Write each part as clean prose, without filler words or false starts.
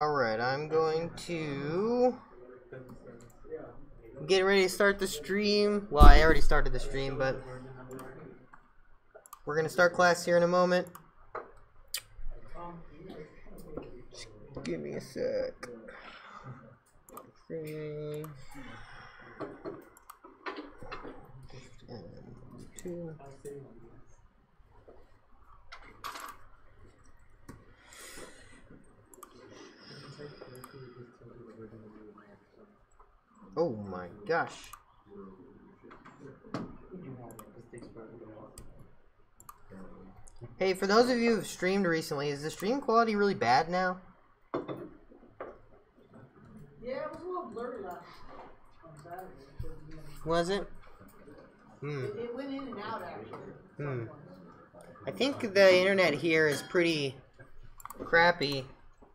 Alright, I'm going to get ready to start the stream. Well, I already started the stream, but we're going to start class here in a moment. Just give me a sec. 3 and 2. Oh my gosh. Hey, for those of you who've streamed recently, is the stream quality really bad now? Yeah, it was a little blurry on Saturday. Was it? It went in and out, actually. I think the internet here is pretty crappy.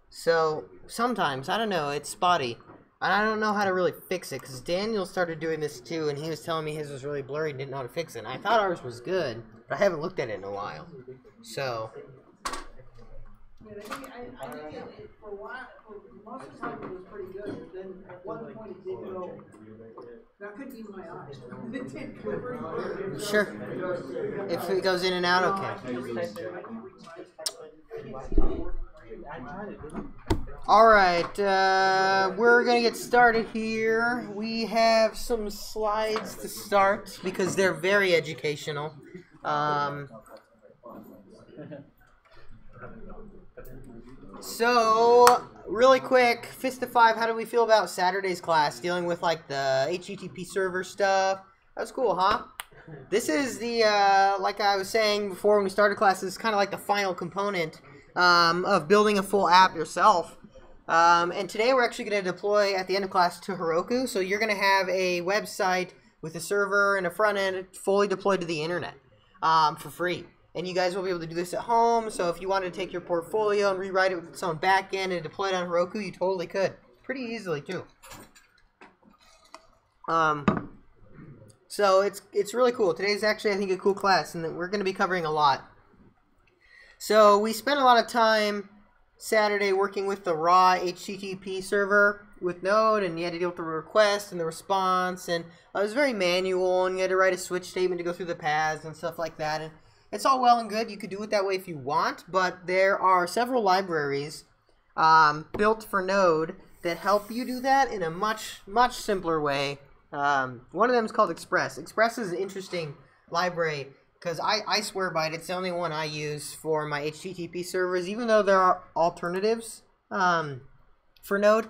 So, sometimes, I don't know, it's spotty. And I don't know how to really fix it, because Daniel started doing this too, and he was telling me his was really blurry and didn't know how to fix it. And I thought ours was good, but I haven't looked at it in a while. So. Yeah, I think it, for a while, for most of the time it was pretty good, but then at one point it did go, that could be my eyes. It did go very blurry. Sure. If it goes in and out, okay. Alright, we're gonna get started here. We have some slides to start because they're very educational. So, really quick, Fist of 5, how do we feel about Saturday's class, dealing with like the HTTP server stuff? That was cool, huh? This is the, like I was saying before when we started class, this is kind of like the final component of building a full app yourself. And today we're actually going to deploy at the end of class to Heroku. So you're going to have a website with a server and a front end fully deployed to the internet for free. And you guys will be able to do this at home. So if you wanted to take your portfolio and rewrite it with its own backend and deploy it on Heroku, you totally could. Pretty easily too. So it's really cool. Today's actually, I think, a cool class, and we're going to be covering a lot. So we spent a lot of time Saturday working with the raw HTTP server with Node, and you had to deal with the request and the response, and it was very manual, and you had to write a switch statement to go through the paths and stuff like that. And it's all well and good. You could do it that way if you want, but there are several libraries built for Node that help you do that in a much simpler way. One of them is called Express. Express is an interesting library because I swear by it. It's the only one I use for my HTTP servers, even though there are alternatives for Node.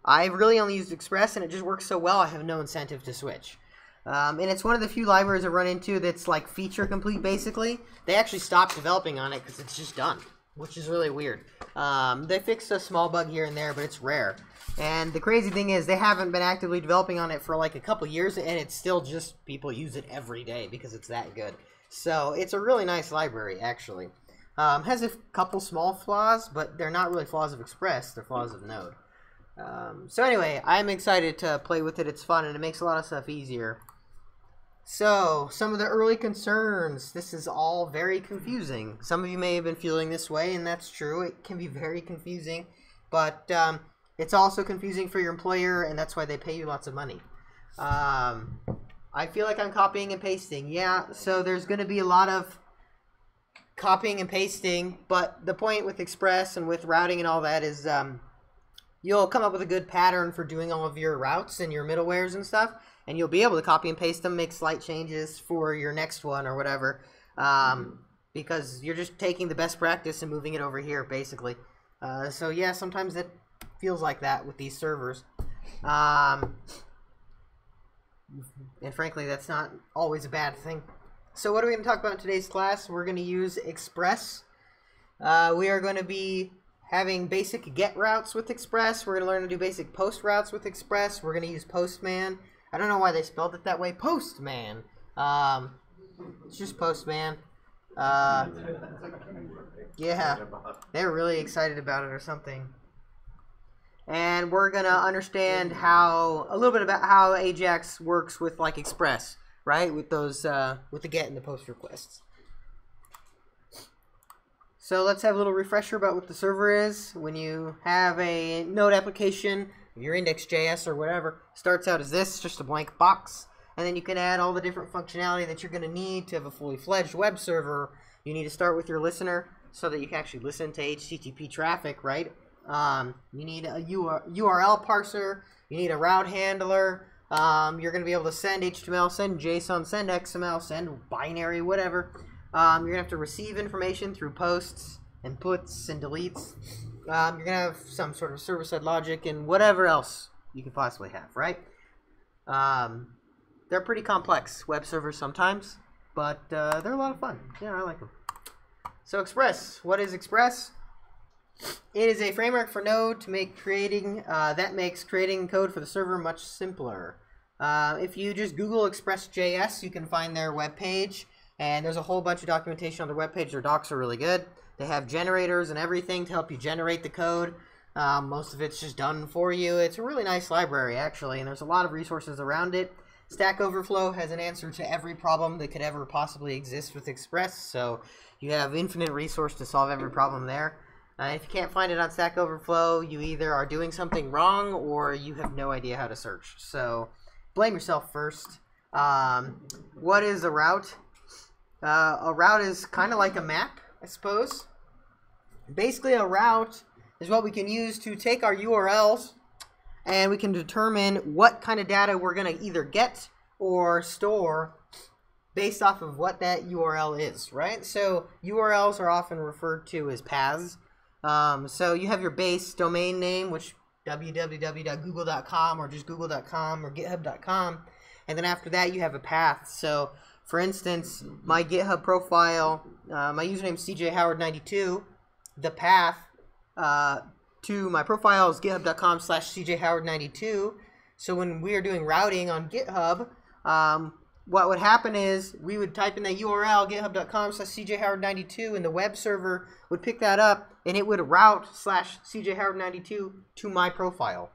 I've really only used Express, and it just works so well, I have no incentive to switch. And it's one of the few libraries I run into that's like feature complete, basically. They actually stopped developing on it because it's just done, which is really weird. They fixed a small bug here and there, but it's rare. And the crazy thing is they haven't been actively developing on it for like a couple years, and it's still just people use it every day because it's that good. So it's a really nice library, actually. Has a couple small flaws, but they're not really flaws of Express, they're flaws of Node. So anyway, I'm excited to play with it. It's fun, and it makes a lot of stuff easier. So, some of the early concerns. This is all very confusing. Some of you may have been feeling this way, and that's true. It can be very confusing, but it's also confusing for your employer, and that's why they pay you lots of money. I feel like I'm copying and pasting. Yeah, so there's going to be a lot of copying and pasting, but the point with Express and with routing and all that is you'll come up with a good pattern for doing all of your routes and your middlewares and stuff, and you'll be able to copy and paste them, make slight changes for your next one or whatever, because you're just taking the best practice and moving it over here, basically. So yeah, sometimes it feels like that with these servers. And frankly, that's not always a bad thing. So what are we going to talk about in today's class? We're going to use Express. We are going to be having basic get routes with Express. We're going to learn to do basic post routes with Express. We're going to use Postman. I don't know why they spelled it that way. Postman. It's just Postman. Yeah, they're really excited about it or something. And we're going to understand a little bit about how Ajax works with like Express, right? With those, with the get and the post requests. So let's have a little refresher about what the server is. When you have a Node application, your index.js or whatever, starts out as this, just a blank box. And then you can add all the different functionality that you're going to need to have a fully fledged web server. You need to start with your listener so that you can actually listen to HTTP traffic, right? You need a URL parser. You need a route handler. You're going to be able to send HTML, send JSON, send XML, send binary, whatever. You're going to have to receive information through posts and puts and deletes. You're going to have some sort of server-side logic and whatever else you could possibly have, right? They're pretty complex web servers sometimes, but they're a lot of fun. Yeah, I like them. So Express, what is Express? It is a framework for Node to make that makes creating code for the server much simpler. If you just Google Express.js, you can find their web page, and there's a whole bunch of documentation on their web page. Their docs are really good. They have generators and everything to help you generate the code. Most of it's just done for you. It's a really nice library, actually, and there's a lot of resources around it. Stack Overflow has an answer to every problem that could ever possibly exist with Express, so you have infinite resource to solve every problem there. If you can't find it on Stack Overflow, you either are doing something wrong or you have no idea how to search. So blame yourself first. What is a route? A route is kind of like a map, I suppose. Basically, a route is what we can use to take our URLs and we can determine what kind of data we're going to either get or store based off of what that URL is, right? So URLs are often referred to as paths. So you have your base domain name, which www.google.com or just google.com or github.com, and then after that you have a path. So for instance, my GitHub profile, my username is cjhoward92. The path to my profile is github.com/cjhoward92. So when we are doing routing on GitHub, what would happen is we would type in the URL github.com/cjhoward92, and the web server would pick that up and it would route /cjhoward92 to my profile.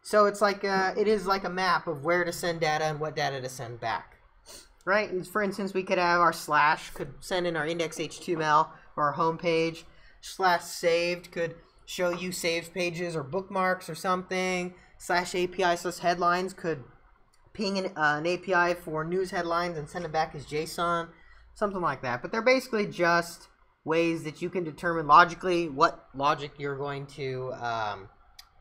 So it's like it is like a map of where to send data and what data to send back, right? And for instance, we could have our / could send in our index.html or our home page. /saved could show you saved pages or bookmarks or something. /API/headlines could ping an API for news headlines and send it back as JSON, something like that. But they're basically just ways that you can determine logically what logic you're going to,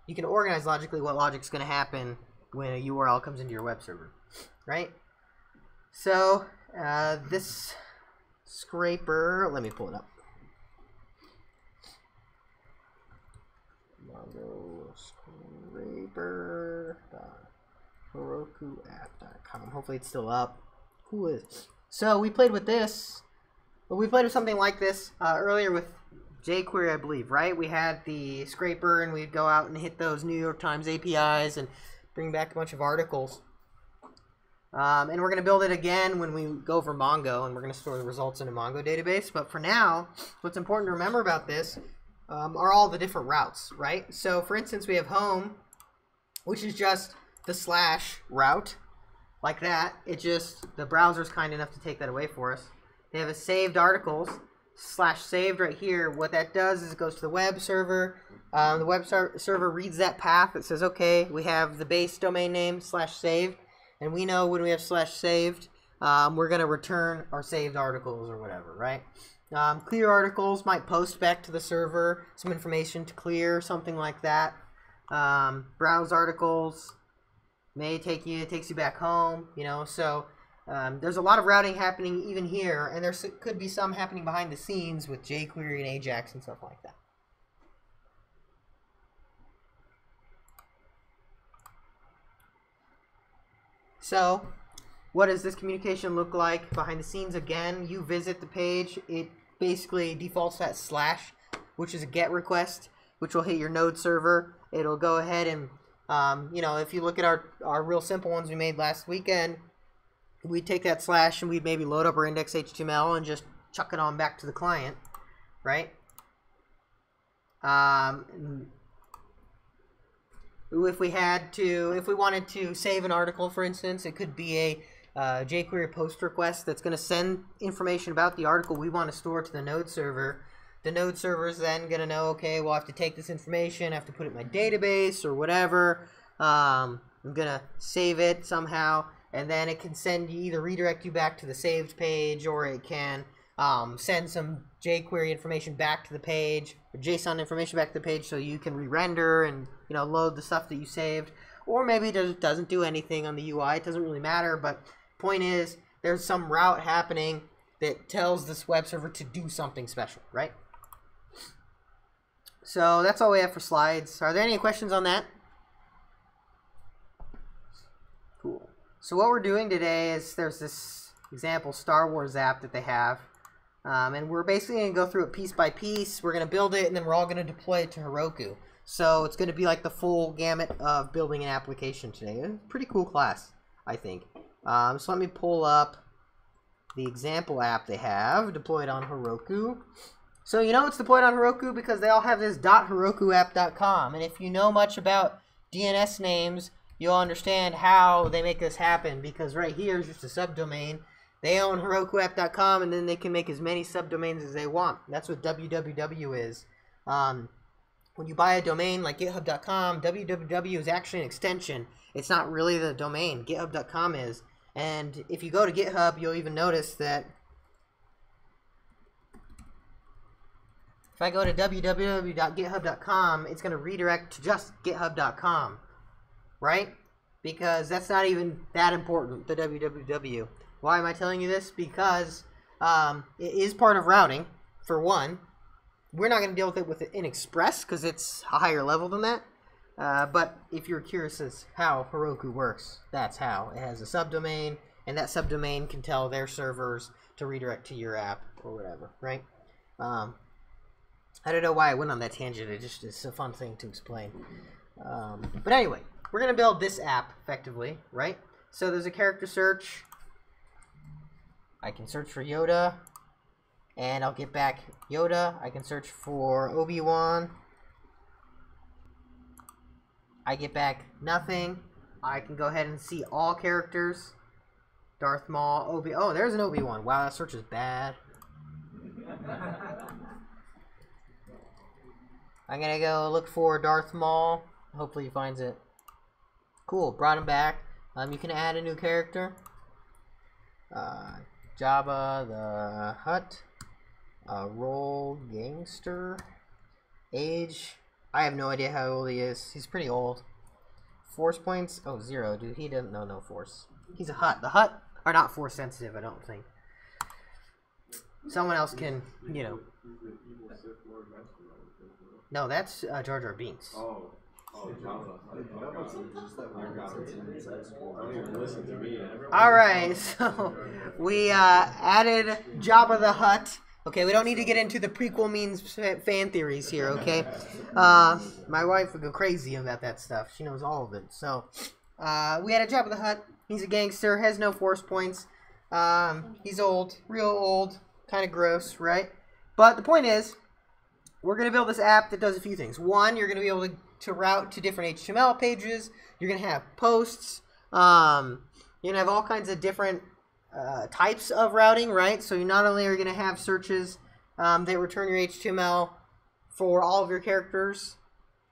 you can organize logically what logic's going to happen when a URL comes into your web server, right? So this scraper, let me pull it up. Mongo scraper. HerokuApp.com. Hopefully it's still up. Who is? So we played with this. Well, we played with something like this earlier with jQuery, I believe, right? We had the scraper, and we'd go out and hit those New York Times APIs and bring back a bunch of articles. And we're going to build it again when we go over Mongo, and we're going to store the results in a Mongo database. But for now, what's important to remember about this are all the different routes, right? So, for instance, we have home, which is just the / route, like that. It just, the browser's kind enough to take that away for us. They have a saved articles, /saved right here. What that does is it goes to the web server. The web server reads that path. It says, okay, we have the base domain name /saved, and we know when we have /saved, we're going to return our saved articles or whatever, right? Clear articles might post back to the server some information to clear, something like that. Browse articles takes you back home, you know. So there's a lot of routing happening even here, and there could be some happening behind the scenes with jQuery and Ajax and stuff like that. So what does this communication look like behind the scenes? Again, you visit the page. It basically defaults that /, which is a GET request, which will hit your Node server. It'll go ahead and, you know, if you look at our real simple ones we made last weekend, we'd take that / and we'd maybe load up our index.html and just chuck it on back to the client, right? If we wanted to save an article, for instance, it could be a jQuery post request that's going to send information about the article we want to store to the node server. The node server is then going to know, okay, well, I have to take this information, I have to put it in my database or whatever. I'm going to save it somehow, and then it can either redirect you back to the saved page, or it can send some jQuery information back to the page, or JSON information back to the page, so you can re-render and load the stuff that you saved. Or maybe it doesn't do anything on the UI. It doesn't really matter, but point is, there's some route happening that tells this web server to do something special, right? So that's all we have for slides. Are there any questions on that? Cool. So what we're doing today is there's this example Star Wars app that they have. And we're basically going to go through it piece by piece. We're going to build it, and then we're all going to deploy it to Heroku. So it's going to be like the full gamut of building an application today. A pretty cool class, I think. So let me pull up the example app they have deployed on Heroku. So you know it's deployed on Heroku because they all have this .herokuapp.com. And if you know much about DNS names, you'll understand how they make this happen, because right here is just a subdomain. They own herokuapp.com, and then they can make as many subdomains as they want. That's what www is. When you buy a domain like github.com, www is actually an extension. It's not really the domain. github.com is. And if you go to GitHub, you'll even notice that if I go to www.github.com, it's going to redirect to just github.com, right? Because that's not even that important, the www. Why am I telling you this? Because it is part of routing, for one. We're not going to deal with it in Express because it's a higher level than that. But if you're curious as how Heroku works, that's how. It has a subdomain, and that subdomain can tell their servers to redirect to your app or whatever, right? I don't know why I went on that tangent. It's a fun thing to explain. But anyway, we're going to build this app effectively, right? So there's a character search. I can search for Yoda, and I'll get back Yoda. I can search for Obi-Wan. I get back nothing. I can go ahead and see all characters. Darth Maul, oh, there's an Obi-Wan. Wow, that search is bad. I'm gonna go look for Darth Maul. Hopefully he finds it. Cool, brought him back. You can add a new character. Jabba the Hutt. Role gangster. Age. I have no idea how old he is. He's pretty old. Force points. Oh, 0. Dude, he doesn't know no force. He's a Hutt. The Hutt are not force sensitive, I don't think. Someone else can, No, that's Jar Jar Binks. Oh, Alright, so we added Jabba the Hutt. Okay, we don't need to get into the prequel means fan theories here, okay? My wife would go crazy about that stuff. She knows all of it. So, we had a Jabba the Hutt. He's a gangster, has no force points. He's old, real old, kind of gross, right? But the point is, we're going to build this app that does a few things. One, you're going to be able to route to different HTML pages. You're going to have posts. You're going to have all kinds of different types of routing, right? So you not only are going to have searches that return your HTML for all of your characters,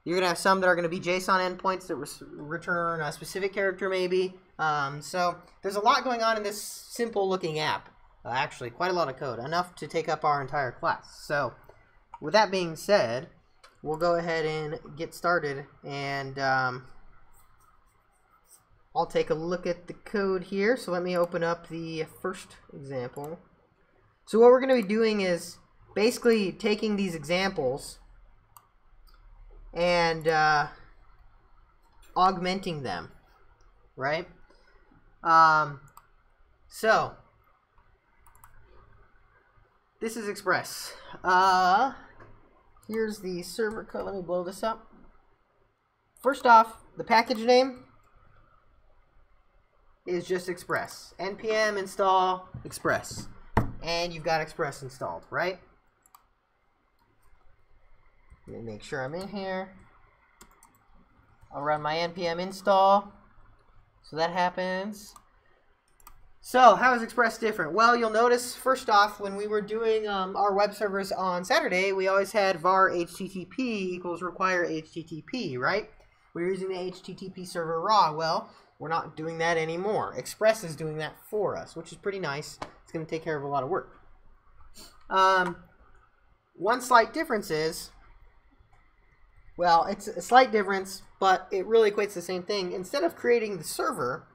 you're going to have some that are going to be JSON endpoints that return a specific character maybe. So there's a lot going on in this simple looking app. Actually, quite a lot of code, enough to take up our entire class. So with that being said, we'll go ahead and get started, and I'll take a look at the code here. So let me open up the first example. So what we're going to be doing is basically taking these examples and augmenting them, right? So this is Express. Here's the server code. Let me blow this up. First off, the package name is just Express. npm install Express. And you've got Express installed, right? Let me make sure I'm in here. I'll run my npm install. So that happens. So, how is Express different? Well, you'll notice, first off, when we were doing our web servers on Saturday, we always had var http equals require http, right? We were using the http server raw. Well, we're not doing that anymore. Express is doing that for us, which is pretty nice. It's going to take care of a lot of work. One slight difference is, well, it's a slight difference, but it really equates the same thing. Instead of creating the server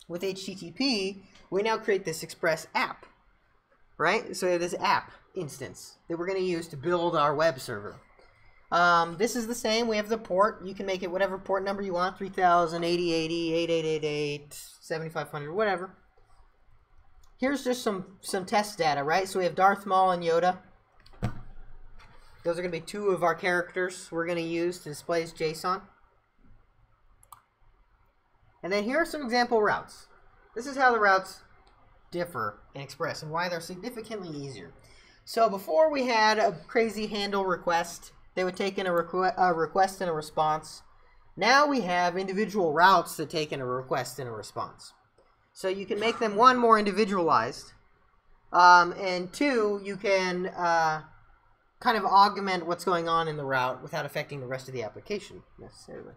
with HTTP, we now create this Express app, right? So we have this app instance that we're going to use to build our web server. This is the same. We have the port. You can make it whatever port number you want, 3000, 8080, 8888, 7500, whatever. Here's just some test data, right? So we have Darth Maul and Yoda. Those are going to be two of our characters we're going to use to display as JSON. And then here are some example routes. This is how the routes differ in Express and why they're significantly easier. So before we had a crazy handle request, they would take in a request and a response. Now we have individual routes that take in a request and a response. So you can make them, one, more individualized, and two, you can kind of augment what's going on in the route without affecting the rest of the application necessarily.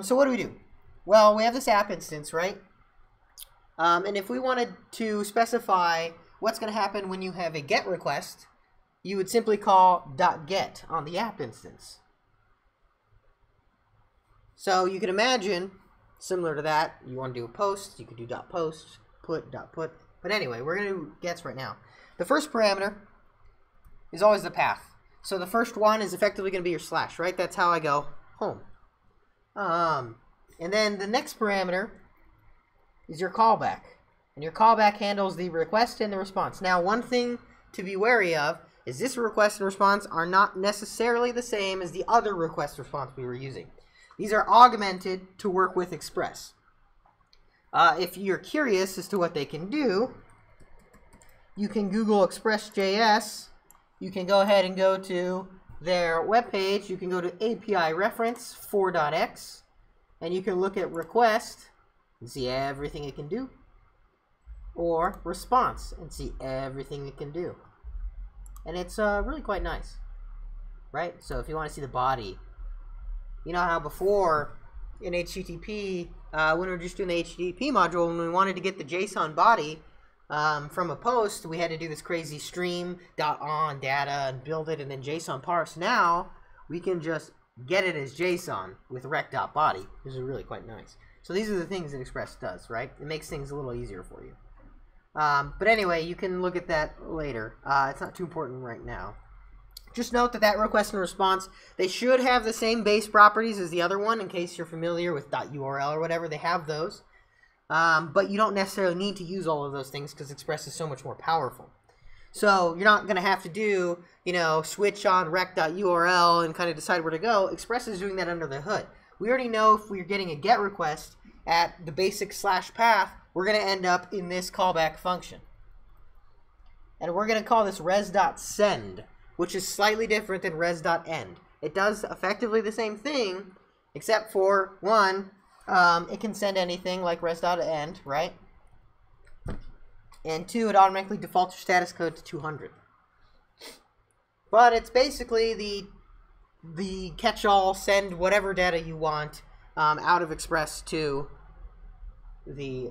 So what do? Well, we have this app instance, right? And if we wanted to specify what's going to happen when you have a GET request, you would simply call .get on the app instance. So you can imagine, similar to that, you want to do a post, you could do .post, put. But anyway, we're going to do gets right now. The first parameter is always the path. So the first one is effectively going to be your slash, right? That's how I go home. And then the next parameter is your callback. And your callback handles the request and the response. Now, one thing to be wary of is this request and response are not necessarily the same as the other request response we were using. These are augmented to work with Express. If you're curious as to what they can do, you can Google Express.js. You can go ahead and go to their webpage. You can go to API reference 4.x, and you can look at request and see everything it can do, or response and see everything it can do. And it's really quite nice, right? So if you want to see the body, you know how before in HTTP, when we were just doing the HTTP module, when we wanted to get the JSON body from a post, we had to do this crazy stream.on data and build it and then JSON parse. Now we can just get it as JSON with rec.body, which is really quite nice. So these are the things that Express does, right? It makes things a little easier for you. But anyway, you can look at that later. It's not too important right now. Just note that that request and response, they should have the same base properties as the other one, in case you're familiar with .url or whatever. They have those. But you don't necessarily need to use all of those things because Express is so much more powerful. So you're not going to have to do, you know, switch on rec.url and kind of decide where to go. Express is doing that under the hood. We already know if we're getting a GET request at the basic slash path, we're going to end up in this callback function. And we're going to call this res.send, which is slightly different than res.end. It does effectively the same thing, except for, one, it can send anything like res.end, right? And two, it automatically defaults your status code to 200. But it's basically the catch-all, send whatever data you want out of Express to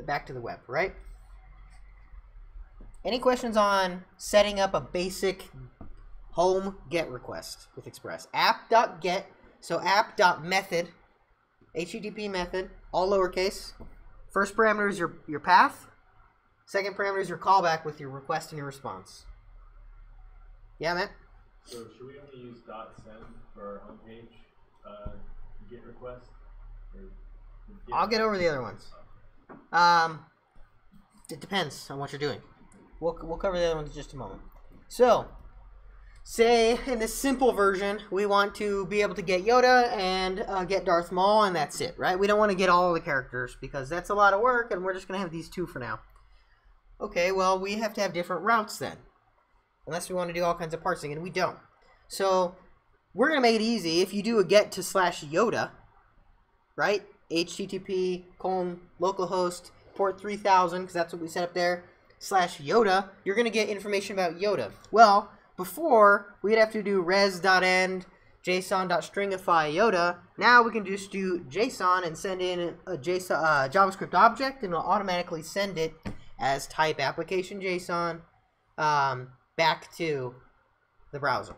back to the web, right? Any questions on setting up a basic home GET request with Express? App.get, so app.method, HTTP method, all lowercase. First parameter is your path. Second parameter is your callback with your request and your response. Yeah, Matt? So should we only use .send for our homepage GET request? I'll get over the other ones. It depends on what you're doing. We'll cover the other ones in just a moment. So, say in this simple version, we want to be able to get Yoda and get Darth Maul, and that's it, right? We don't want to get all of the characters because that's a lot of work, and we're just going to have these two for now. Okay, well, we have to have different routes then, unless we want to do all kinds of parsing, and we don't. So, we're going to make it easy. If you do a get to /Yoda, right? HTTP:/localhost port 3000, because that's what we set up there, /Yoda, you're going to get information about Yoda. Well, before, we'd have to do res.end json.stringify Yoda. Now we can just do JSON and send in a JavaScript object, and it'll automatically send it as type application JSON back to the browser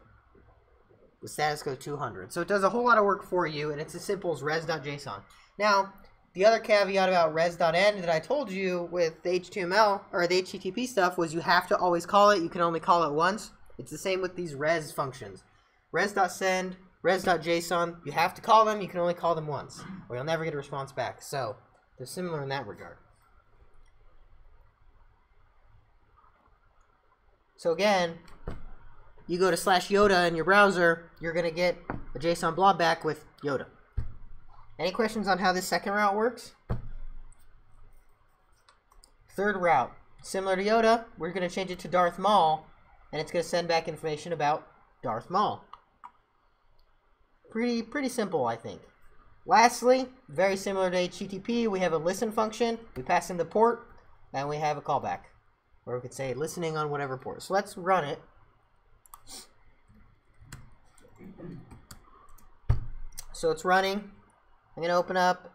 with status code 200. So it does a whole lot of work for you, and it's as simple as res.json. Now, the other caveat about res.end that I told you with the HTML or the HTTP stuff was you have to always call it. You can only call it once. It's the same with these res functions. Res.send, res.json, you have to call them. You can only call them once, or you'll never get a response back. So they're similar in that regard. So again, you go to /Yoda in your browser, you're going to get a JSON blob back with Yoda. Any questions on how this second route works? Third route, similar to Yoda, we're going to change it to Darth Maul, and it's going to send back information about Darth Maul. Pretty simple, I think. Lastly, very similar to HTTP, we have a listen function. We pass in the port, and we have a callback. Or we could say listening on whatever port. So let's run it. So it's running. I'm going to open up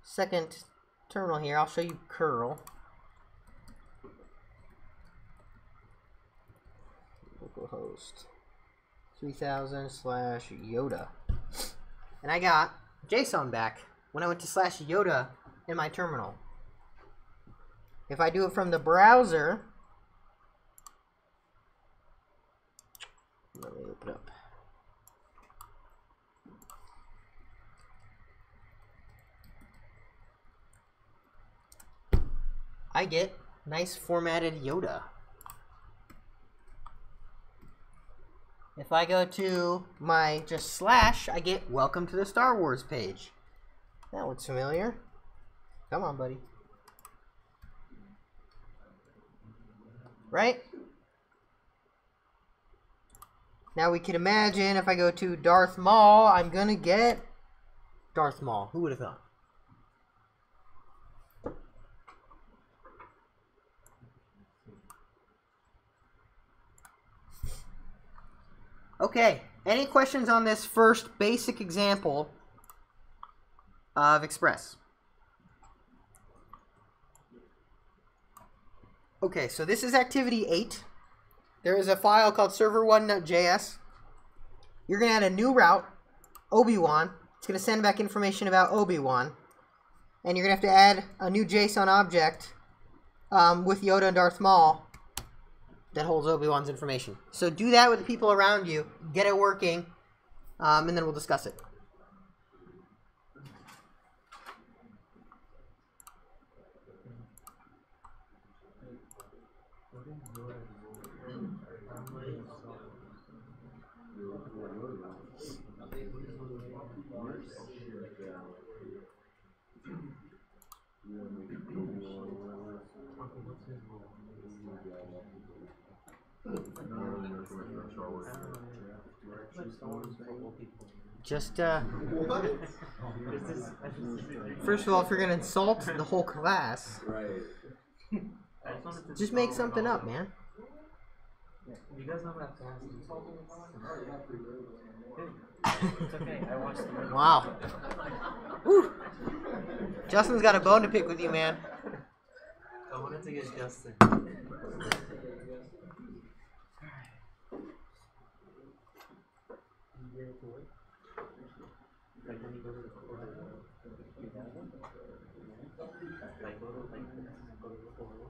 second terminal here. I'll show you curl. Localhost 3000/Yoda. And I got JSON back when I went to /Yoda in my terminal. If I do it from the browser, let me open up. I get nice formatted Yoda. If I go to my just /, I get welcome to the Star Wars page. That looks familiar. Come on, buddy. Right? Now we can imagine if I go to Darth Maul, I'm gonna get Darth Maul. Who would have thought? Okay, any questions on this first basic example of Express? Okay, so this is activity 8. There is a file called server1.js. You're going to add a new route, Obi-Wan. It's going to send back information about Obi-Wan. And you're going to have to add a new JSON object with Yoda and Darth Maul that holds Obi-Wan's information. So do that with the people around you, get it working, and then we'll discuss it. Just, first of all, if you're going to insult the whole class, just make something up, man. You guys know that fast insulting It's okay, I watched the Wow. Woo. Justin's got a bone to pick with you, man. I wanted to get Justin. Like when you go to the portal, you have them? Like go to the portals.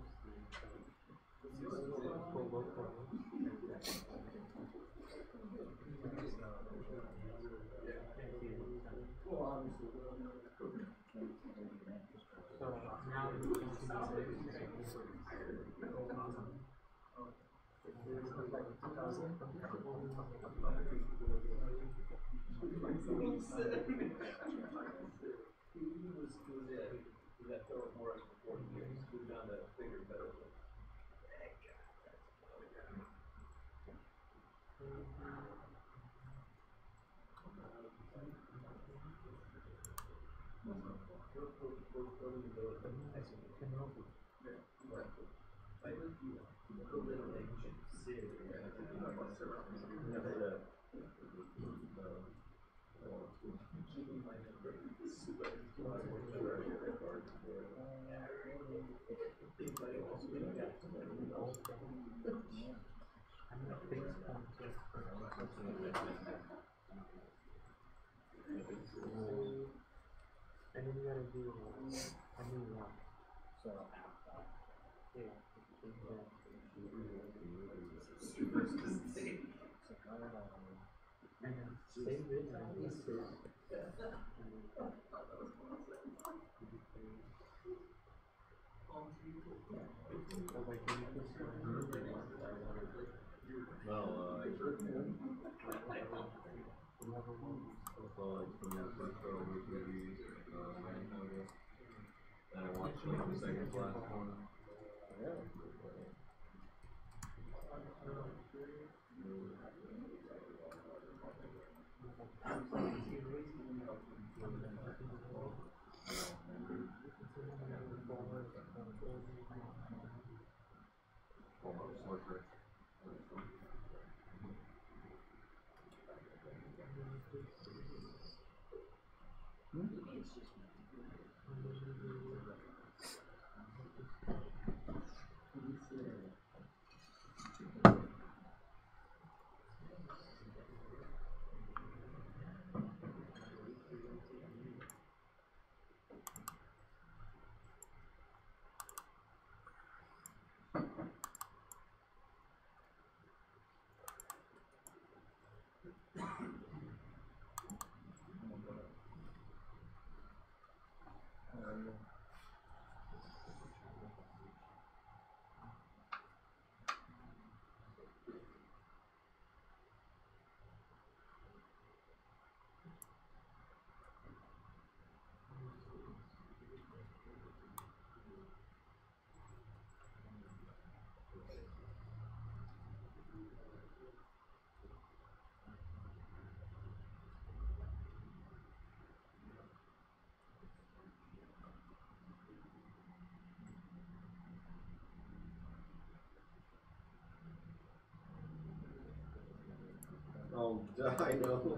And then you gotta do a new one. So, yeah. And then save it and release it. And I watched the second last one. Oh, I know.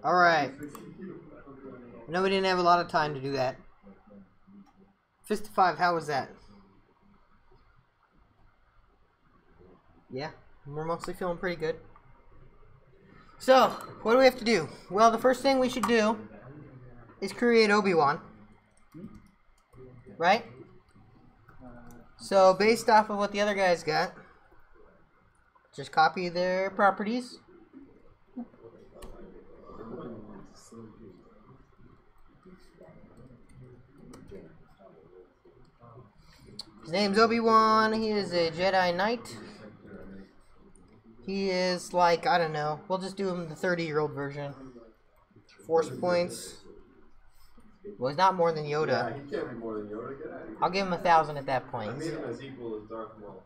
All right. I know we didn't have a lot of time to do that. Fist of 5, how was that? Yeah, we're mostly feeling pretty good. So, what do we have to do? Well, the first thing we should do is create Obi-Wan. Right? So, based off of what the other guys got, just copy their properties. His name's Obi-Wan. He is a Jedi Knight. He is like, I don't know. We'll just do him the 30-year-old version. Force points. Well, he's not more than Yoda. Yeah, he can't be more than Yoda. Get out of here. I'll give him 1,000 at that I point. made him as equal as Darth Maul.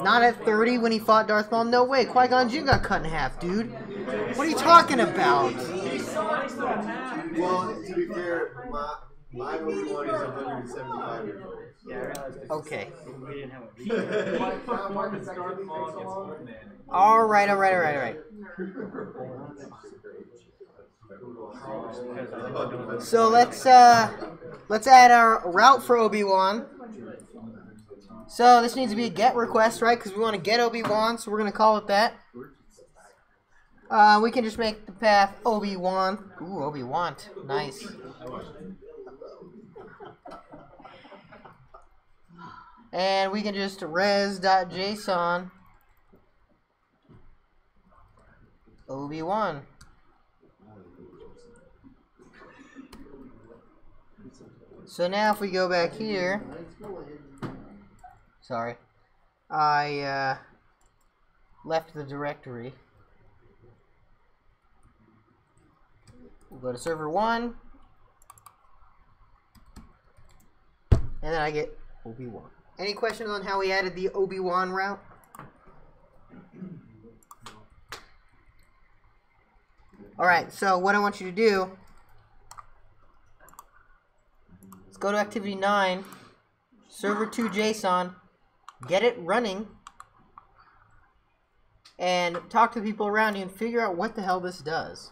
Not at 30 when he fought Darth Maul. No way. Qui-Gon Jinn got cut in half, dude. What are you talking about? Well, to be fair, my Obi-Wan is 175 years old. Okay. We didn't have a All right. So let's add our route for Obi-Wan. So this needs to be a get request, right? Because we want to get Obi-Wan, so we're gonna call it that. We can just make the path Obi-Wan. Ooh, Obi-Wan. Nice. And we can just res.json Obi-Wan. So now if we go back here, sorry, I left the directory. We'll go to server 1. And then I get OB1. Any questions on how we added the OB1 route? Alright, so what I want you to do, let's go to activity 9, server 2 JSON, get it running, and talk to the people around you and figure out what the hell this does.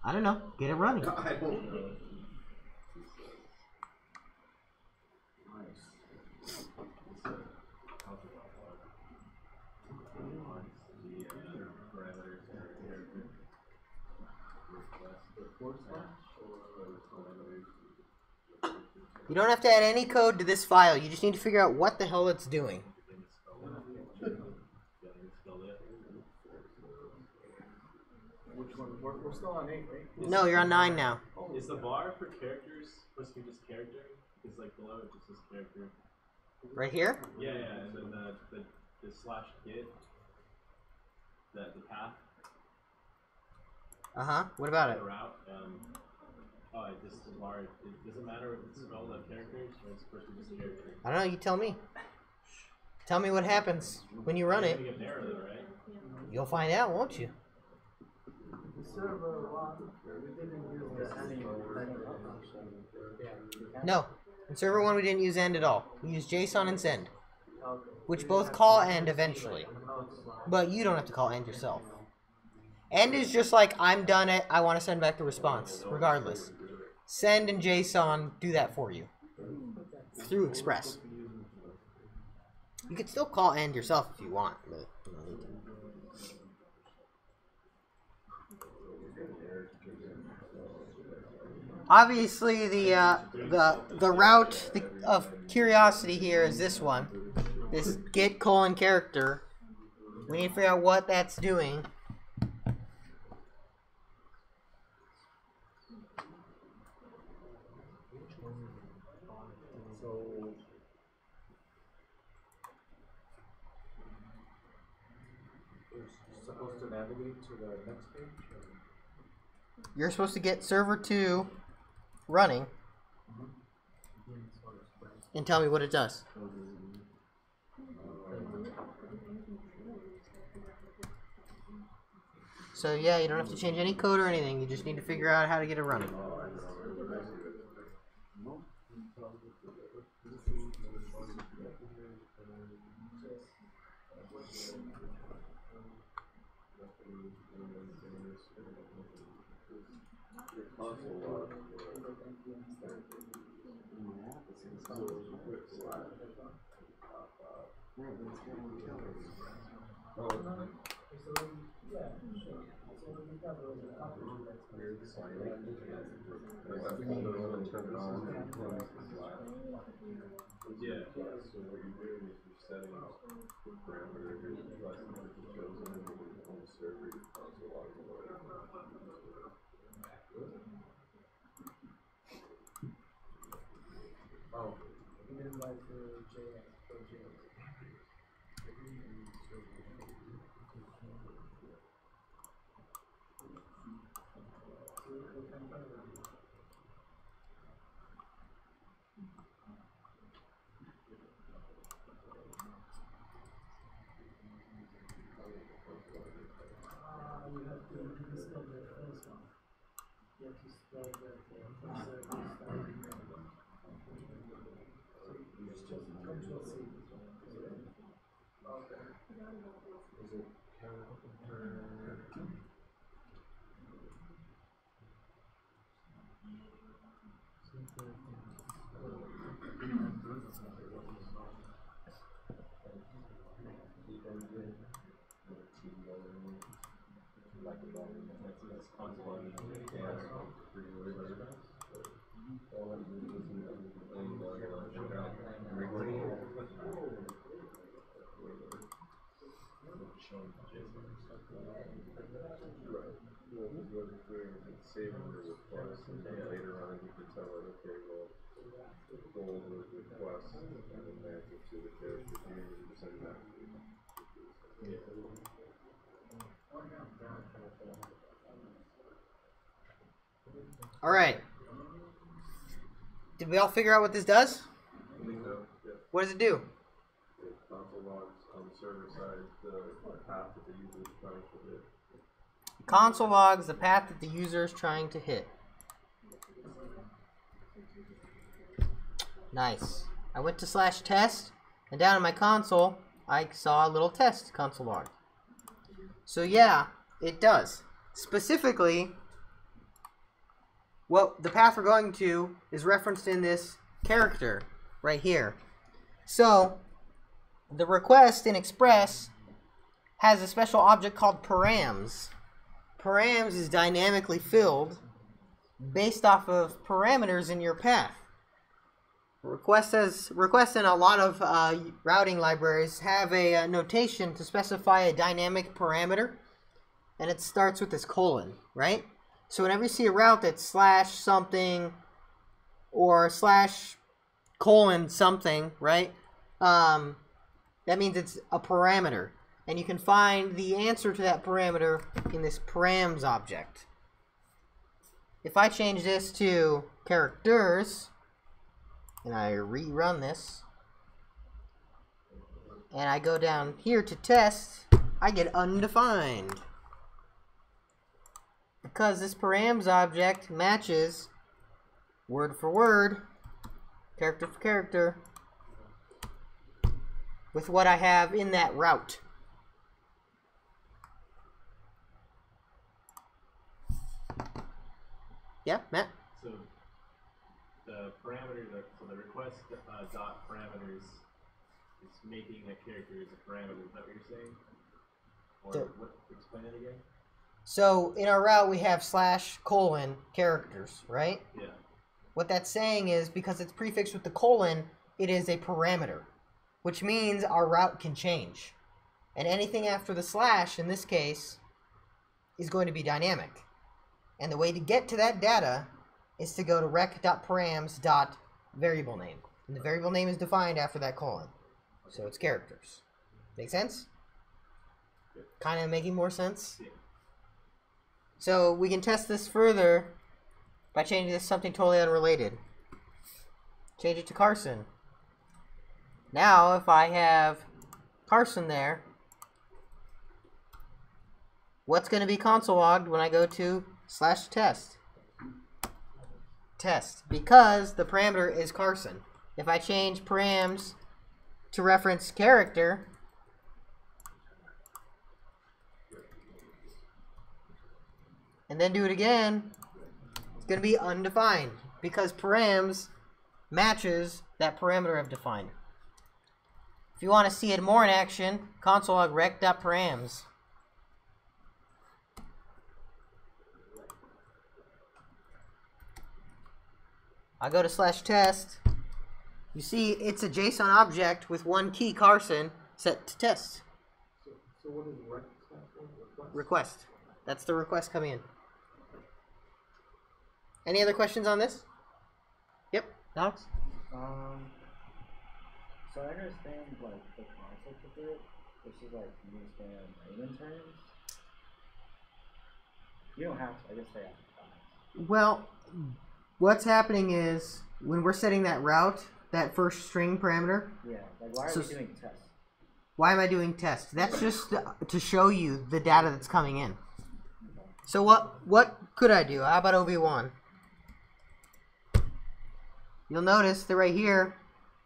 I don't know. Get it running. I don't know. You don't have to add any code to this file. You just need to figure out what the hell it's doing. Which one? We're still on 8, right? No, you're on 9 now. Is the bar for characters supposed to be just character? Because like below it just says character. Right here? Yeah, and then the slash git, the path, What about it? the route. Just the bar. It doesn't matter if it's spelled like characters or it's supposed to be just character. I don't know. You tell me. Tell me what happens when you run it. You get an error though, right? You'll find out, won't you? No. In server 1 we didn't use end at all. We used JSON and send, which both call end eventually. But you don't have to call end yourself. End is just like, I'm done it, I want to send back the response, regardless. Send and JSON do that for you through Express. You could still call end yourself if you want, but you don't need to. Obviously, the route of curiosity here is this one, this get : character. We need to figure out what that's doing. Supposed to navigate to the next page? You're supposed to get server 2 running and tell me what it does. So yeah, you don't have to change any code or anything. You just need to figure out how to get it running. Yeah. So what you're doing is you're setting the parameter here, the lesson that you chosen, and then on the server, you console log the load. Oh. Even like the JS. Saving the request, and then later on you can tell it, okay, well, hold the request and then match it to the character here and send that. Alright. Did we all figure out what this does? I think so, yeah. What does it do? It console logs on the server side the path that the user is trying to hit. Console logs the path that the user is trying to hit. Nice. I went to /test, and down in my console, I saw a little test console log. So yeah, it does. Specifically, well, the path we're going to is referenced in this character right here. So, the request in Express has a special object called params. Params is dynamically filled based off of parameters in your path. Requests in a lot of routing libraries have a notation to specify a dynamic parameter, and it starts with this colon, right? So whenever you see a route that's /something or /: something, right? That means it's a parameter, and you can find the answer to that parameter in this params object. If I change this to characters, and I rerun this, and I go down here to test, I get undefined. Because this params object matches word for word, character for character, with what I have in that route. Yeah, Matt? So the parameter, so the request dot parameters is making a character as a parameter. Is that what you're saying? Or what? Explain it again. So in our route we have /: characters, right? Yeah. What that's saying is because it's prefixed with the colon, it is a parameter, which means our route can change. And anything after the / in this case is going to be dynamic. And the way to get to that data is to go to rec.params.variablename. And the variable name is defined after that colon. So it's characters. Make sense? Kind of making more sense? So we can test this further by changing this to something totally unrelated. Change it to Carson. Now if I have Carson there, what's going to be console logged when I go to /test? Test, because the parameter is Carson. If I change params to reference character, and then do it again, it's going to be undefined because params matches that parameter I've defined. If you want to see it more in action, console log rec.params. I go to /test. You see, it's a JSON object with one key Carson set to test. So what is request? Request. That's the request coming in. Any other questions on this? Yep, Alex? So I understand like the concept of it, which is like you understand layman terms. You don't have to, I guess they have to. Well, what's happening is when we're setting that route, that first string parameter. Yeah, like why are we doing tests? Why am I doing test? That's just to show you the data that's coming in. So what could I do? How about OB1? You'll notice that right here,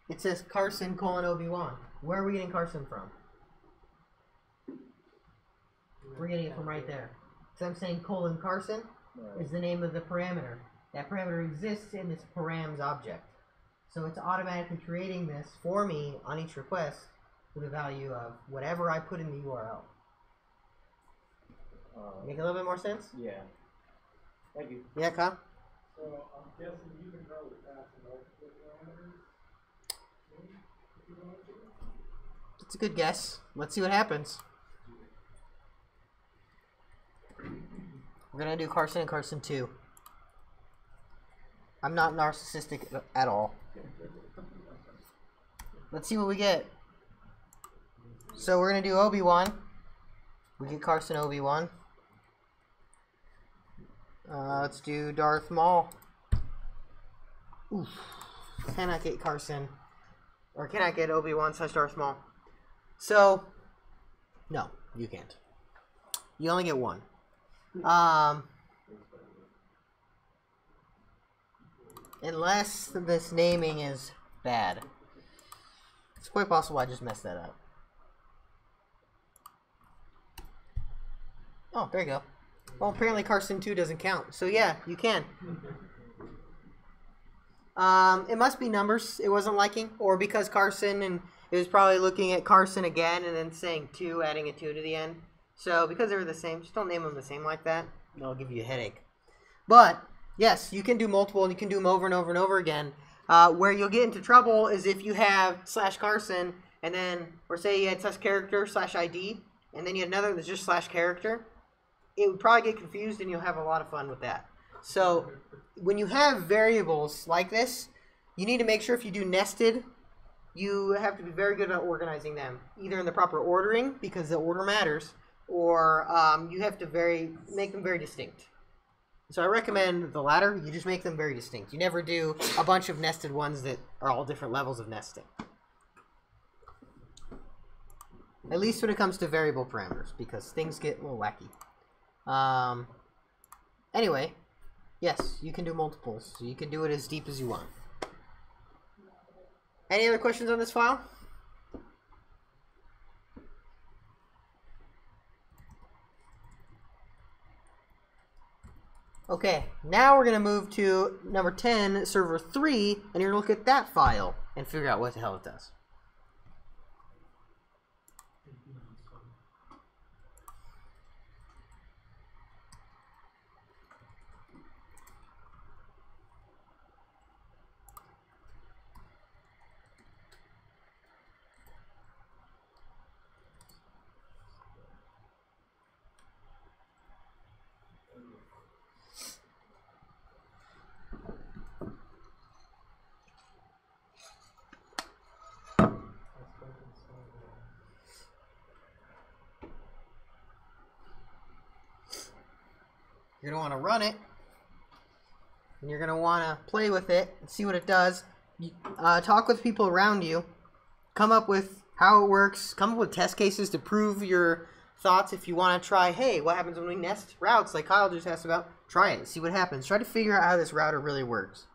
it says Carson : OB1. Where are we getting Carson from? We're getting it from right there. So I'm saying : Carson is the name of the parameter. That parameter exists in this params object. So it's automatically creating this for me on each request with a value of whatever I put in the URL. Make a little bit more sense? Yeah. Thank you. Yeah, Kyle? So I'm guessing you can probably pass multiple parameters. It's a good guess. Let's see what happens. We're going to do Carson and Carson 2. I'm not narcissistic at all. Let's see what we get. So we're going to do OB1. We get Carson OB1. Let's do Darth Maul. Oof. Cannot get Carson. Or cannot get Obi-Wan / Darth Maul. So, no, you can't. You only get one. Unless this naming is bad. It's quite possible I just messed that up. Oh, there you go. Well, apparently Carson 2 doesn't count. So yeah, you can. It must be numbers it wasn't liking, or because Carson, and it was probably looking at Carson again and then saying 2, adding a 2 to the end. So because they were the same, just don't name them the same like that. It'll give you a headache. But yes, you can do multiple, and you can do them over and over and over again. Where you'll get into trouble is if you have /Carson, and then, or say you had /character /ID, and then you had another that's just /character. It would probably get confused, and you'll have a lot of fun with that. So when you have variables like this, you need to make sure if you do nested, you have to be very good about organizing them, either in the proper ordering, because the order matters, or you have to make them very distinct. So I recommend the latter. You just make them very distinct. You never do a bunch of nested ones that are all different levels of nesting. At least when it comes to variable parameters, because things get a little wacky. Anyway, yes, you can do multiples. So you can do it as deep as you want. Any other questions on this file? Okay, now we're going to move to number 10, server 3, and you're going to look at that file and figure out what the hell it does. You're going to want to run it, and you're going to want to play with it and see what it does. Talk with people around you. Come up with how it works. Come up with test cases to prove your thoughts. If you want to try, hey, what happens when we nest routes like Kyle just asked about? Try it. See what happens. Try to figure out how this router really works.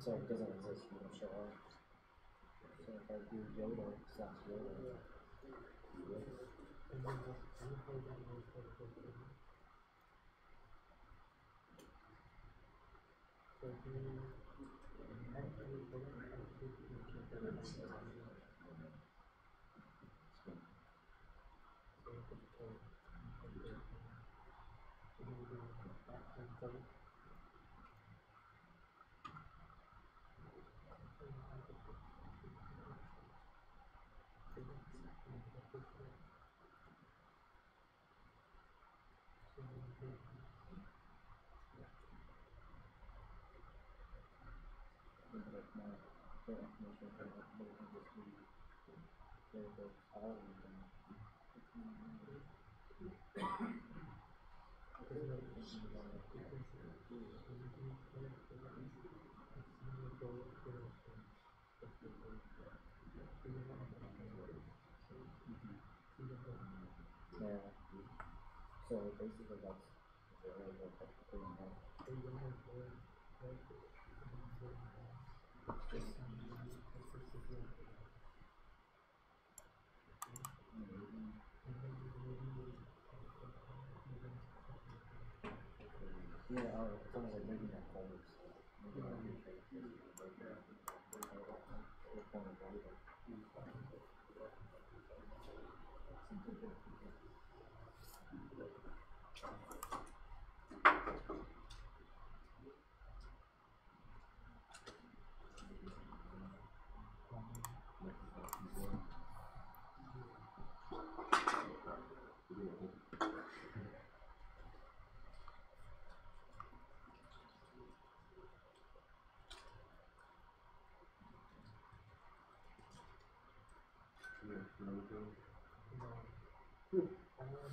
So it doesn't exist, you don't show up. So if I do Yoda slash Yoda, yeah. So basically that's the way that technically in that. Yeah, it sounds like making that color.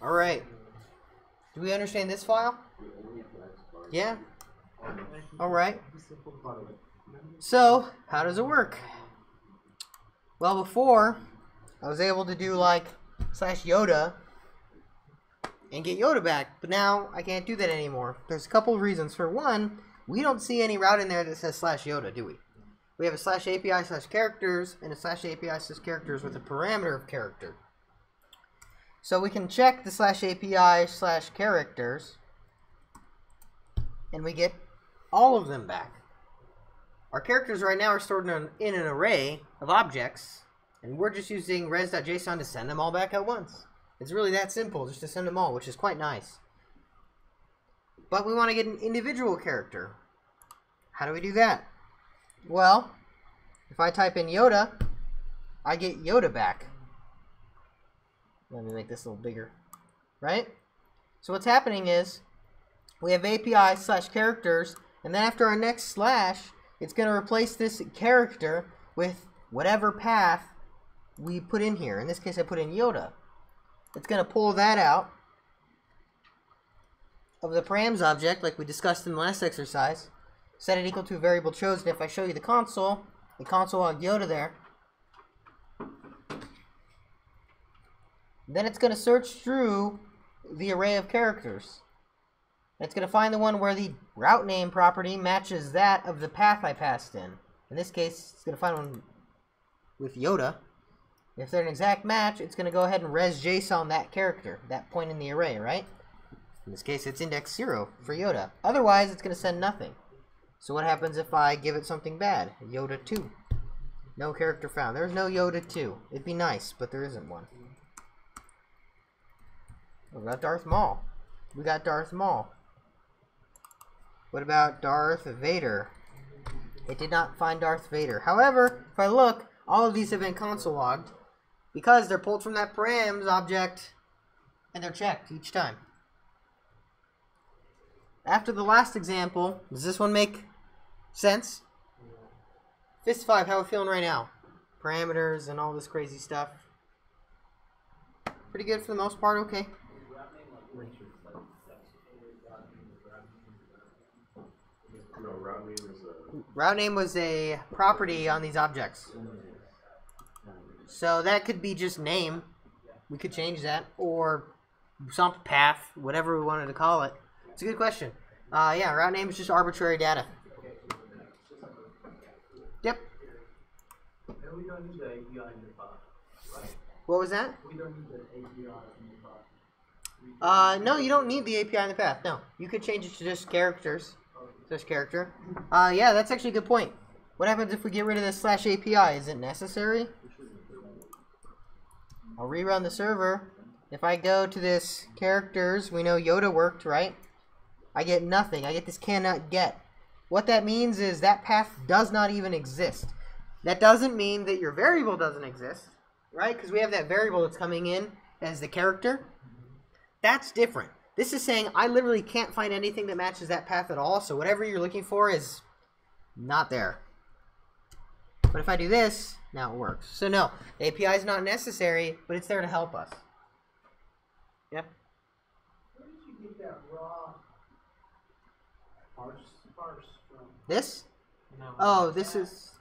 All right. Do we understand this file? Yeah? All right. So, how does it work? Well, before, I was able to do like /Yoda and get Yoda back, but now I can't do that anymore. There's a couple of reasons. For one, we don't see any route in there that says /Yoda, do we? We have a /API/characters and a /API/characters with a parameter of character. So we can check the /API/characters and we get all of them back. Our characters right now are stored in an array of objects, and we're just using res.json to send them all back at once. It's really that simple, just to send them all, which is quite nice. But we want to get an individual character. How do we do that? Well, if I type in Yoda, I get Yoda back. Let me make this a little bigger, right? So what's happening is we have API/characters, and then after our next slash, it's going to replace this character with whatever path we put in here. In this case, I put in Yoda. It's going to pull that out of the params object, like we discussed in the last exercise. Set it equal to a variable chosen. If I show you the console will have Yoda there. Then it's going to search through the array of characters. It's going to find the one where the route name property matches that of the path I passed in. In this case, it's going to find one with Yoda. If they're an exact match, it's going to go ahead and res.json that character, that point in the array, right? In this case, it's index 0 for Yoda. Otherwise, it's going to send nothing. So what happens if I give it something bad? Yoda 2. No character found. There's no Yoda 2. It'd be nice, but there isn't one. What about Darth Maul? We got Darth Maul. What about Darth Vader? It did not find Darth Vader. However, if I look, all of these have been console logged because they're pulled from that params object and they're checked each time. After the last example, does this one make sense? Fist 5, how are we feeling right now? Parameters and all this crazy stuff. Pretty good for the most part, okay. No, route name is a... Route name was a property on these objects. So that could be just name. We could change that. Or sump, path, whatever we wanted to call it. It's a good question. Yeah, route name is just arbitrary data. Yep. And we don't need the API in the path, right? What was that? We don't need the API in the path. No, you don't need the API in the path. No, you could change it to just characters. Just character. Yeah, that's actually a good point. What happens if we get rid of this /API? Is it necessary? I'll rerun the server. If I go to this characters, we know Yoda worked, right? I get nothing. I get this cannot get. What that means is that path does not even exist. That doesn't mean that your variable doesn't exist, right? Because we have that variable that's coming in as the character. That's different. This is saying I literally can't find anything that matches that path at all, so whatever you're looking for is not there. But if I do this, now it works. So no, the API is not necessary, but it's there to help us. Yeah? Where did you get that raw parse from? This? No. Oh, this is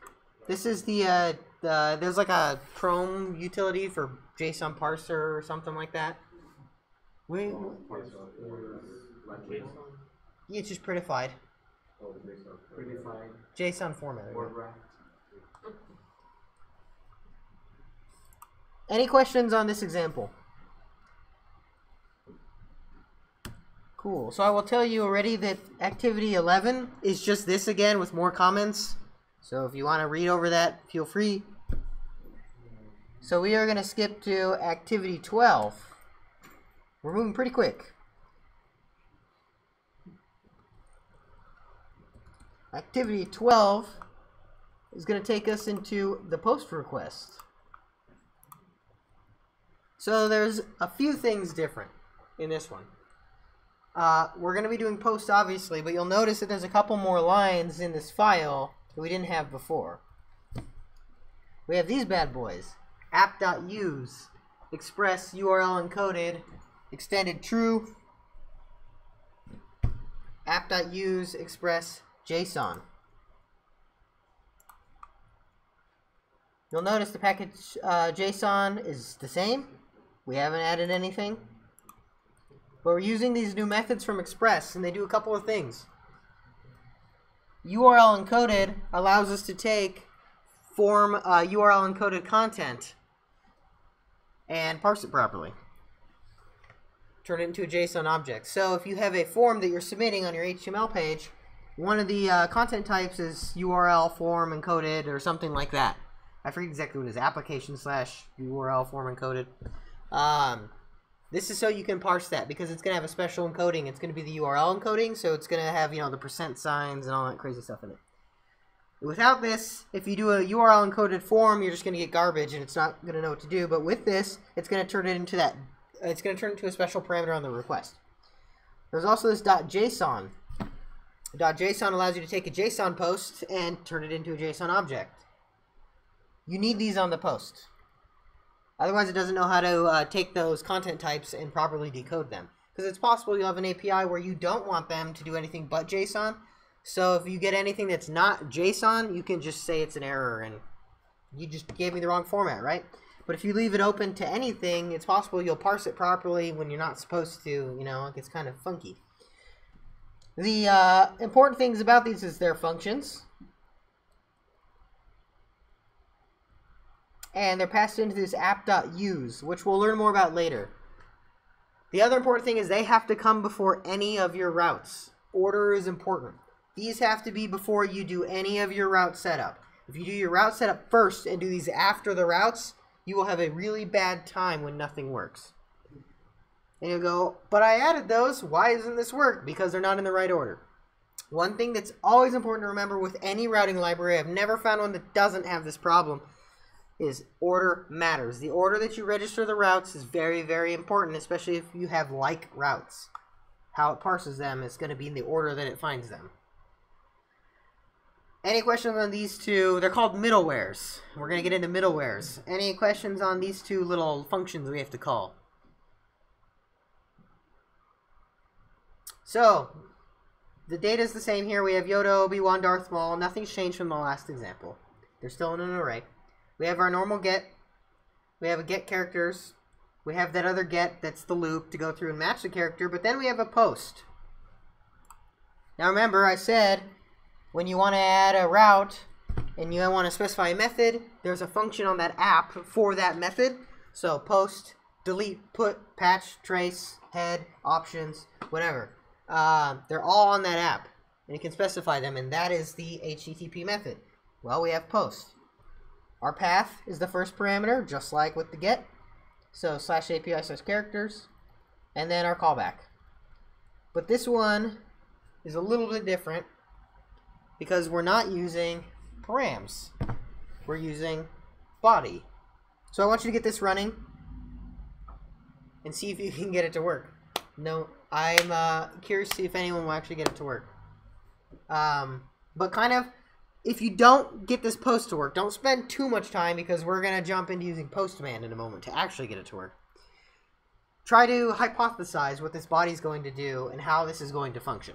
the there's like a Chrome utility for JSON parser or something like that. It's just prettified. Predefined JSON format. word wrap. Any questions on this example? Cool. So I will tell you already that activity 11 is just this again with more comments. So if you want to read over that, feel free. So we are going to skip to activity 12. We're moving pretty quick. Activity 12 is going to take us into the post request. So there's a few things different in this one. We're going to be doing post, obviously, but you'll notice that there's a couple more lines in this file that we didn't have before. We have these bad boys. app.use, express URL encoded, extended true, app.use, express JSON. You'll notice the package JSON is the same. We haven't added anything. But we're using these new methods from Express, and they do a couple of things. URL encoded allows us to take form URL encoded content and parse it properly. Turn it into a JSON object. So if you have a form that you're submitting on your HTML page, one of the content types is URL form encoded or something like that. I forget exactly what it is. Application/URL form encoded. This is so you can parse that because it's going to have a special encoding. It's going to be the URL encoding, so it's going to have, you know, the % signs and all that crazy stuff in it. Without this, if you do a URL encoded form, you're just going to get garbage and it's not going to know what to do. But with this, it's going to turn it into that. It's going to turn it into a special parameter on the request. There's also this .json. .json allows you to take a JSON post and turn it into a JSON object. You need these on the post. Otherwise, it doesn't know how to take those content types and properly decode them. Because it's possible you'll have an API where you don't want them to do anything but JSON. So if you get anything that's not JSON, you can just say it's an error and you just gave me the wrong format, right? But if you leave it open to anything, it's possible you'll parse it properly when you're not supposed to. You know, it gets kind of funky. The important things about these is their functions. And they're passed into this app.use, which we'll learn more about later. The other important thing is they have to come before any of your routes. Order is important. These have to be before you do any of your route setup. If you do your route setup first and do these after the routes, you will have a really bad time when nothing works. And you'll go, but I added those. Why doesn't this work? Because they're not in the right order. One thing that's always important to remember with any routing library, I've never found one that doesn't have this problem, is order matters. The order that you register the routes is very, very important, especially if you have like routes. How it parses them is going to be in the order that it finds them. Any questions on these two? They're called middlewares. We're going to get into middlewares. Any questions on these two little functions we have to call? So, the data is the same here. We have Yoda, Obi-Wan, Darth Maul. Nothing's changed from the last example. They're still in an array. We have our normal get. We have a get characters. We have that other get that's the loop to go through and match the character, but then we have a post. Now remember, I said when you want to add a route and you want to specify a method, there's a function on that app for that method. So post, delete, put, patch, trace, head, options, whatever. They're all on that app, and you can specify them, and that is the HTTP method. Well, we have post. Our path is the first parameter, just like with the get. So /API/characters, and then our callback. But this one is a little bit different because we're not using params. We're using body. So I want you to get this running and see if you can get it to work. No, I'm curious to see if anyone will actually get it to work. But kind of, if you don't get this post to work, don't spend too much time because we're going to jump into using postman in a moment to actually get it to work. Try to hypothesize what this body is going to do and how this is going to function.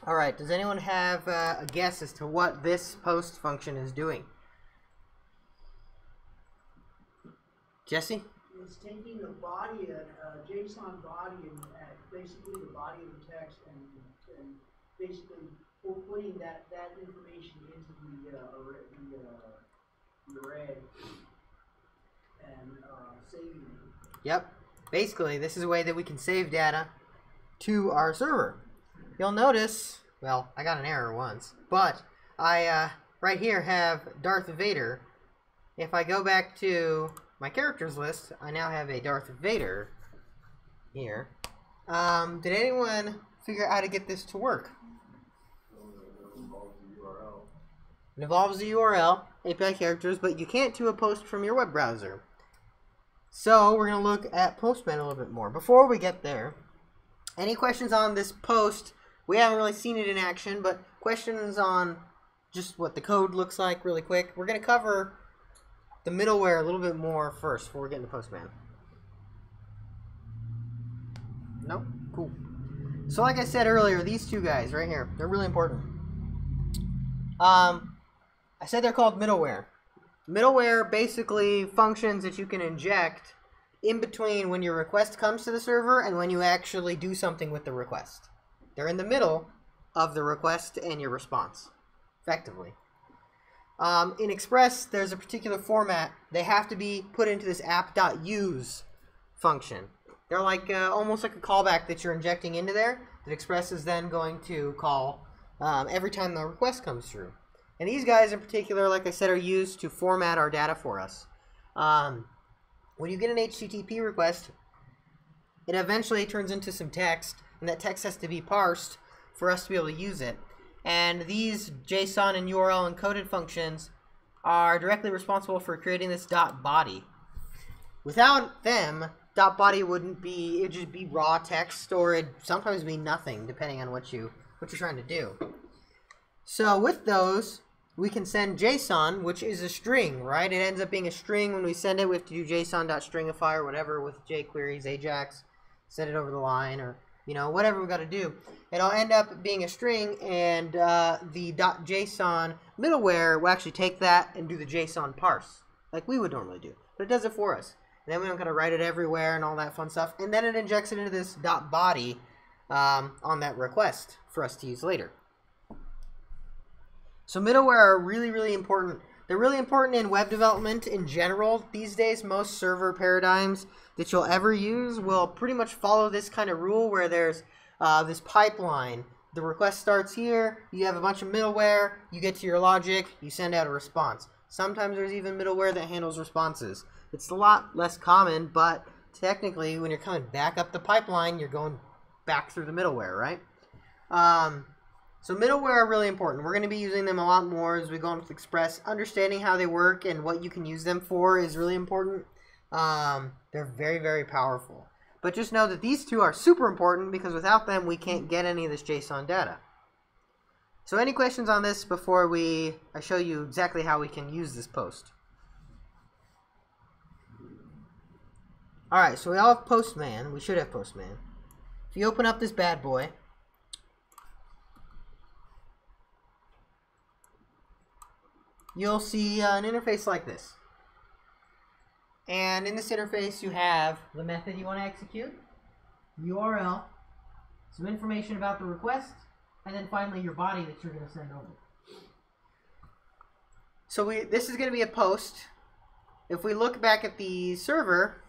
All right, does anyone have a guess as to what this post function is doing? Jesse? It's taking the body, a JSON body, and basically the body of the text, and basically putting that information into the array and saving it. Yep. Basically, this is a way that we can save data to our server. You'll notice, well, I got an error once, but I right here have Darth Vader. If I go back to my characters list, I now have a Darth Vader here. Did anyone figure out how to get this to work? It involves the URL, API characters, but you can't do a post from your web browser. So we're going to look at Postman a little bit more. Before we get there, any questions on this post? We haven't really seen it in action, but questions on just what the code looks like really quick. We're going to cover the middleware a little bit more first before we get into Postman. Nope? Cool. So like I said earlier, these two guys right here, they're really important. I said they're called middleware. Middleware basically functions that you can inject in between when your request comes to the server and when you actually do something with the request. They're in the middle of the request and your response, effectively. In Express, there's a particular format. They have to be put into this app.use function. They're like almost like a callback that you're injecting into there that Express is then going to call every time the request comes through. And these guys in particular, like I said, are used to format our data for us. When you get an HTTP request, it eventually turns into some text, and that text has to be parsed for us to be able to use it. And these JSON and URL encoded functions are directly responsible for creating this .body. Without them, .body wouldn't be, it'd just be raw text, or it'd sometimes be nothing, depending on what you're trying to do. So with those, we can send JSON, which is a string, right? It ends up being a string. When we send it, we have to do JSON.stringify or whatever with jQuery's Ajax, send it over the line, or whatever we got to do. It'll end up being a string, and the .json middleware will actually take that and do the JSON parse, like we would normally do. But it does it for us. And then we don't got to write it everywhere and all that fun stuff. And then it injects it into this .body on that request for us to use later. So middleware are really, really important. They're really important in web development in general. These days, most server paradigms that you'll ever use will pretty much follow this kind of rule where there's this pipeline. The request starts here, you have a bunch of middleware, you get to your logic, you send out a response. Sometimes there's even middleware that handles responses. It's a lot less common, but technically when you're coming back up the pipeline, you're going back through the middleware, right? So middleware are really important. We're going to be using them a lot more as we go on with Express. Understanding how they work and what you can use them for is really important. They're very, very powerful. But just know that these two are super important because without them, we can't get any of this JSON data. So any questions on this before I show you exactly how we can use this post? All right, so we all have Postman. We should have Postman. If you open up this bad boy, you'll see an interface like this. And in this interface, you have the method you want to execute, URL, some information about the request, and then finally your body that you're going to send over. So this is going to be a post if we look back at the server,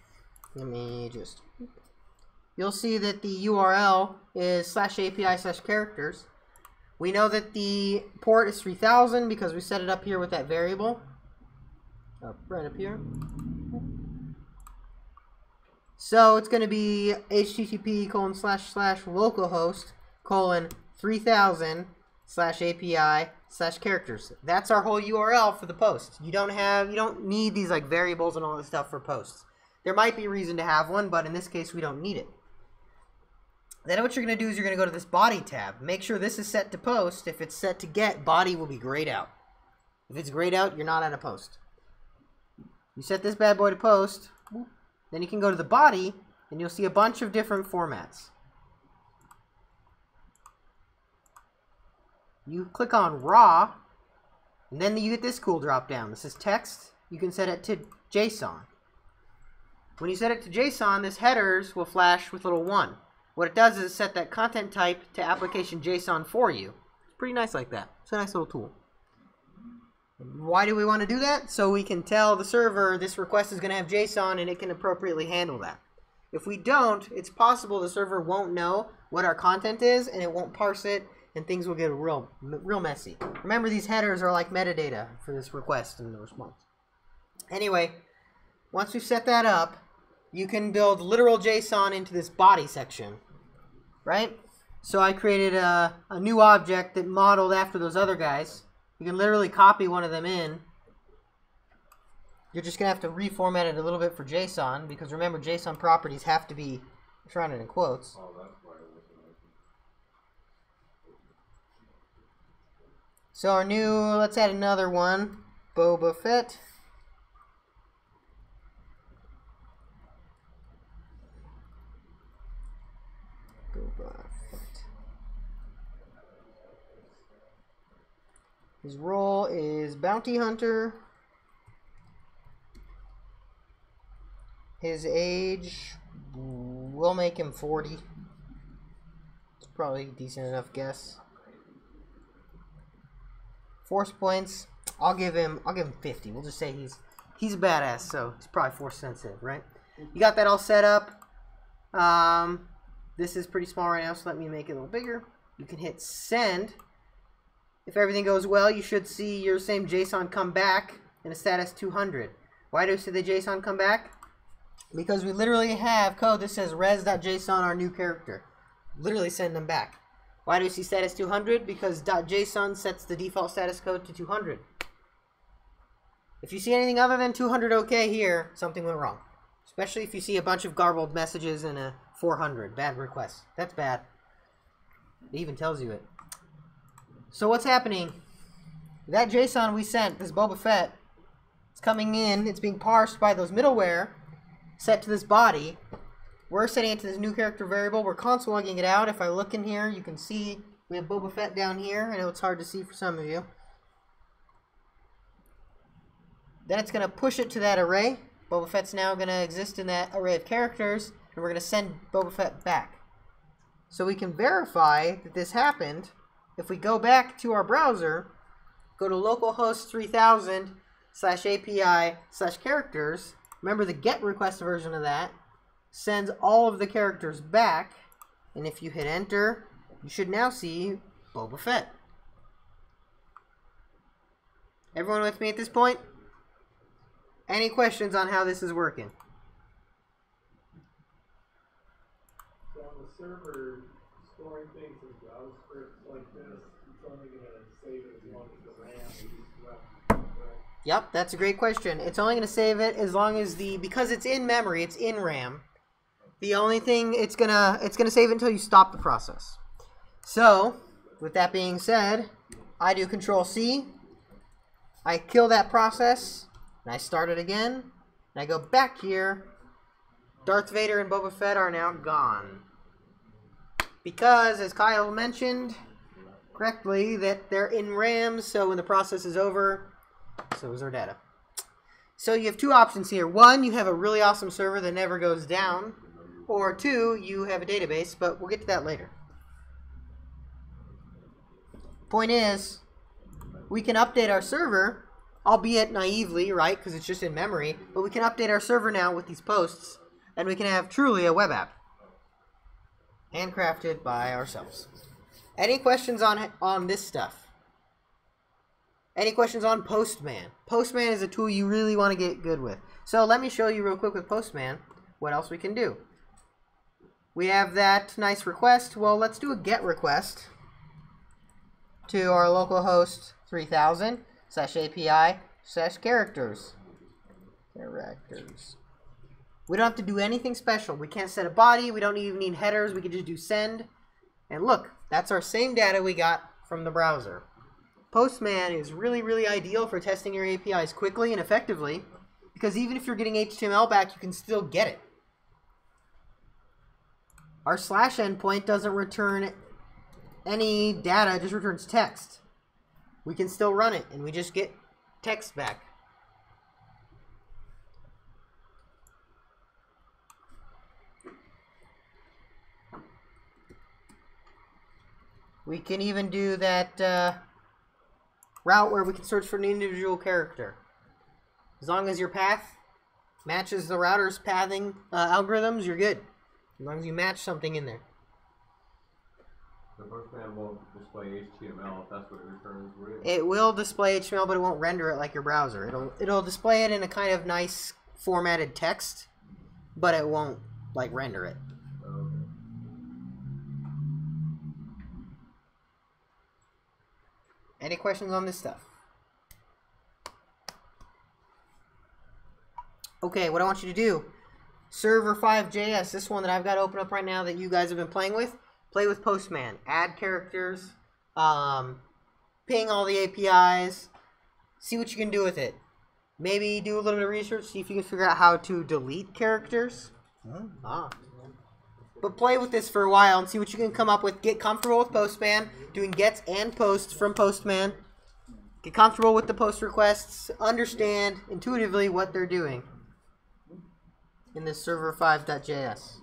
you'll see that the URL is /API/characters. We know that the port is 3000 because we set it up here with that variable. Right up here. So it's going to be http://localhost:3000/API/characters. That's our whole URL for the post. You don't need these like variables and all this stuff for posts. There might be a reason to have one, but in this case we don't need it. Then what you're going to do is you're going to go to this body tab. Make sure this is set to post. If it's set to get, body will be grayed out. If it's grayed out, you're not at a post. You set this bad boy to post. Then you can go to the body, and you'll see a bunch of different formats. You click on raw, and then you get this cool drop down. This is text. You can set it to JSON. When you set it to JSON, this headers will flash with little 1. What it does is set that content type to application JSON for you. It's pretty nice like that. It's a nice little tool. Why do we want to do that? So we can tell the server this request is going to have JSON and it can appropriately handle that. If we don't, it's possible the server won't know what our content is and it won't parse it and things will get real messy. Remember, these headers are like metadata for this request and the response. Anyway, once we've set that up, you can build literal JSON into this body section, right? So I created a new object that modeled after those other guys. You can literally copy one of them in. You're just going to have to reformat it a little bit for JSON, because remember, JSON properties have to be surrounded in quotes. Oh, that's why it wasn't working. So our new, let's add another one, Boba Fett. His role is bounty hunter. His age, we'll make him 40. It's probably a decent enough guess. Force points, I'll give him 50. We'll just say he's a badass, so he's probably force sensitive, right? You got that all set up. This is pretty small right now, so let me make it a little bigger. You can hit send. If everything goes well, you should see your same JSON come back in a status 200. Why do the JSON come back? Because we literally have code that says res.json, our new character. Literally send them back. Why do we see status 200? Because .json sets the default status code to 200. If you see anything other than 200 OK here, something went wrong. Especially if you see a bunch of garbled messages and a 400. Bad request. That's bad. It even tells you it. So what's happening? That JSON we sent, this Boba Fett, it's coming in, it's being parsed by those middleware, set to this body. We're setting it to this new character variable. We're console logging it out. If I look in here, you can see we have Boba Fett down here. I know it's hard to see for some of you. Then it's going to push it to that array. Boba Fett's now going to exist in that array of characters, and we're going to send Boba Fett back. So we can verify that this happened. If we go back to our browser, go to localhost 3000/API/characters. Remember, the GET request version of that sends all of the characters back. And if you hit enter, you should now see Boba Fett. Everyone with me at this point? Any questions on how this is working? So on the server, storing things in browser scripts like this, it's only going to save it as long as the RAM is left. Correct? Yep, that's a great question. It's only going to save it as long as because it's in memory, it's in RAM. The only thing it's gonna save it until you stop the process. So, with that being said, I do Control-C. I kill that process, and I start it again. And I go back here. Darth Vader and Boba Fett are now gone. Because, as Kyle mentioned correctly, that they're in RAM, so when the process is over, so is our data. So you have two options here. One, you have a really awesome server that never goes down. Or two, you have a database, but we'll get to that later. Point is, we can update our server albeit naively, right? Because it's just in memory. But we can update our server now with these posts, and we can have truly a web app, handcrafted by ourselves. Any questions on this stuff? Any questions on Postman? Postman is a tool you really want to get good with. So let me show you real quick with Postman what else we can do. We have that nice request. Well, let's do a GET request to our localhost 3000 /API/characters. Characters. We don't have to do anything special. We can't set a body. We don't even need headers. We can just do send. And look, that's our same data we got from the browser. Postman is really, really ideal for testing your APIs quickly and effectively, because even if you're getting HTML back, you can still get it. Our / endpoint doesn't return any data, it just returns text. We can still run it, and we just get text back. We can even do that route where we can search for an individual character. As long as your path matches the router's pathing algorithms, you're good. As long as you match something in there. The Postman won't display HTML if that's what it returns, would it? It will display HTML, but it won't render it like your browser. It'll display it in a kind of nice formatted text, but it won't like render it. Okay. Any questions on this stuff? Okay, what I want you to do, Server5JS, this one that I've got open up right now that you guys have been playing with, play with Postman. Add characters, ping all the APIs, see what you can do with it. Maybe do a little bit of research, see if you can figure out how to delete characters. But play with this for a while and see what you can come up with. Get comfortable with Postman, doing gets and posts from Postman. Get comfortable with the post requests. Understand intuitively what they're doing in this server5.js.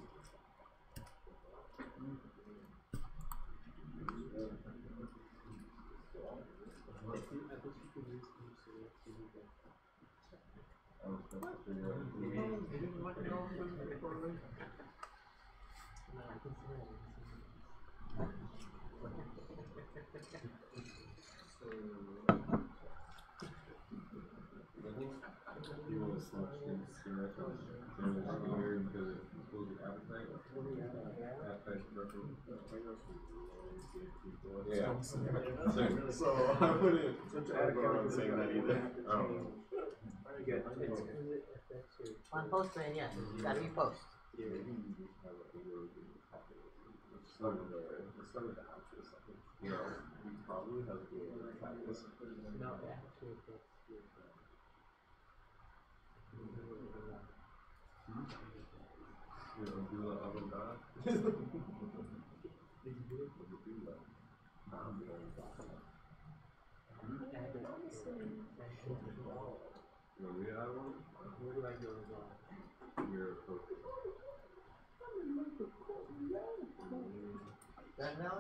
Yeah. So I wouldn't go around saying that either. I don't know. On Postman, yes. It's got to be post. Yeah, we probably have to do this. No, You know, do the oven dot. You want me to add one? Where did I go? Your post. That now? I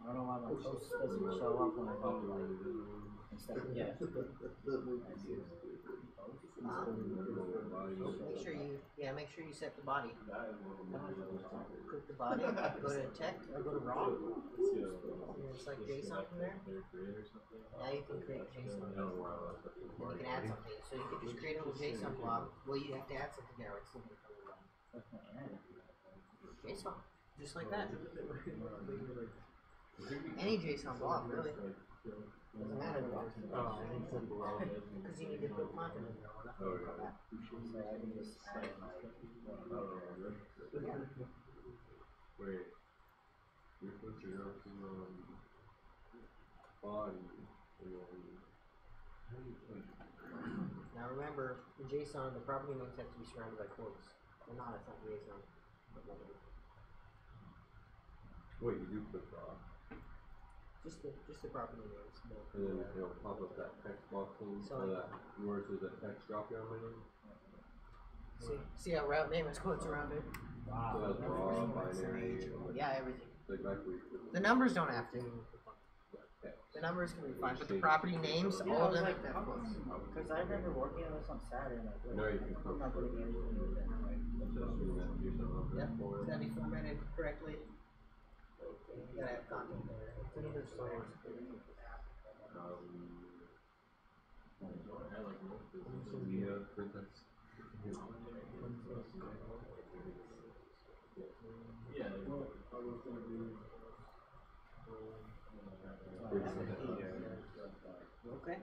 don't know why my post doesn't show up when I go like instead of yeah. Make sure you set the body. Click the body, go to text or go to raw. It's like JSON from there. Now you can create JSON. And you can add something. So you can just create a little JSON blob. Well, you have to add something there. Like something JSON, just like that. Any JSON blob, really. Doesn't matter the box. Because you need to put content in there. So I can just add it. Wait. You put your body. Now remember, in JSON, the property names have to be surrounded by quotes. Or not, it's not JSON. Wait, you do put raw. Just the property names. No. And then it'll pop up that text box thing, So or that where there's that text drop down menu. See how route name has quotes around it? So that's raw, binary, Yeah, everything. like back where you The numbers don't have to. text. The numbers can be fine, but the property names, all of them. Because I remember working on this on Saturday, and No, you can I'm not putting anything in it. Yep, it's gotta be formatted correctly. You gotta have content there. Yeah. Okay.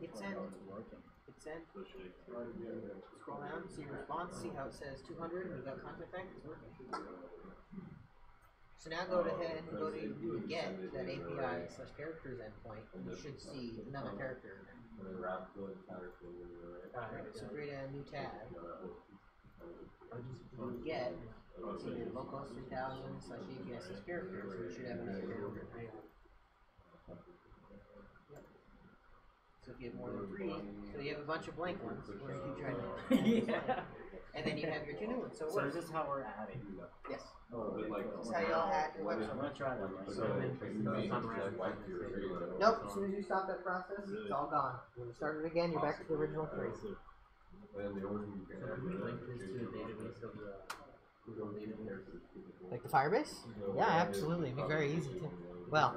Hit send. Hit send. Scroll down, see your response, see how it says 200 and you got content back, it's working. So now go ahead and go to get that API/characters endpoint, and you should see another character in there. Alright, so create a new tab. Get localhost 3000/API/characters, so you should have another character. So if you have more than 3, so you have a bunch of blank ones, where you try to and then you have your 2 new ones. So it works. This is how we're adding. Yes. But like, This is how you all add your I'm website. gonna try that. Nope, as soon as you stop that process, it's all gone. When you start it again, you're back to the original 3. And the only thing you can add Like the Firebase? Yeah, absolutely. It'd be very easy to. Well,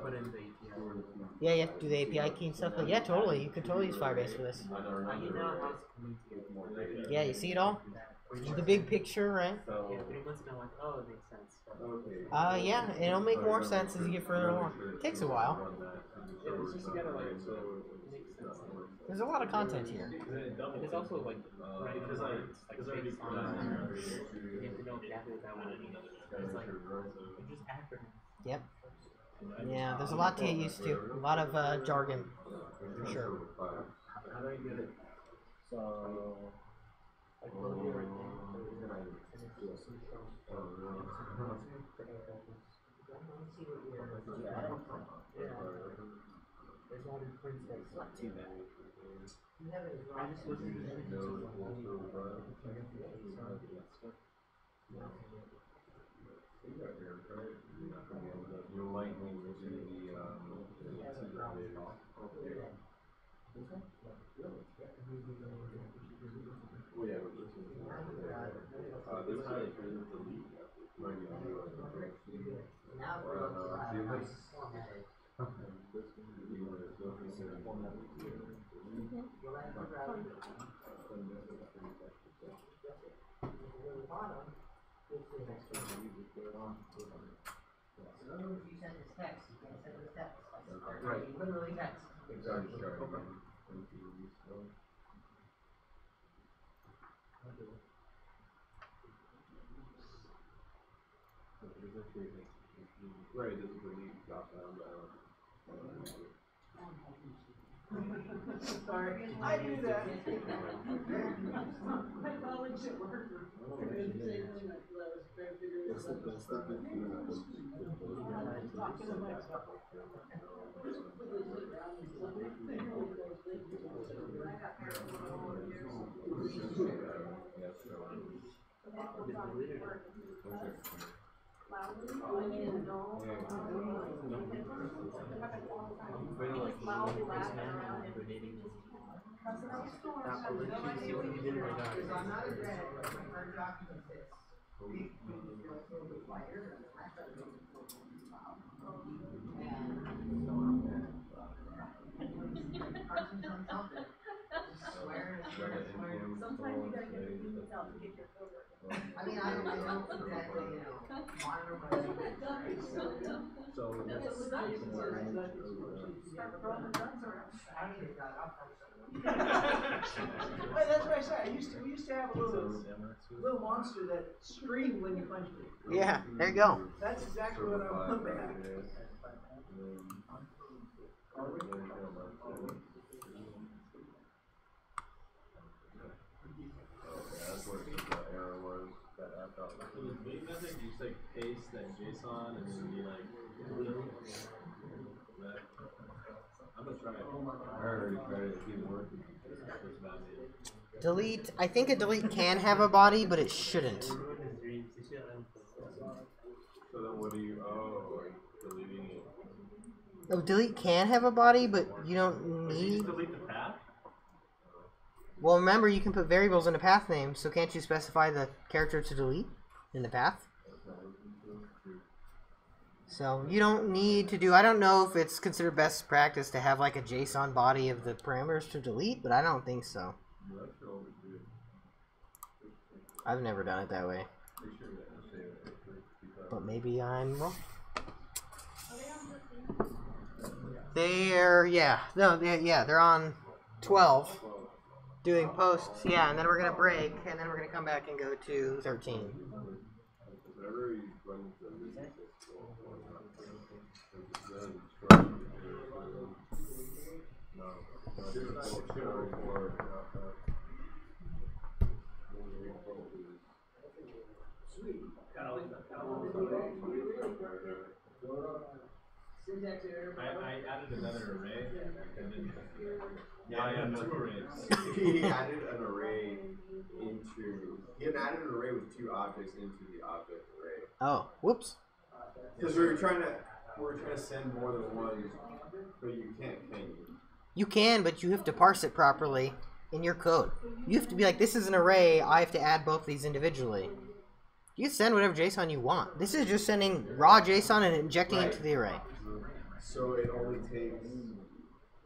yeah, you have to do the API key and stuff, but yeah, totally. You could totally use Firebase for this. Yeah, you see it all? The big picture, right? Yeah, it'll make more sense as you get further along. It takes a while. There's a lot of content here. There's also like, because based on, you have to know exactly what that one is. It's like, just acronyms. Yep. Yeah, there's a lot to get used to. A lot of jargon, for sure. How do I get it? So, I close it right there. There's all these prints that's not too bad. I just wasn't using it until you might need to do the well, yeah, this is If you send this text, you can't send this text. Right. Literally text. Exactly. Right, this is a neat drop down. Sorry, I do that. My colleagues at work were doing the same thing. I was trying to figure this out. Talking to myself. Sometimes you gotta get the demons out to get your filter. I mean, I don't exactly, monitor my So Well, that's what I said. We used to have a little monster that screamed when you punched it. Yeah, there you go. That's exactly what I want back. that's what the error was. That app got So the big method, you just like paste that JSON and then you like delete that. I'm gonna try it. I already tried it, it didn't work. It's bad, man. Delete. I think a delete can have a body, but it shouldn't. So then what do you, oh, like deleting it? Oh, delete can have a body, but you don't Can you need. just delete the path? Well, remember you can put variables in a path name, so can't you specify the character to delete in the path? So you don't need to do. I don't know if it's considered best practice to have like a JSON body of the parameters to delete, but I don't think so. I've never done it that way. But maybe I'm wrong. They're they're on 12 doing posts, yeah, and then we're gonna break, and then we're gonna come back and go to 13. Syntax error. I added another array, and then now I have 2 arrays. He added an array into. He had added an array with 2 objects into the object array. Oh, whoops. Because we were trying to send more than one, but you can't, can you? You can, but you have to parse it properly in your code. You have to be like, this is an array, I have to add both these individually. You can send whatever JSON you want. This is just sending raw JSON and injecting it into the array. So it only takes.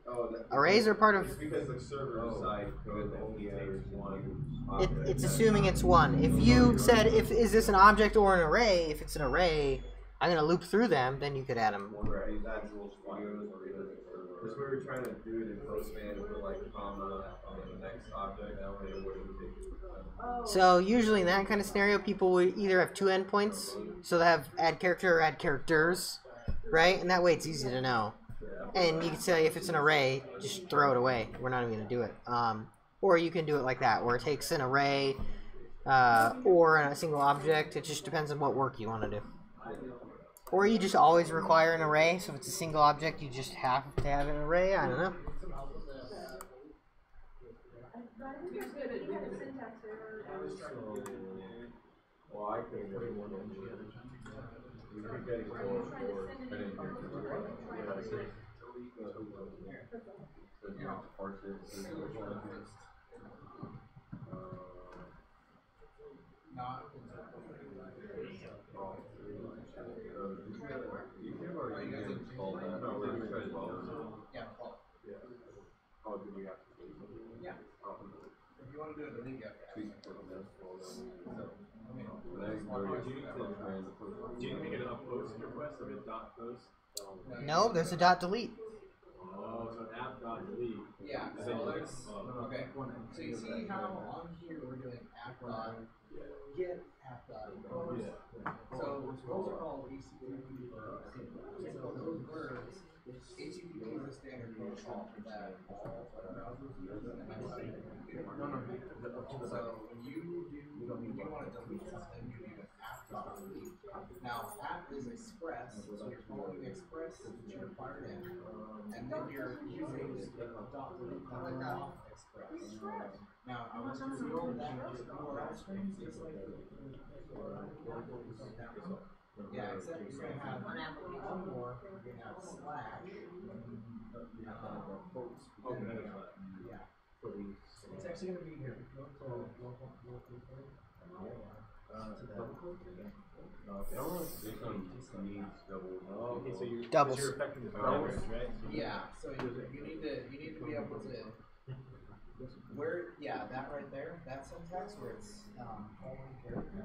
Oh, Arrays are part of. It's because the server side code only takes one object. It's assuming it's one. If you said, is this an object or an array? If it's an array, I'm gonna loop through them. Then you could add them. Right, that's because we were trying to do it in Postman and put like comma on the next object. That way it wouldn't take. So usually in that kind of scenario, people would either have 2 endpoints, so they have add character or add characters, right? And that way it's easy to know. And you can say if it's an array, just throw it away. We're not even going to do it. Or you can do it like that, where it takes an array or a single object. It just depends on what work you want to do. Or you just always require an array, so if it's a single object, you just have to have an array. I don't know. Well, I couldn't get one on the we were getting more for spending your parse it. Oh, did we have to do something? Yeah. If you want to do it, I think you have to tweak it. Do you need to get a post request or a dot post? No, there's a dot delete. Oh, so app dot delete. Yeah, so there's, okay. So you see how on here we're doing app dot get app dot. So those are all HTTP verbs. So those verbs, HTTP is a standard protocol that all browsers use. So when you want to delete something, you need an app dot delete. Now app is express, so you're calling express that you required in, and then you're using dot delete off express. Now I want you to know that URL strings just like yeah, except you're going to have one more, you're going to have slash quotes. Yeah. It's actually going to be here. Okay, so you're Doubles. You're affecting the parameters, right? Yeah, so you need to be able to that right there, that syntax where it's calling character.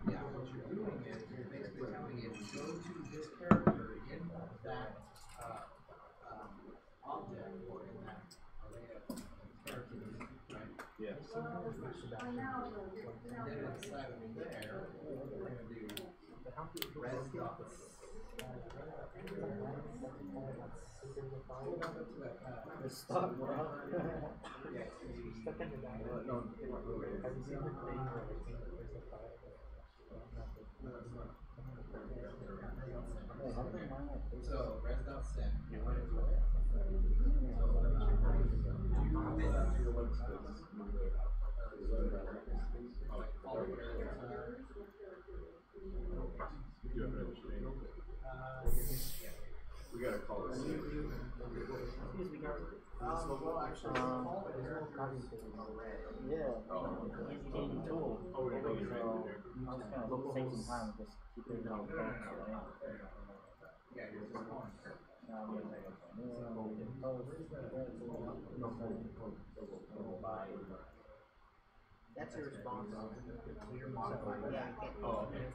Yeah, what you're doing is you're basically telling it go to this character in that object or in that array of characters, right? Yeah. And then inside of there, we're going to do res dots. Stop. So res dot send. We gotta call it. Excuse me, guys. Well, actually, Paul is more copy Yeah. Oh. Easy dating tool. Oh, we're going to So, I'm just gonna save some time and just keep it on the phone. Yeah, you're just on. That's your response to your modifier. Yeah, I can't. Oh, okay.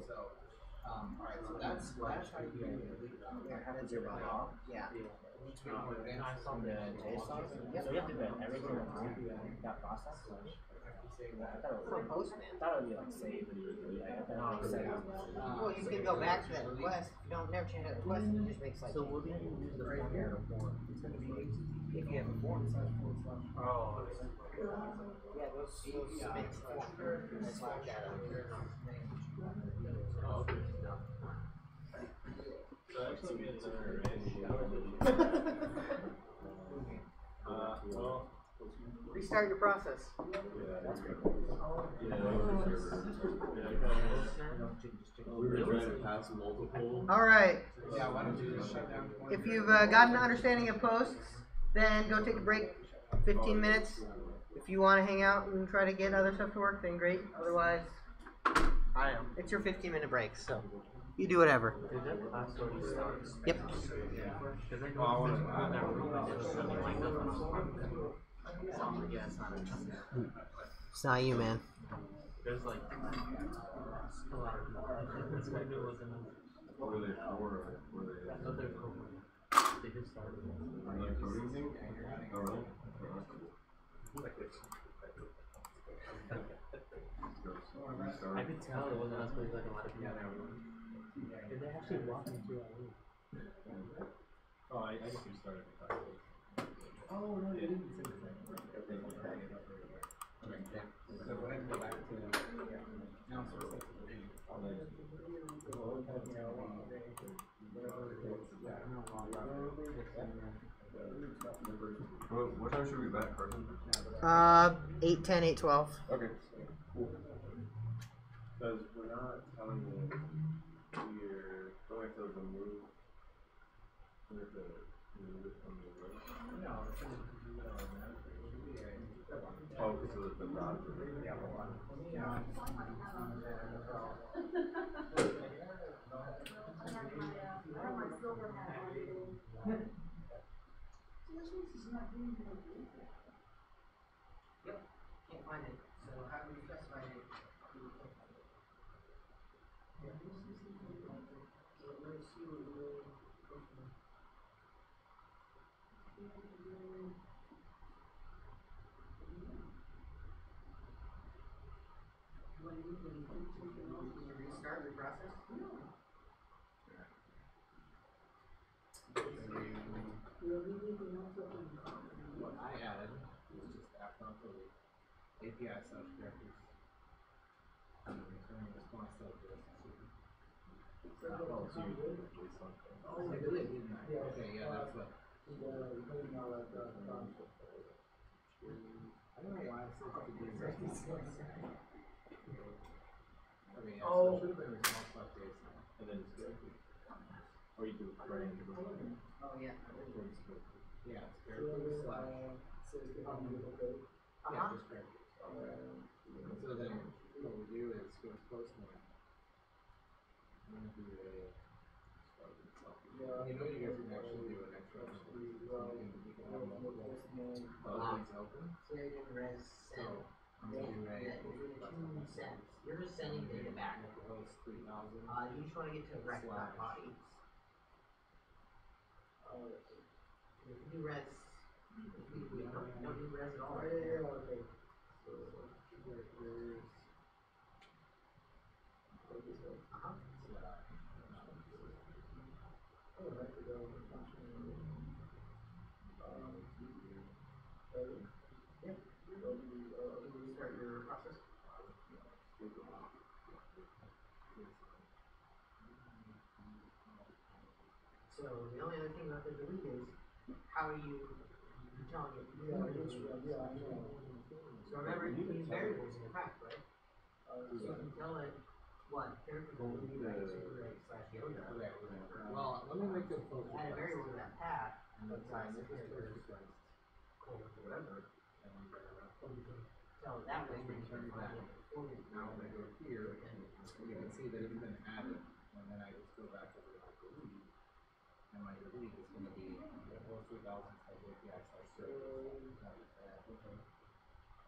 So, alright, so that's how you do it. That's your value. Yeah. Yeah, so you have to do that every single time that process. I thought it For was Postman. I thought it would be like saved. Like, I thought it was saved. Well, you can go back to that request. If you don't never change that request, it just makes like. So we're gonna use the form here. It's gonna be if you have a form. Oh. Yeah, those submit form. That's like that. Oh, okay. So actually, we had another well, Restart your process. We were trying to pass multiple. All right. Yeah, why don't you just shut down? If you've gotten an understanding of posts, then go take a break, 15 minutes. If you want to hang out and try to get other stuff to work, then great. Otherwise, I don't know. It's your 15-minute break, so you do whatever. Did that class already start? Yep. Because I know yeah, it's not It's not you, man. There's like a lot of people. This guy knew it wasn't What were they for? Were they? but they're cool. They just started. Are you coding thing? Oh, really? I could tell it wasn't us, but like a lot of people. Did they actually walk into our room? oh, I just restarted the class. Oh, no, you didn't say that. So go ahead and go back to, now it's just like the beginning. What time should we be back, Carson? 8:10, 8:12. Okay. Cool. Because we're not telling them we're going to remove. We have to remove it from the list. No, it's just, Oh, so that the dot. yeah, hold on. Can't find it. So how do we specify it? Restart the process? What I added was just after the API slash characters. And then returning response to this. Oh, so you did at least one. Oh, I did, didn't I? Okay, yeah, that's what. I don't know why I said I could do that. Okay, yeah, so it should have been response updates. And then it's good. Or you do it right into the button. Oh, yeah. Yeah, it's characters slash. Yeah, just characters. So then what we do is go to Postman. I'm gonna do a. You know you guys can actually do an extra. You can have multiple things open. So you're doing res So send. I'm gonna do a. Two sets. You're just sending data back. Post 3000. You just want to get to rec.body. If you do res, we don't do res at all. Right there. So characters. Restart your process. So the only other thing left to delete is how are you telling it? So remember you can use variables in the past, right? So you can tell it What? Character goal would be like Super Egg / Yoda. Well, let me make a post Add a variable to that path, and That's then fine, this is character first whatever. So that way we can find it. Now when I go here, you can see that it's been added, and then I just go back over to my delete, and my delete is gonna be 3000 API/server.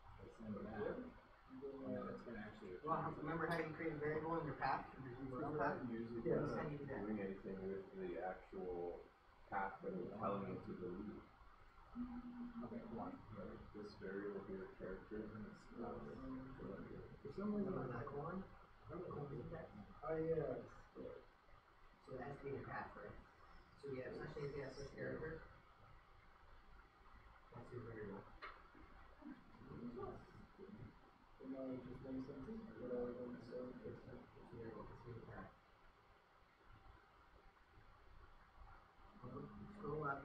I send that, and then it's gonna actually. Well, remember how you create a variable in your path, your URL path? Usually Yeah. How do you do that? doing anything with the actual path that we're telling it to delete. Okay, one. This variable here, character, For some reason, On that colon? Colon syntax? Yes. So that has to be your path, right? So you have such API / character. That's your variable. No, it just makes sense. Whatever, so it's Variable, that's your path. Scroll up.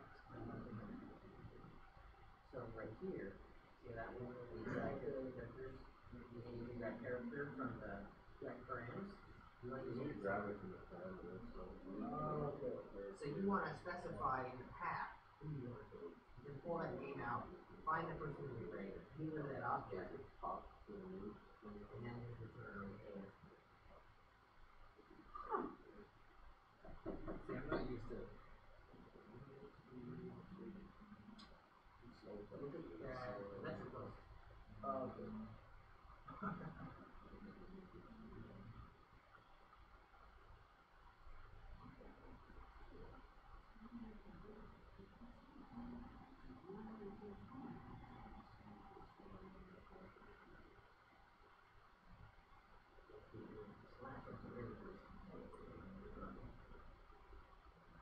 So right here, see that one, the characters, you can use that character from the params. You want to you use it. grab it from the parameter, so. So you want to specify in the path who you want to delete. You can pull that name out, find the person who you created, leave it that object, Pop to remove. and then just return a. see, I'm not used to it. Look at that's your post.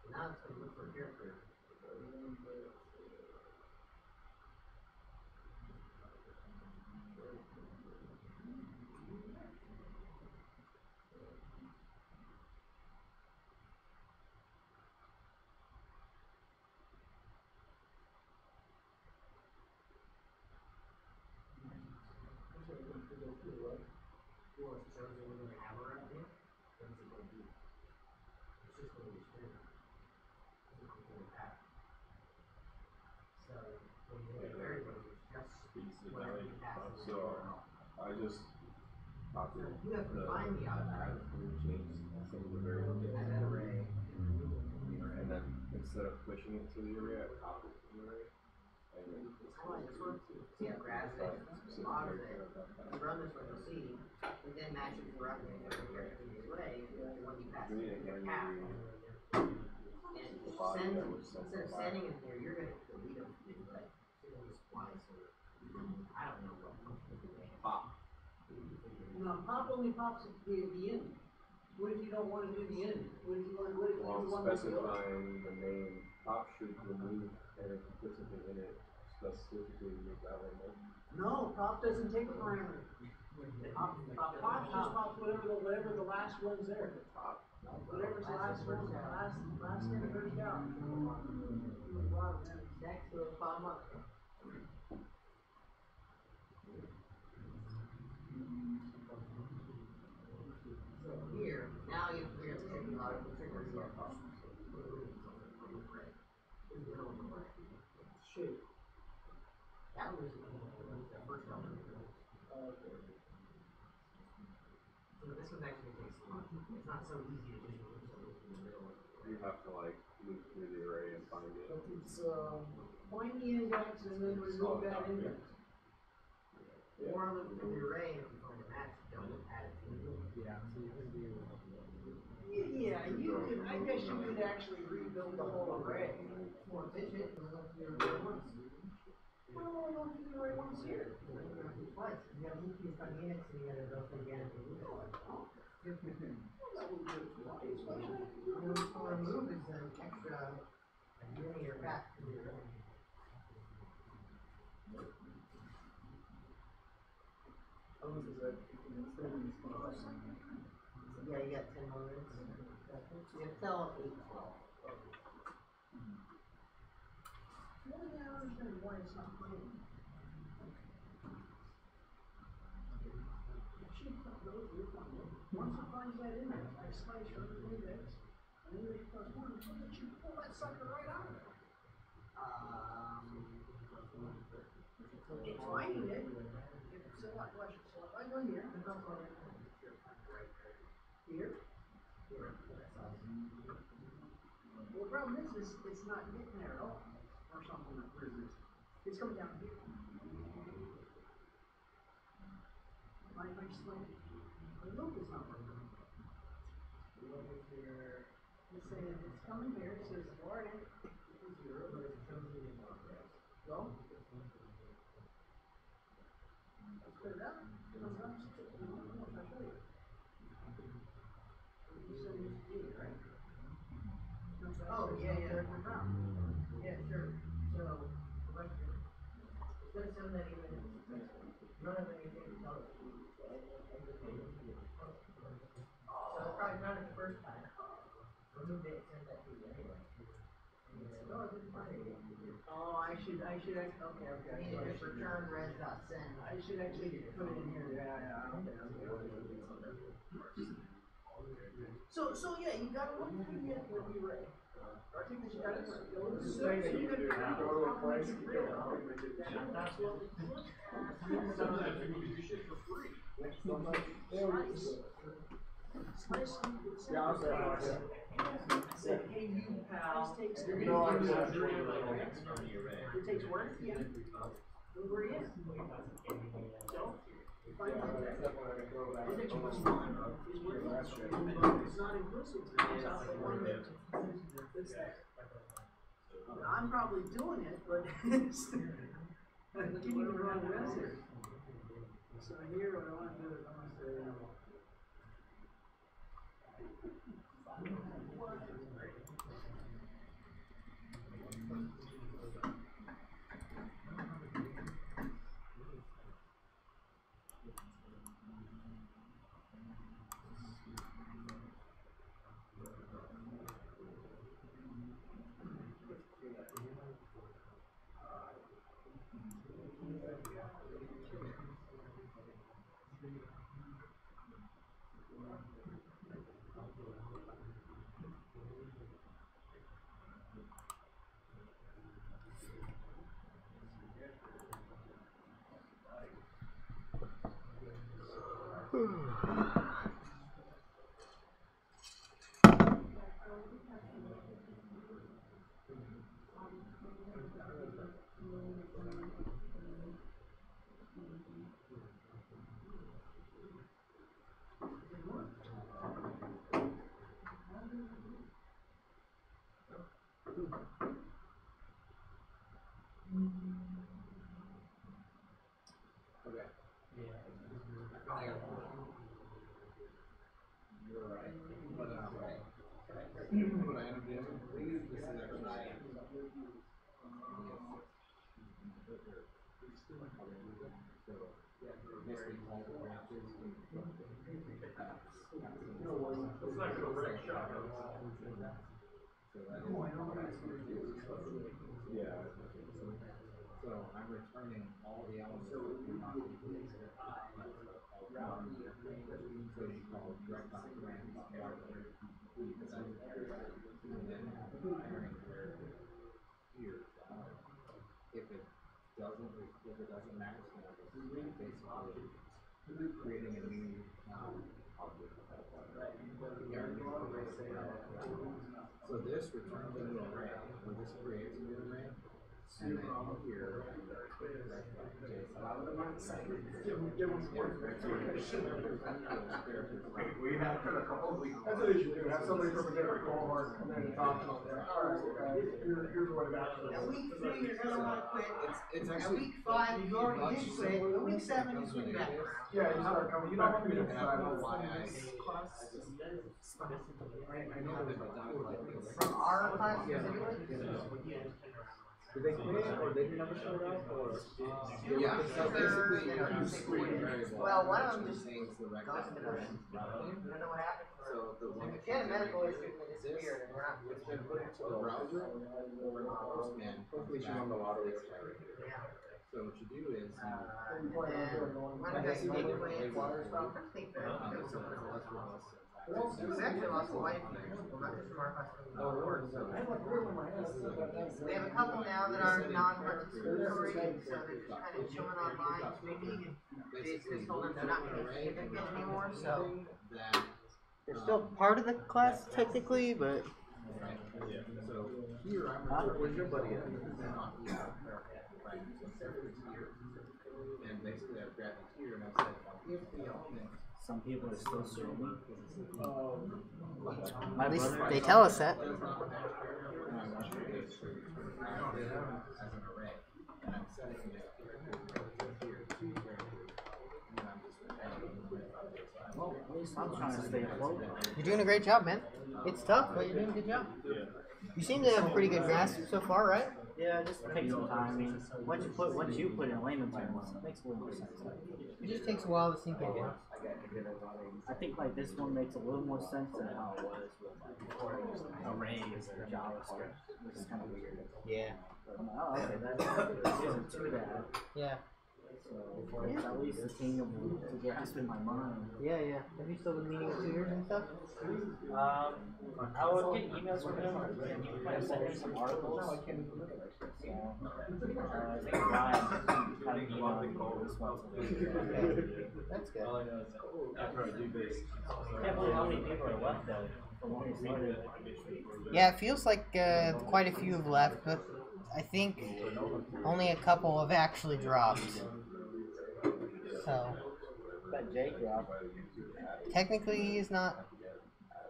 So now it's going to look for a character. Well, it shows you a little hammer up here. What does it go do? It's just going to be string. It's going to the path. So when you hit a variable, it's just Speaks to whatever value. you pass in the So URL. I just copied So you have to find the add object. and change some of the variables. Add that array. And then instead of pushing it to the array, I copied it to the array. And then I like this one. See how grabs it, logs it. You run this one, you'll see. It then matches directly to the character in this way. When you pass it to your path. And instead of sending it there, you're going to delete them. Like, you're going to use splice or I don't know what. pop. No, pop only pops at the end. What if you don't want to do the end? What if you want to Well, want to specifying the name, pop should remove, and if you put something in it, specifically remove that one. No, pop doesn't take a parameter. Pop just pops whatever the last one's there. Top. Whatever's the last one, last thing that first out. Next, we'll bottom up. So here, now you have to figure out the tricky logical triggers here. Shape. That was the first element. So this one actually takes a lot. It's not so easy to just move something in the middle. You have to like move through the array and find it. But it's, Find the index and then remove that index. Or look through the array, and if you find a match, don't add it to it. Yeah, so you can do. Yeah, you could, I guess you could actually rebuild the whole array. More efficient, and look through the array once. Well, I don't think the array one's here. You have to do twice. You gotta move these from Unix, and you gotta go through again. That would do it twice, wouldn't it? Remove is an extra linear path to the array. how much is that? Yeah, you got 10 more minutes. You have to tell 8 12. Well, yeah, I don't understand why it's not playing. She thought those were fun. once it finds that in there, I slice your index, and then you plus one, so that you pull that sucker right out of there. It's finding it. So what, watch it. So if I go here, here. Well, the problem is it's not getting there at all, or something like this. It's coming down here. My sling, the loop is not working. It's saying it's coming here. It says Florida is 0, but it's coming in. Go. Let's put it up. Comes up. I'll show you. You said it's G, right? Oh, yeah. Yeah, sure. So, instead of sending that email, you don't have anything to tell us. So it's probably not the first time. Remove it, send that to you anyway. No, I didn't find it. Oh, I should actually, okay. You need to just return res.send. I should actually put it in here. Yeah, okay. So yeah, you gotta look through the array. I think that you gotta go to the Thing that you can do now, go to a place, you go out and make it. That's what we look at. Sometimes people do shit for free. Yeah, I'll say about that. Say, hey, you pal. You're No, gonna I'm do not that. sure. It takes work, yeah. Where are you? So, Yeah, that's definitely gonna go back. it takes much time. Is where it is. It's not inclusive. It's not the one that's there. I'm probably doing it, but it's I'm giving you the wrong message. So here, what I want to do is I want to say, What I ended up doing, this is actually It's like a wreck shop. Yeah. So I'm returning all the elements that we're not using. So you call direct random because I'm and then comparing where here if it doesn't match then basically creating a new object. So this returns a new array, or this creates a new array, and then here We have a couple of weeks. That's what you should do. Have somebody from a different cohort come in and talk to them. Alright, here's what it actually is. at week 3, you're gonna want to quit. it's At actually week 5, you already did quit. At week 7, you swing back. Yeah, you start coming back to the and I don't know inside. why I know that my dog like this. From our class specifically? Did they quit or they never showed up or? Yeah, so basically you're using a variable. Well, one of them which just change the record. ghosted us. I don't know what happened. So the one If you had a medical issue and it disappeared, and we're not. it's been put into the browser or the postman. Hopefully she won the lottery. Yeah. So what you do is, We've actually lost quite a few people, not just from our class. We have a couple now that are non-participatory, so they're just kind of chilling online, streaming, and they just told them they're not going to get a certificate anymore, so they're still part of the class technically, but so here I'm where's your buddy at? And basically I've grabbed it here and I've said, if the element, Some people are still streaming. at least they tell us that. as an array, and I'm setting it here, two characters, and I'm just Well, at least I'm trying to stay afloat. You're doing a great job, man. It's tough, but you're doing a good job. You seem to have a pretty good grasp so far, right? Yeah, it just takes some time. I mean, once you put in layman terms, it makes a little more sense. It just takes a while to sink in. I think like this one makes a little more sense than how it was with like arrays or JavaScript, which is kind of weird. Yeah. I'm like, oh, okay, that isn't too bad. Yeah. So it's at least attainable to grasp in my mind. Yeah, yeah. Have you still been meeting with tutors and stuff? I would get emails from him, and he would kind of send me some articles. So, I think Ryan had an email this once a week. That's good. All I know is that after I do this, I can't believe how many people are left though from when we started. Yeah, it feels like quite a few have left, but I think only a couple have actually dropped. So, But Jake dropped. technically he's not.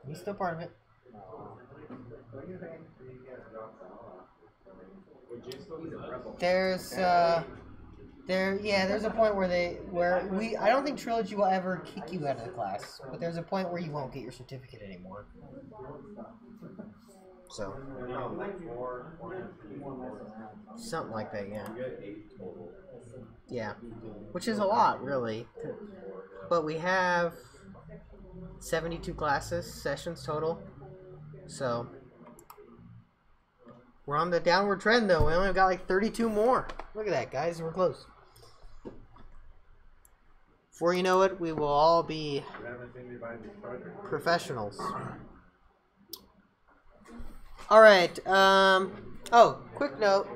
He's still part of it. There's there's a point where I don't think Trilogy will ever kick you out of the class, but there's a point where you won't get your certificate anymore. So something like that, yeah. Yeah, which is a lot, really. But we have 72 sessions total. So we're on the downward trend, though. We only got like 32 more. Look at that, guys. We're close. Before you know it, we will all be professionals. All right. Oh, quick note.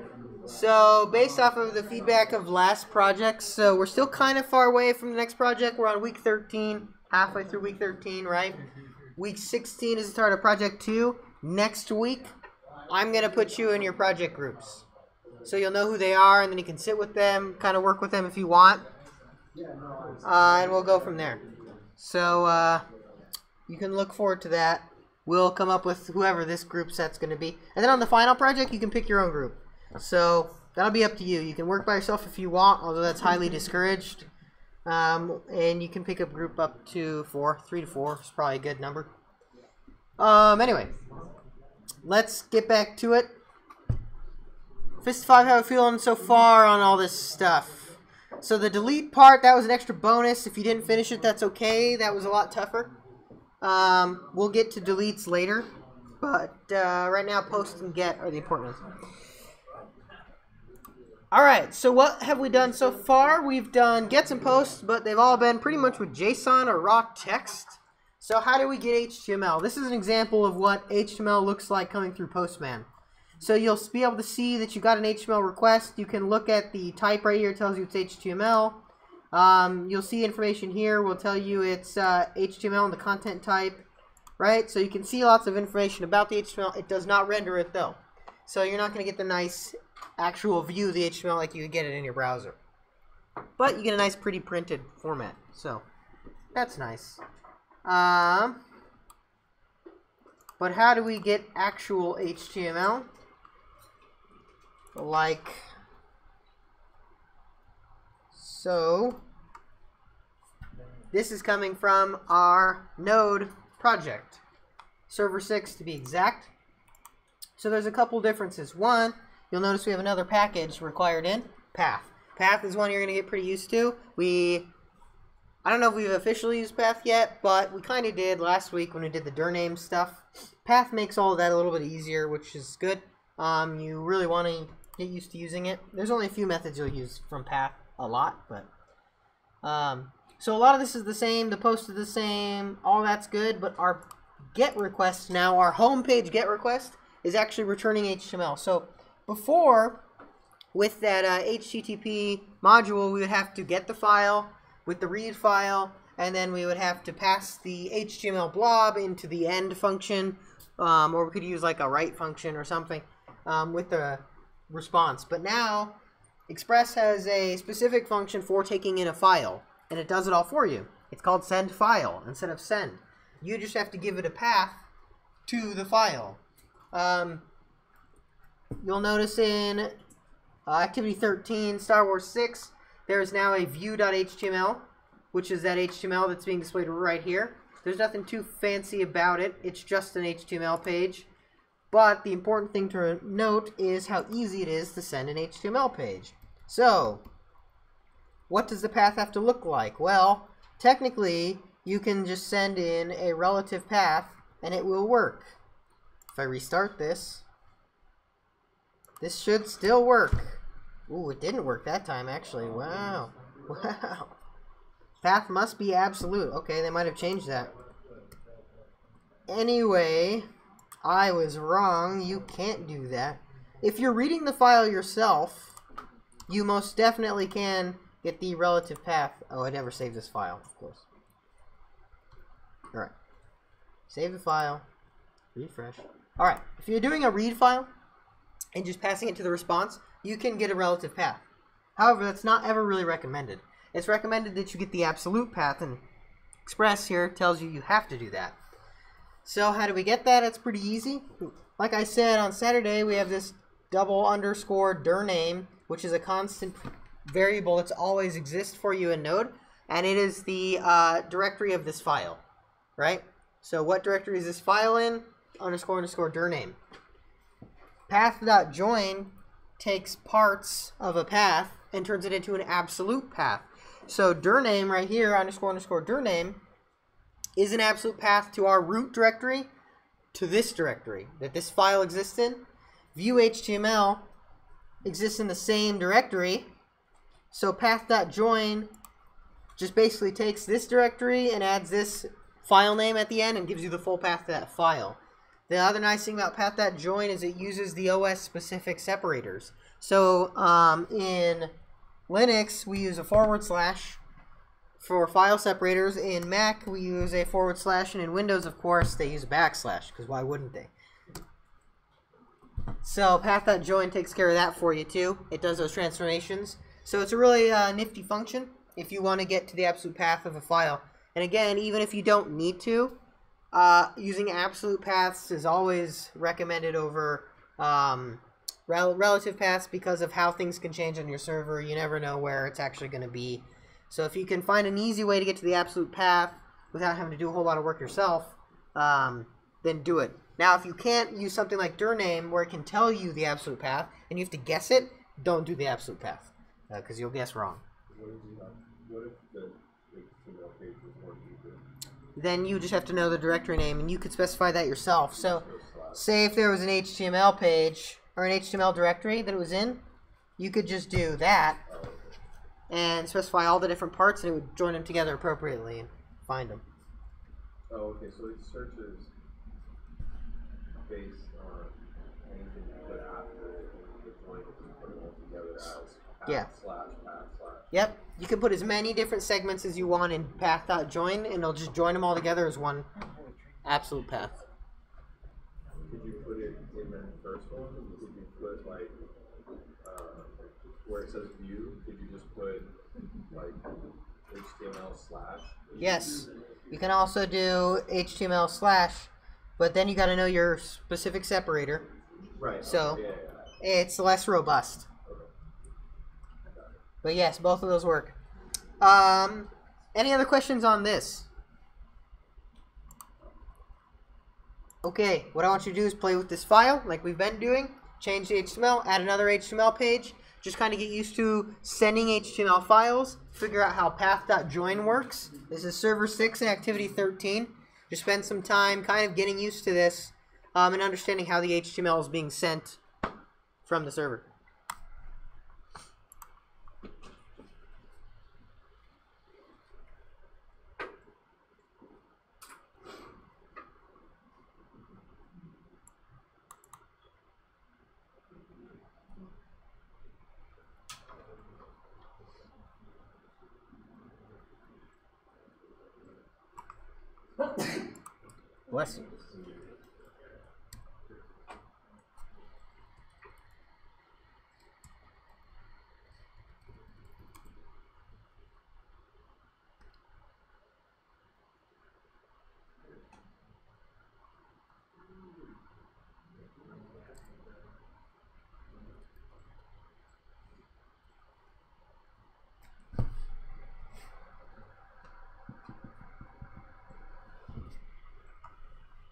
So, based off of the feedback of last projects, so we're still kind of far away from the next project. We're on week 13, halfway through week 13, right? Week 16 is the start of project 2. Next week, I'm going to put you in your project groups. So you'll know who they are, and then you can sit with them, kind of work with them if you want. And we'll go from there. So, you can look forward to that. We'll come up with whoever this group set's going to be. And then on the final project, you can pick your own group. So that'll be up to you. You can work by yourself if you want, although that's highly discouraged. And you can pick a group up to 4. 3 to 4 is probably a good number. Anyway, let's get back to it. Fist 5, how are you feeling so far on all this stuff? So the delete part, that was an extra bonus. If you didn't finish it, that's okay. That was a lot tougher. We'll get to deletes later. But right now, post and get are the important ones. Alright, so what have we done so far? We've done gets and posts, but they've all been pretty much with JSON or raw text. So how do we get HTML? This is an example of what HTML looks like coming through Postman. So you'll be able to see that you got an HTML request. You can look at the type right here. It tells you it's HTML. You'll see information here. Will tell you it's HTML and the content type, right? So you can see lots of information about the HTML. It does not render it, though. So you're not going to get the nice actual view of the HTML like you would get it in your browser. But you get a nice pretty printed format. So that's nice. But how do we get actual HTML? Like so. This is coming from our Node project. Server 6 to be exact. So there's a couple differences. One, you'll notice we have another package required in Path. Path is one you're going to get pretty used to. I don't know if we've officially used Path yet, but we kind of did last week when we did the dir name stuff. Path makes all of that a little bit easier, which is good. You really want to get used to using it. There's only a few methods you'll use from path a lot, but so a lot of this is the same. The post is the same. All that's good, but our GET request now, our home page GET request is actually returning HTML. So before, with that HTTP module, we would have to get the file with the read file, and then we would have to pass the HTML blob into the end function, or we could use like a write function or something with the response. But now Express has a specific function for taking in a file, and it does it all for you. It's called send file instead of send. You just have to give it a path to the file. You'll notice in Activity 13, Star Wars 6, there is now a view.html, which is that HTML that's being displayed right here. There's nothing too fancy about it. It's just an HTML page. But the important thing to note is how easy it is to send an HTML page. So, what does the path have to look like? Well, technically, you can just send in a relative path and it will work. If I restart this, this should still work. Ooh, it didn't work that time, actually. Wow. Wow. Path must be absolute. Okay, they might have changed that. Anyway, I was wrong. You can't do that. If you're reading the file yourself, you most definitely can get the relative path. Oh, I never saved this file, of course. Alright. Save the file. Refresh. Alright, if you're doing a read file and just passing it to the response, you can get a relative path. However, that's not ever really recommended. It's recommended that you get the absolute path, and Express here tells you have to do that. So how do we get that? It's pretty easy. Like I said, on Saturday we have this double underscore dir name, which is a constant variable that's always exists for you in Node, and it is the directory of this file, right? So what directory is this file in? Underscore underscore dir name. Path.join takes parts of a path and turns it into an absolute path. So dir name right here, underscore underscore dir name, is an absolute path to our root directory, to this directory that this file exists in. View HTML exists in the same directory. So path.join just basically takes this directory and adds this file name at the end and gives you the full path to that file. The other nice thing about path.join is it uses the OS specific separators. So in Linux we use a // for file separators. In Mac we use a // and in Windows of course they use a \\, because why wouldn't they? So path.join takes care of that for you too. It does those transformations. So it's a really nifty function if you want to get to the absolute path of a file. And again, even if you don't need to, using absolute paths is always recommended over relative paths because of how things can change on your server. You never know where it's actually going to be. So if you can find an easy way to get to the absolute path without having to do a whole lot of work yourself, then do it. Now, if you can't use something like dir name where it can tell you the absolute path and you have to guess it, don't do the absolute path because you'll guess wrong. What if the HTML page was more deeper? Then you just have to know the directory name, and you could specify that yourself. So, say if there was an HTML page or an HTML directory that it was in, you could just do that and specify all the different parts, and it would join them together appropriately and find them. Oh, okay. So it searches based on anything you put after the join, just put it all together as path / path /. Yep. You can put as many different segments as you want in path.join, and it'll just join them all together as one absolute path. Could you put it in the first one? Could you put like where it says view? Could you just put like HTML /? Yes. You can also do HTML /, but then you got to know your specific separator. Right. So Okay, it's less robust. But yes, both of those work. Any other questions on this? Okay, what I want you to do is play with this file like we've been doing. Change the HTML, add another HTML page. Just kind of get used to sending HTML files. Figure out how path.join works. This is server 6 in activity 13. Just spend some time kind of getting used to this and understanding how the HTML is being sent from the server. Bless you.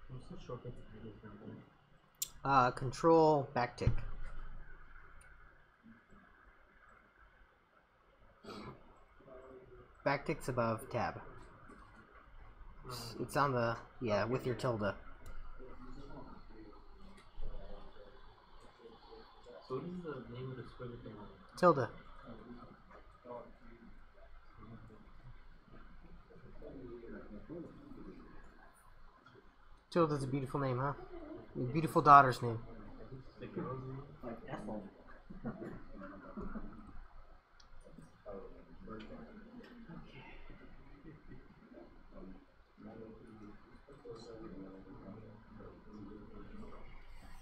What's the shortcut to Tiger's number? Control backtick. Backtick's above tab. It's on the, yeah, with your tilde. So what is the name of the square thing on? Tilde. Tilda's a beautiful name, huh? Your beautiful daughter's name. The girl's name? Like Ethel.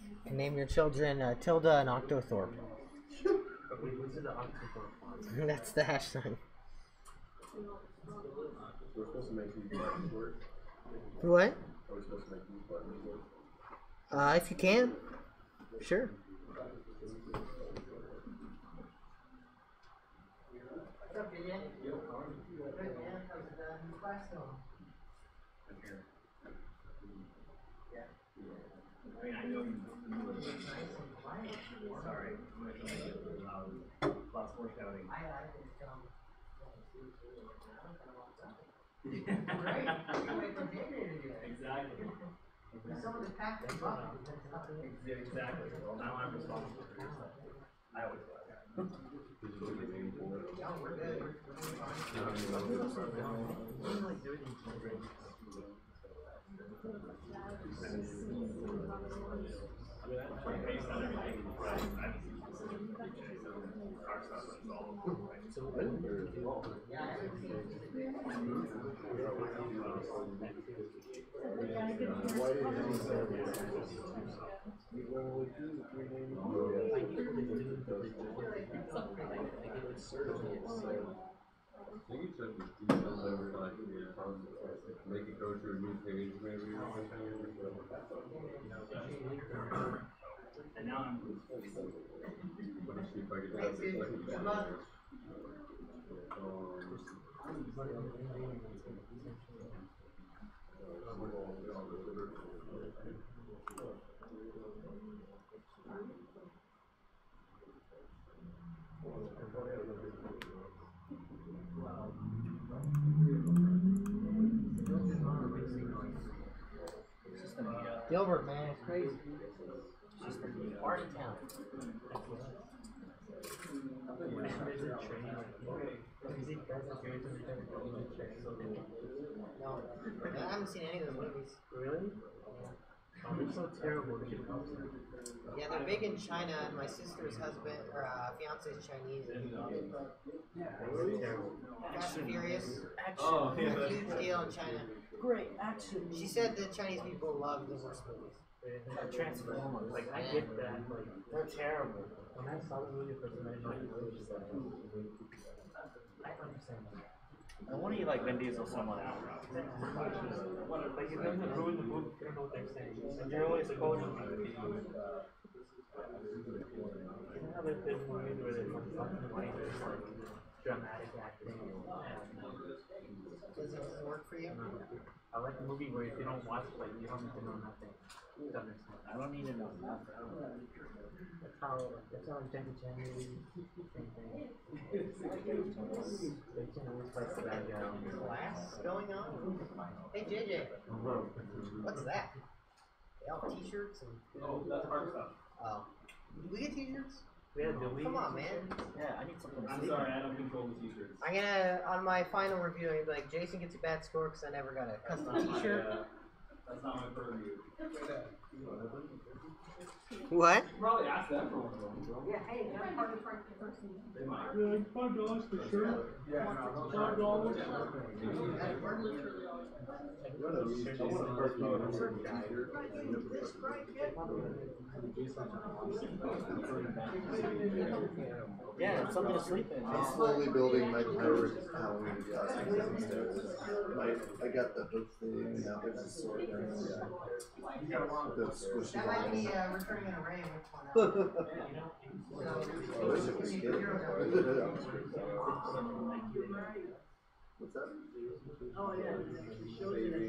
You can name your children Tilda and Octothorpe. Wait, what's the octopus font? That's the hash sign. We're supposed to make these buttons work. What? Are we supposed to make these buttons work? If you can. Sure. What's up, DJ? Good, man. How's the class going? I mean, I know you. Sorry. Lots more shouting. Exactly. Someone just packed them up. Exactly. Well, now I'm responsible for your stuff. I always was. Oh, we're good. Based on everything, right? I haven't seen specific our stuff, but it's all over, right? I think you said the details over like make it go to a new page maybe or something. And now I'm. Let me see if I can have this like Gilbert, man, it's crazy. It's just a party town. No, I haven't seen any of those movies. Really? Oh, they're so terrible. Yeah, they're big in China, and my sister's husband or fiance is Chinese. They're terrible. Fast and Furious, Oh, a huge deal in China. Great action. She said the Chinese people love the worst movies. Transformers, like I get that, like they're terrible. When I saw the movie for the first time, I understand that. I want to like Vin Diesel someone out. Like it doesn't ruin the movie. You don't know what they're saying. And they're always quoting. You know how there's been movies where there's like something like this, like dramatic acting. Doesn't it work for you? I like a movie where if you don't watch it, like you don't need to know nothing. You don't understand. I don't need to know nothing. That's how Jackie Chan movies. Same thing. They can always fight the bad guy. Class going on? Hey JJ, what's that? They all have t-shirts and Oh, that's hard stuff. oh. Do we get t-shirts? Yeah, do we? Come on, man. Yeah, I need something. I'm sorry, I don't control the t-shirts. I'm gonna on my final review. I'm like Jason gets a bad score because I never got a custom t-shirt. That's not my purview. What? Probably ask them for one of them. Yeah, hey, that's part of They might. $5 for sure. Yeah, no, $5. Yeah, it's something to sleep in. I'm slowly building my pirate Halloween costumes downstairs. I got the hook thing, now there's a sword down there. The squishy That might be balls. returning an array with one I wish it was good. What's that? Oh, yeah. It shows it as,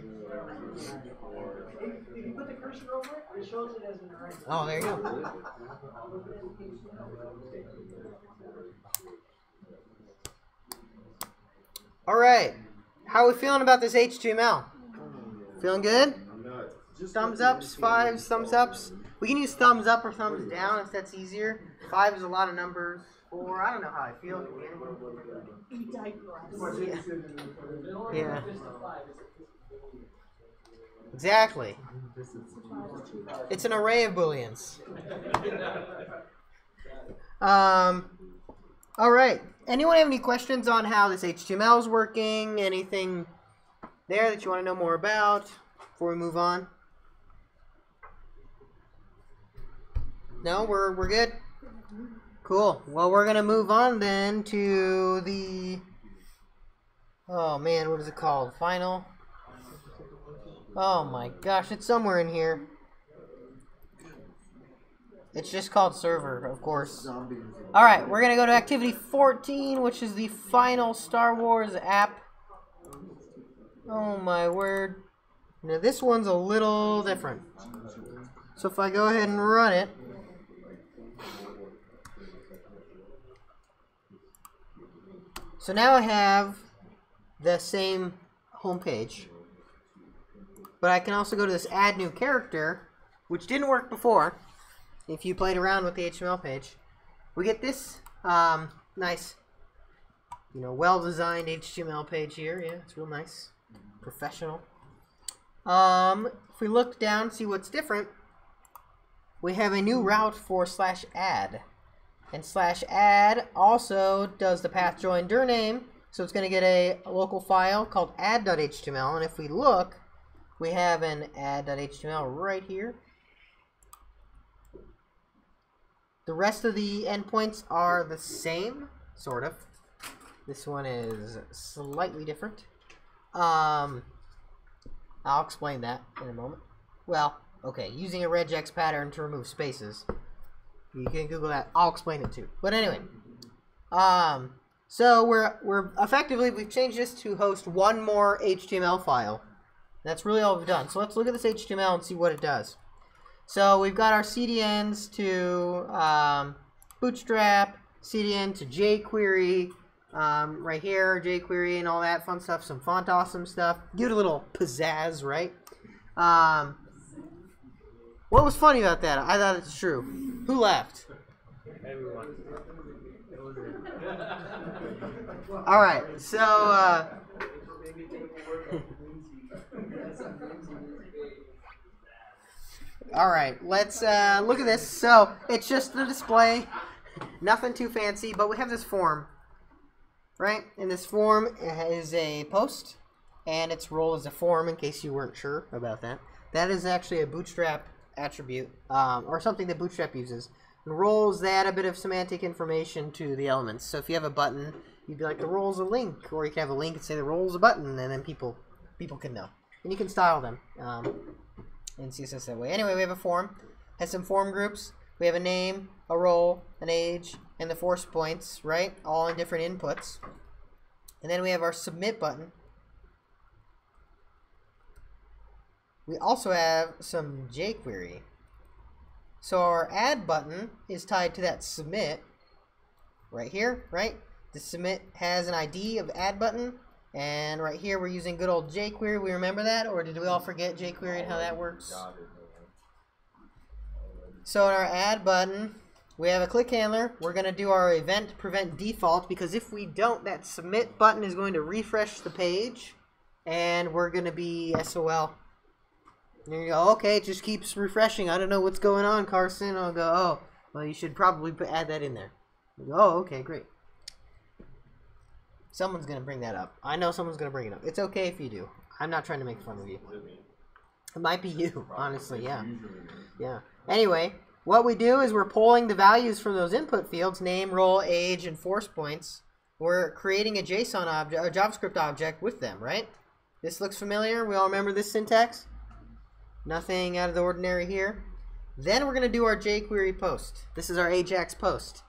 if you put the cursor over it, it shows it as an array. Oh, there you go. All right. How are we feeling about this HTML? Feeling good? Thumbs ups, fives, thumbs ups. We can use thumbs up or thumbs down if that's easier. 5 is a lot of numbers. 4, I don't know how I feel. Yeah. Exactly. It's an array of booleans. All right. Anyone have any questions on how this HTML is working? Anything there that you want to know more about before we move on? No, we're good. Cool. Well, we're gonna move on then to the. Oh man, what is it called? Final. Oh my gosh, it's somewhere in here. It's just called server, of course. Alright, we're going to go to activity 14, which is the final Star Wars app. Oh my word. Now this one's a little different. So if I go ahead and run it. So now I have the same homepage. But I can also go to this add new character, which didn't work before. If you played around with the HTML page, we get this nice, well-designed HTML page here. Yeah, it's real nice, professional. If we look down, see what's different, we have a new route for /add, and /add also does the path join dir name, so it's going to get a local file called add.html, and if we look, we have an add.html right here. The rest of the endpoints are the same, sort of. This one is slightly different. I'll explain that in a moment. Well, okay, using a regex pattern to remove spaces. You can Google that. I'll explain it too. But anyway, so we're effectively, we've changed this to host one more HTML file. That's really all we've done. So let's look at this HTML and see what it does. So we've got our CDNs to Bootstrap, CDN to jQuery, right here, jQuery and all that fun stuff, some font awesome stuff. Give it a little pizzazz, right? What was funny about that? I thought it's true. Who left? Everyone. It was All right, so all right, let's look at this. So it's just the display, nothing too fancy, but we have this form, right? And this form is a post, and its role is a form. In case you weren't sure about that, that is actually a Bootstrap attribute, or something that Bootstrap uses. And roles, they add a bit of semantic information to the elements. So if you have a button, you'd be like, the role's a link, or you can have a link and say the role's a button, and then people can know, and you can style them. In CSS that way. Anyway, we have a form. Has some form groups. We have a name, a role, an age, and the force points, right? All in different inputs. And then we have our submit button. We also have some jQuery. So our add button is tied to that submit right here, right? The submit has an ID of add button. And right here we're using good old jQuery. We remember that? Or did we all forget jQuery and how that works? So in our add button, we have a click handler. We're going to do our event prevent default, because if we don't, that submit button is going to refresh the page and we're going to be SOL. And you go, okay, it just keeps refreshing. I don't know what's going on, Carson. I'll go, oh, well, you should probably add that in there. You go, oh, okay, great. Someone's going to bring that up. I know someone's going to bring it up. It's okay if you do. I'm not trying to make fun of you. It might be you, honestly, yeah. Yeah. Anyway, what we do is we're pulling the values from those input fields, name, role, age, and force points. We're creating a JSON object, or JavaScript object with them, right? This looks familiar? We all remember this syntax? Nothing out of the ordinary here. Then we're going to do our jQuery post. This is our Ajax post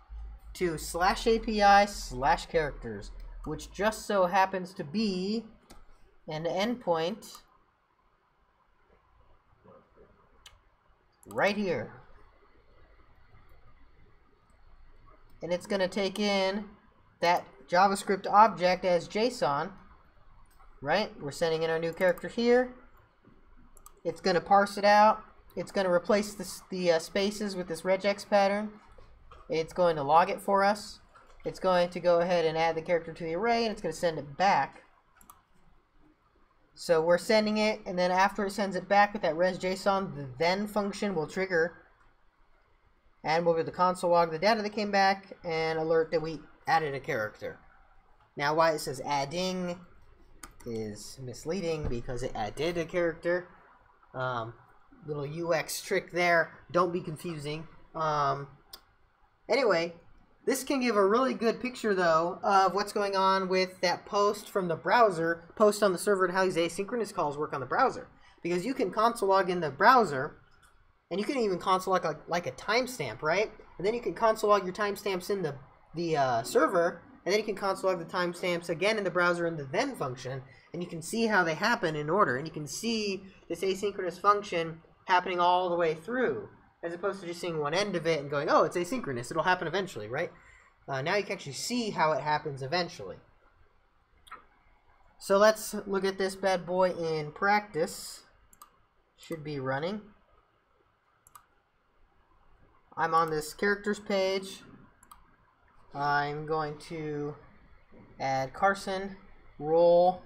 to /API/characters, which just so happens to be an endpoint right here. And it's going to take in that JavaScript object as JSON, right? We're sending in our new character here. It's going to parse it out. It's going to replace the spaces with this regex pattern. It's going to log it for us. It's going to go ahead and add the character to the array, and it's going to send it back. So we're sending it, and then after it sends it back with that res.json, the then function will trigger, and we'll get the console log the data that came back and alert that we added a character. Now, why it says adding is misleading because it added a character. Little UX trick there. Don't be confusing. Anyway, this can give a really good picture, though, of what's going on with that post from the browser, post on the server, and how these asynchronous calls work on the browser. Because you can console log in the browser, and you can even console log like a timestamp, right? And then you can console log your timestamps in the server, and then you can console log the timestamps again in the browser in the then function, and you can see how they happen in order, and you can see this asynchronous function happening all the way through, as opposed to just seeing one end of it and going, oh, it's asynchronous, it'll happen eventually, right? Now you can actually see how it happens eventually. So let's look at this bad boy in practice. Should be running. I'm on this characters page. I'm going to add Carson, role,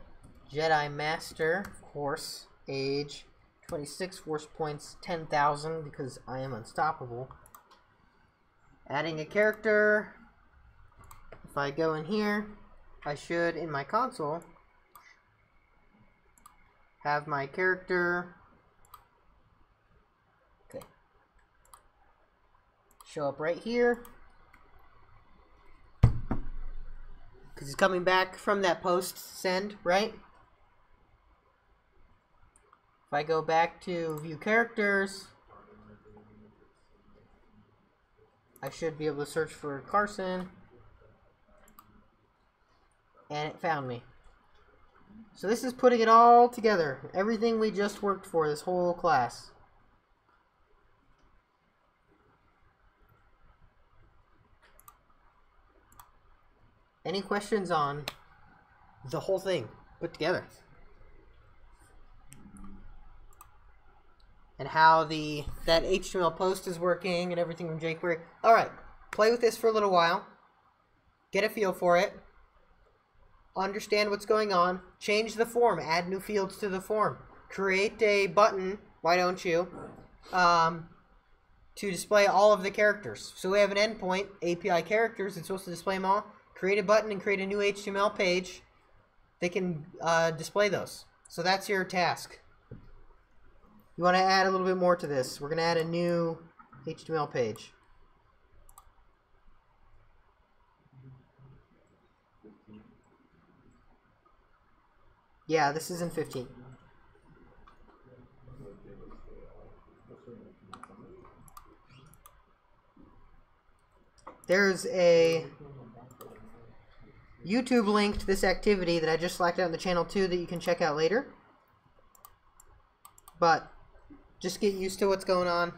Jedi Master, of course, age, 26, force points, 10,000 because I am unstoppable. Adding a character. If I go in here, I should, in my console, have my character show up right here. Because he's coming back from that post send, right? If I go back to view characters, I should be able to search for Carson, and it found me. So this is putting it all together, everything we just worked for this whole class. Any questions on the whole thing put together? And how that HTML post is working and everything from jQuery. Alright, play with this for a little while. Get a feel for it. Understand what's going on. Change the form. Add new fields to the form. Create a button, why don't you, to display all of the characters. So we have an endpoint, API characters, it's supposed to display them all. Create a button and create a new HTML page that can display those. So that's your task. You want to add a little bit more to this. We're going to add a new HTML page. Yeah, this is in 15. There's a YouTube link to this activity that I just slacked out in the channel too that you can check out later. But just get used to what's going on.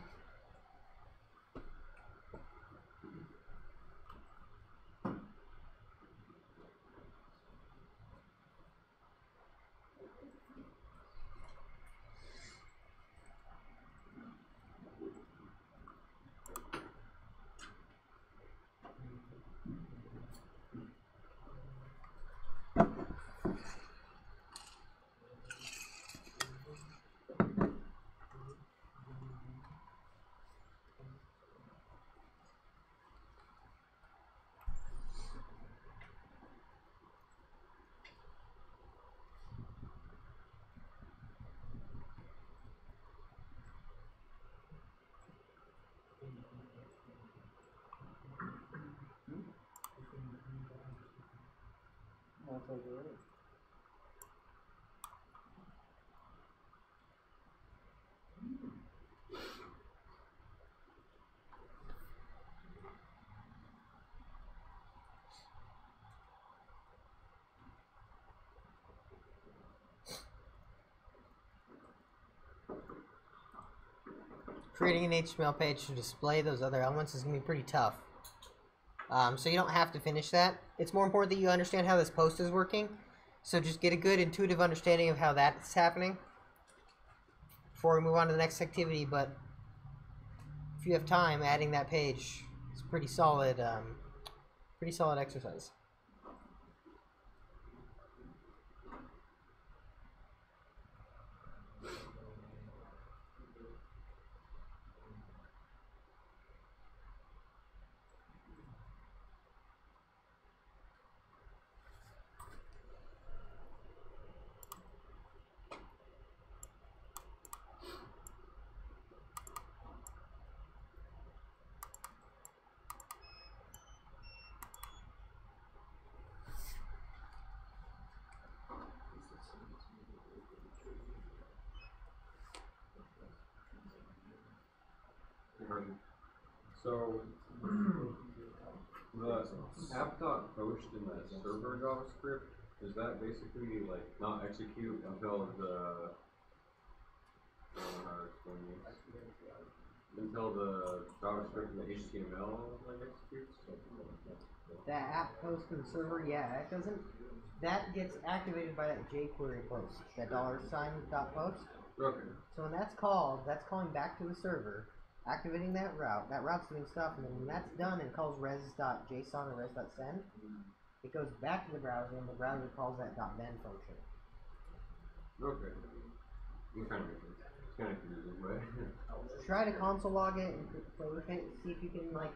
console already. Creating an HTML page to display those other elements is going to be pretty tough. So you don't have to finish that. It's more important that you understand how this post is working. So just get a good intuitive understanding of how that's happening before we move on to the next activity. But if you have time, adding that page is pretty solid exercise. So the app.post in the server JavaScript, is that basically like not execute until the I don't know how to explain this. Until the JavaScript and the HTML like executes? That app post in the server, yeah, it doesn't. That gets activated by that jQuery post, that $.post. Okay. So when that's called, that's calling back to the server, activating that route. That route's doing stuff, and then when that's done and calls res.json or res.send, it goes back to the browser, and the browser calls that .then function. Okay. I'm kind of it's kind of confusing, but Try to console log it and play with it, see if you can like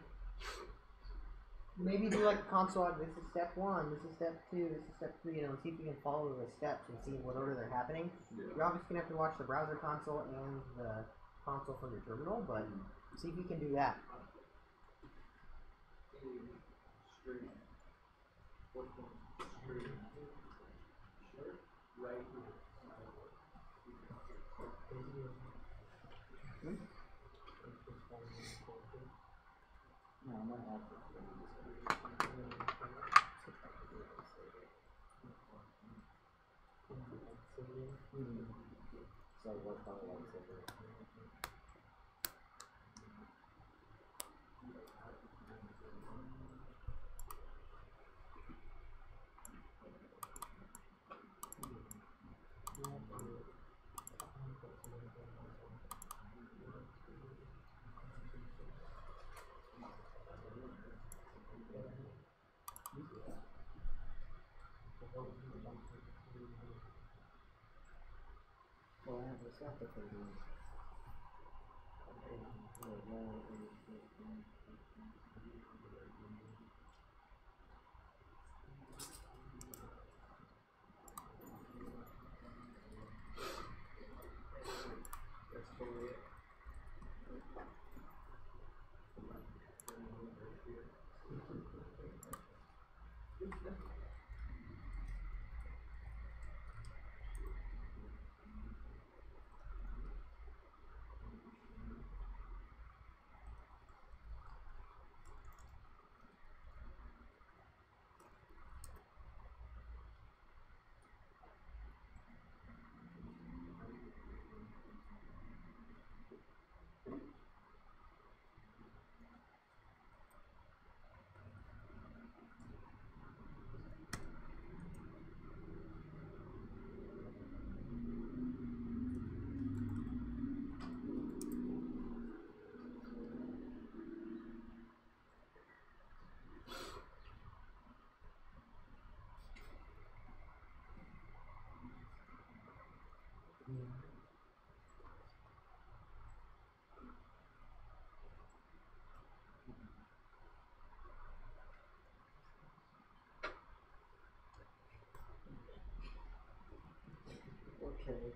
maybe do like a console log. This is step 1, this is step 2, this is step 3. See if you can follow the steps and see in what order they're happening. yeah. You're obviously gonna have to watch the browser console and the console from your terminal, but see if you can do that. No, I'm not happy. So what's on the lightsaber? Well, I have this application. Okay.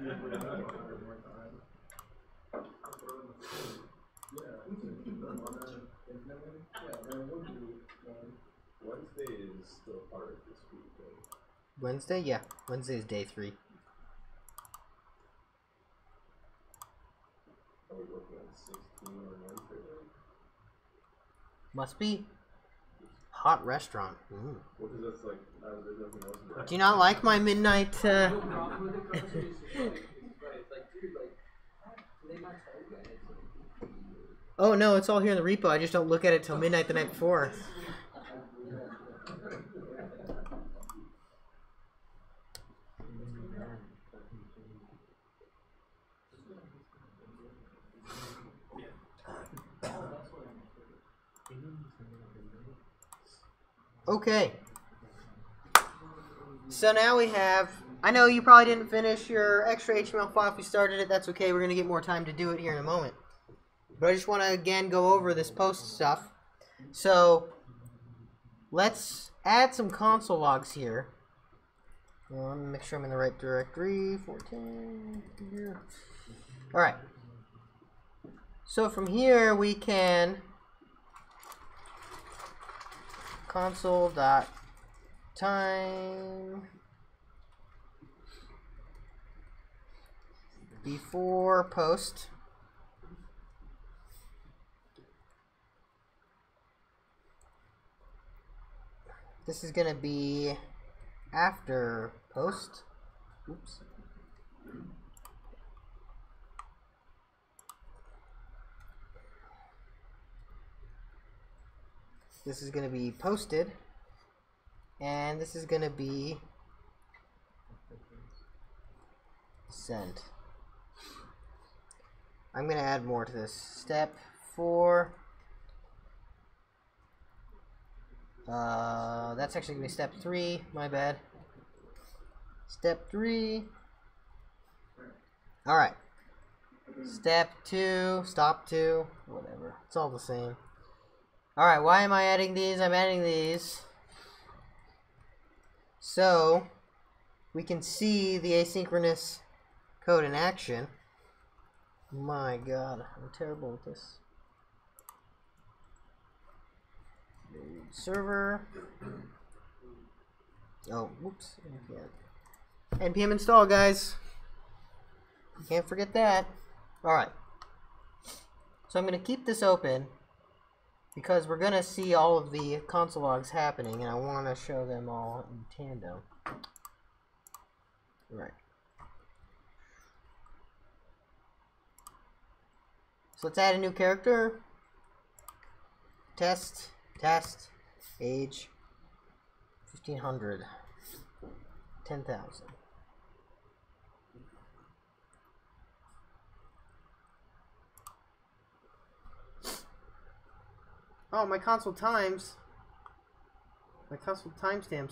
Wednesday is still part of this week, though. Wednesday? Yeah. Wednesday is day 3. Are we looking at 16 on Wednesday? Must be. Hot restaurant. Mm. Well, because that's like, there's nothing else in there. Do you not like my midnight? Oh no, it's all here in the repo. I just don't look at it till midnight the night before. Okay. So now we have, I know you probably didn't finish your extra HTML file if we started it. That's okay. We're going to get more time to do it here in a moment. But I just want to, again, go over this post stuff. So let's add some console logs here. Let me make sure I'm in the right directory. 410. Here. All right. So from here we can console.time before post. This is going to be after post. Oops. This is going to be posted, and this is going to be sent. I'm going to add more to this. Step 4. That's actually going to be step 3. My bad. Step 3. Alright. Step 2. Stop 2. Whatever. It's all the same. Alright, why am I adding these? I'm adding these so we can see the asynchronous code in action. My god, I'm terrible at this. Server. Oh, whoops. NPM install, guys. Can't forget that. Alright. So I'm going to keep this open, because we're going to see all of the console logs happening, and I want to show them all in tandem. Right. So let's add a new character. Test, age, 1500, 10,000. Oh, my console timestamps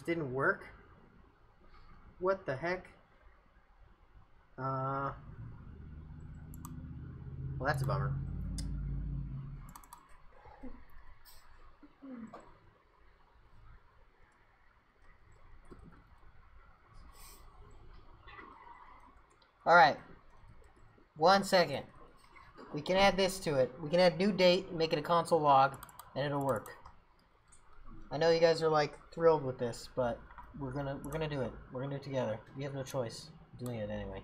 didn't work. What the heck? Well, that's a bummer. Alright. 1 second. We can add this to it. We can add new date, make it a console log, and it'll work. I know you guys are like thrilled with this, but we're gonna do it. We're gonna do it together. We have no choice. We're doing it anyway.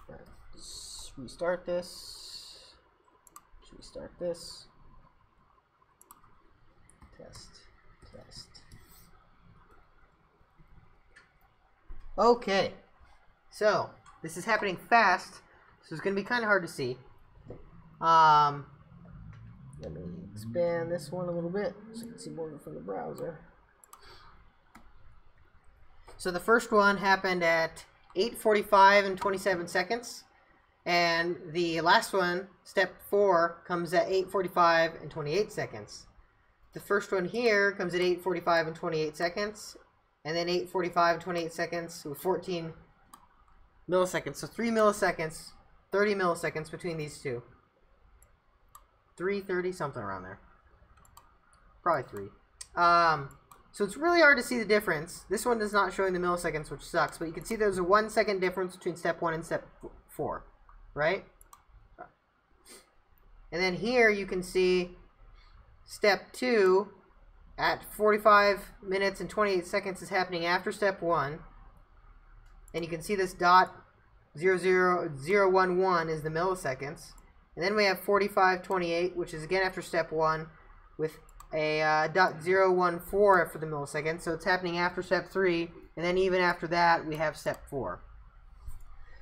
Let's restart this. Let's restart this. Test. Okay, so this is happening fast, so it's going to be kind of hard to see. Let me expand this one a little bit so you can see more from the browser. So the first one happened at 8:45 and 27 seconds, and the last one, step 4, comes at 8:45 and 28 seconds. The first one here comes at 8:45 and 28 seconds, and then 8:45 and 28 seconds with 14 milliseconds. So 3 milliseconds, 30 milliseconds between these two. 330, something around there. Probably 3. So it's really hard to see the difference. This one is not showing the milliseconds, which sucks, but you can see there's a 1 second difference between step 1 and step 4, right? And then here you can see step 2 at 45 minutes and 28 seconds is happening after step 1. And you can see this dot 00011 is the milliseconds. And then we have 45:28, which is again after step 1, with a .014 for the milliseconds. So it's happening after step 3, and then even after that, we have step 4.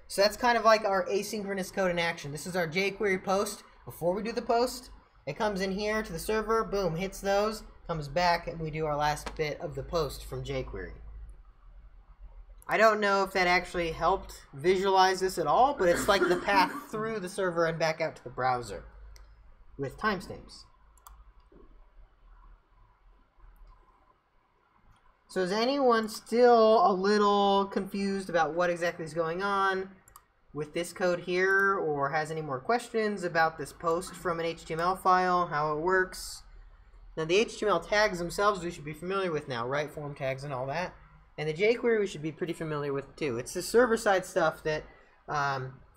So that's kind of like our asynchronous code in action. This is our jQuery post. Before we do the post, it comes in here to the server, boom, hits those, comes back, and we do our last bit of the post from jQuery. I don't know if that actually helped visualize this at all, but it's like the path through the server and back out to the browser with timestamps. So is anyone still a little confused about what exactly is going on with this code here, or has any more questions about this post from an HTML file, how it works? Now the HTML tags themselves we should be familiar with now, right? Form tags and all that. And the jQuery we should be pretty familiar with too. It's the server-side stuff that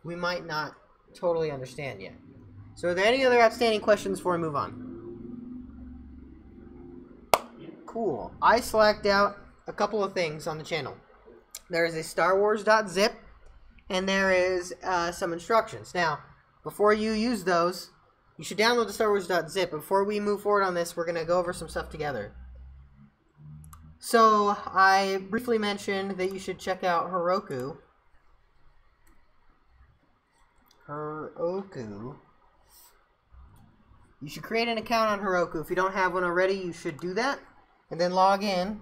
we might not totally understand yet. So are there any other outstanding questions before we move on? Cool. I selected out a couple of things on the channel. There is a starwars.zip, and there is some instructions. Now, before you use those, you should download the starwars.zip. Before we move forward on this, we're going to go over some stuff together. So, I briefly mentioned that you should check out Heroku. Heroku. You should create an account on Heroku. If you don't have one already, you should do that. And then log in.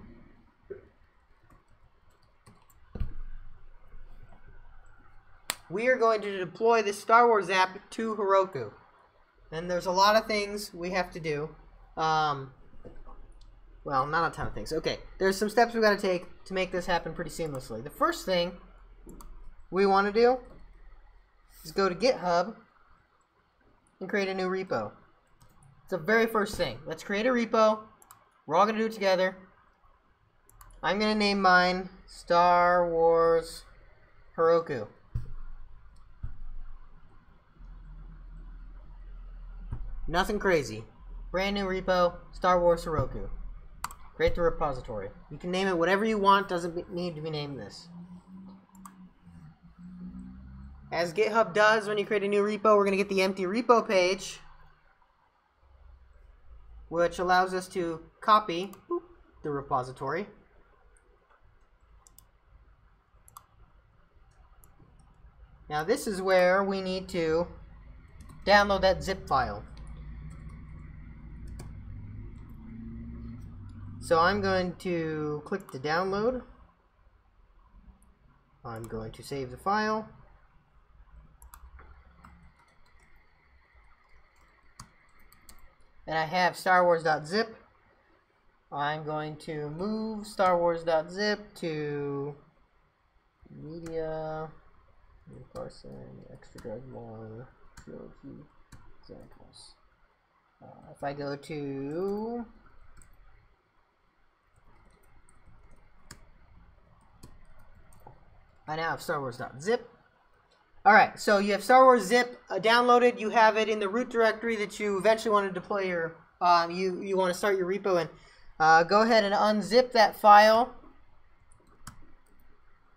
We are going to deploy the Star Wars app to Heroku. And there's a lot of things we have to do. Well, not a ton of things. Okay, there's some steps we've got to take to make this happen pretty seamlessly. The first thing we want to do is go to GitHub and create a new repo. It's the very first thing. Let's create a repo. We're all going to do it together. I'm going to name mine Star Wars Heroku. Nothing crazy. Brand new repo, Star Wars Heroku. Create the repository. You can name it whatever you want, doesn't need to be named this. As GitHub does when you create a new repo, we're going to get the empty repo page, which allows us to copy the repository. Now this is where we need to download that zip file. So I'm going to click to download. I'm going to save the file. And I have starwars.zip. I'm going to move starwars.zip to media, Carson, extra drag 1, trilogy, examples. If I go to I now have starwars.zip. Alright, so you have Star Wars zip downloaded. You have it in the root directory that you eventually want to deploy your, you want to start your repo in. Go ahead and unzip that file.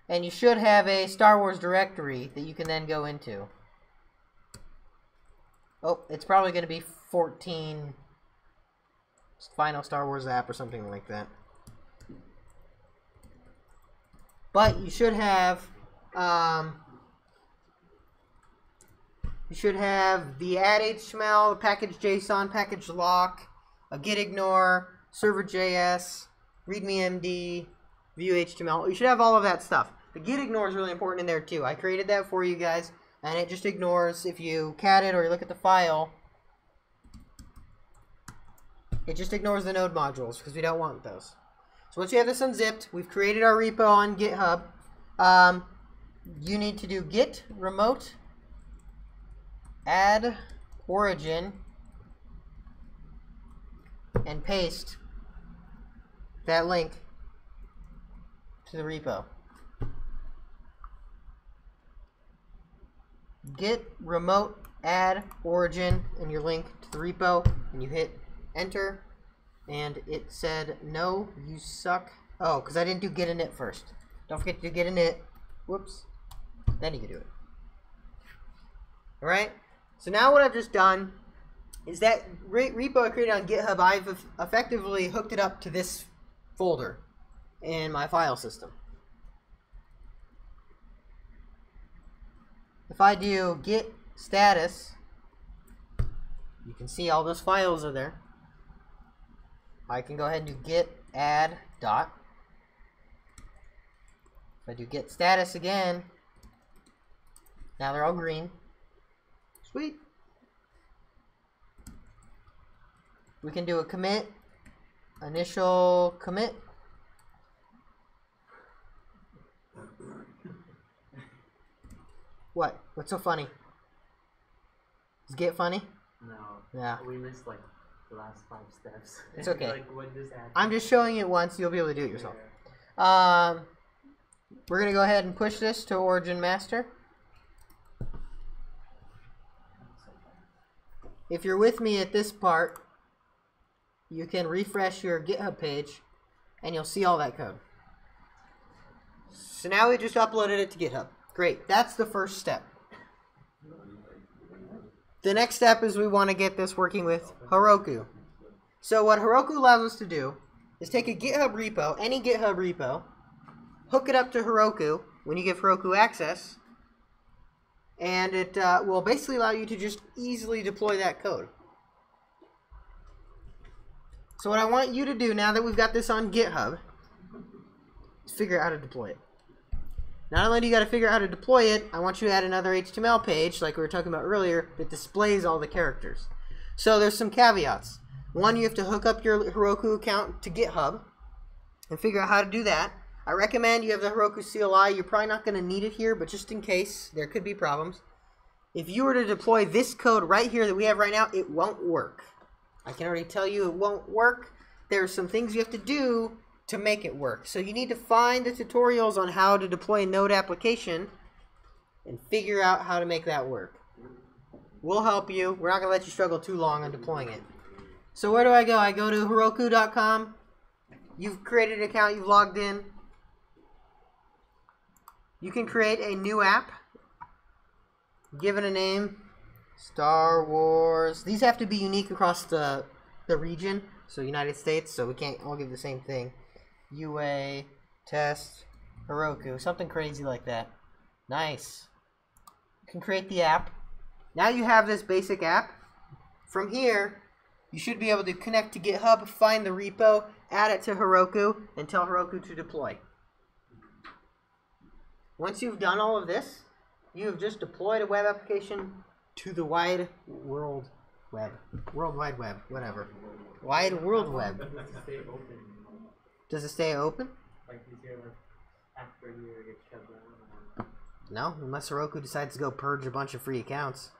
And you should have a Star Wars directory that you can then go into. Oh, it's probably going to be 14 Final Star Wars app or something like that. But you should have the add HTML, the package JSON, package lock, a git ignore, server.js, readme.md, view HTML. You should have all of that stuff. The git ignore is really important in there too. I created that for you guys, and it just ignores if you cat it or you look at the file. It just ignores the node modules because we don't want those. So once you have this unzipped, we've created our repo on GitHub. you need to do git remote add origin and paste that link to the repo. Git remote add origin and your link to the repo, and you hit enter, and it said no, you suck. Oh, because I didn't do git init first. Don't forget to do git init. Whoops. Then you can do it. Alright, so now what I've just done is that repo I created on GitHub, I've effectively hooked it up to this folder in my file system. If I do git status, you can see all those files are there. I can go ahead and do git add dot. If I do git status again, now they're all green. Sweet. We can do a commit, initial commit. What? What's so funny? Is Git funny? No. Yeah. We missed like the last 5 steps. It's okay. Like what just happened? I'm just showing it once. You'll be able to do it yourself. We're gonna go ahead and push this to Origin Master. If you're with me at this part, you can refresh your GitHub page and you'll see all that code. So now we just uploaded it to GitHub. Great, that's the first step. The next step is we want to get this working with Heroku. So what Heroku allows us to do is take a GitHub repo, any GitHub repo, hook it up to Heroku when you give Heroku access, and it will basically allow you to just easily deploy that code. So what I want you to do now that we've got this on GitHub is figure out how to deploy it. Not only do you got to figure out how to deploy it, I want you to add another HTML page, like we were talking about earlier, that displays all the characters. So there's some caveats. One, you have to hook up your Heroku account to GitHub and figure out how to do that. I recommend you have the Heroku CLI. You're probably not going to need it here, but just in case, there could be problems. If you were to deploy this code right here that we have right now, it won't work. I can already tell you it won't work. There are some things you have to do to make it work. So you need to find the tutorials on how to deploy a Node application and figure out how to make that work. We'll help you. We're not going to let you struggle too long on deploying it. So where do I go? I go to Heroku.com. You've created an account. You've logged in. You can create a new app. Give it a name. Star Wars. These have to be unique across the region. So United States. So we can't all give the same thing. UA, test, Heroku. Something crazy like that. Nice. You can create the app. Now you have this basic app. From here, you should be able to connect to GitHub, find the repo, add it to Heroku, and tell Heroku to deploy. Once you've done all of this, you have just deployed a web application to the wide world web. World Wide Web, whatever. Wide World Web. Stay open. Does it stay open? Like you say, like after you get shut down. No, unless Heroku decides to go purge a bunch of free accounts.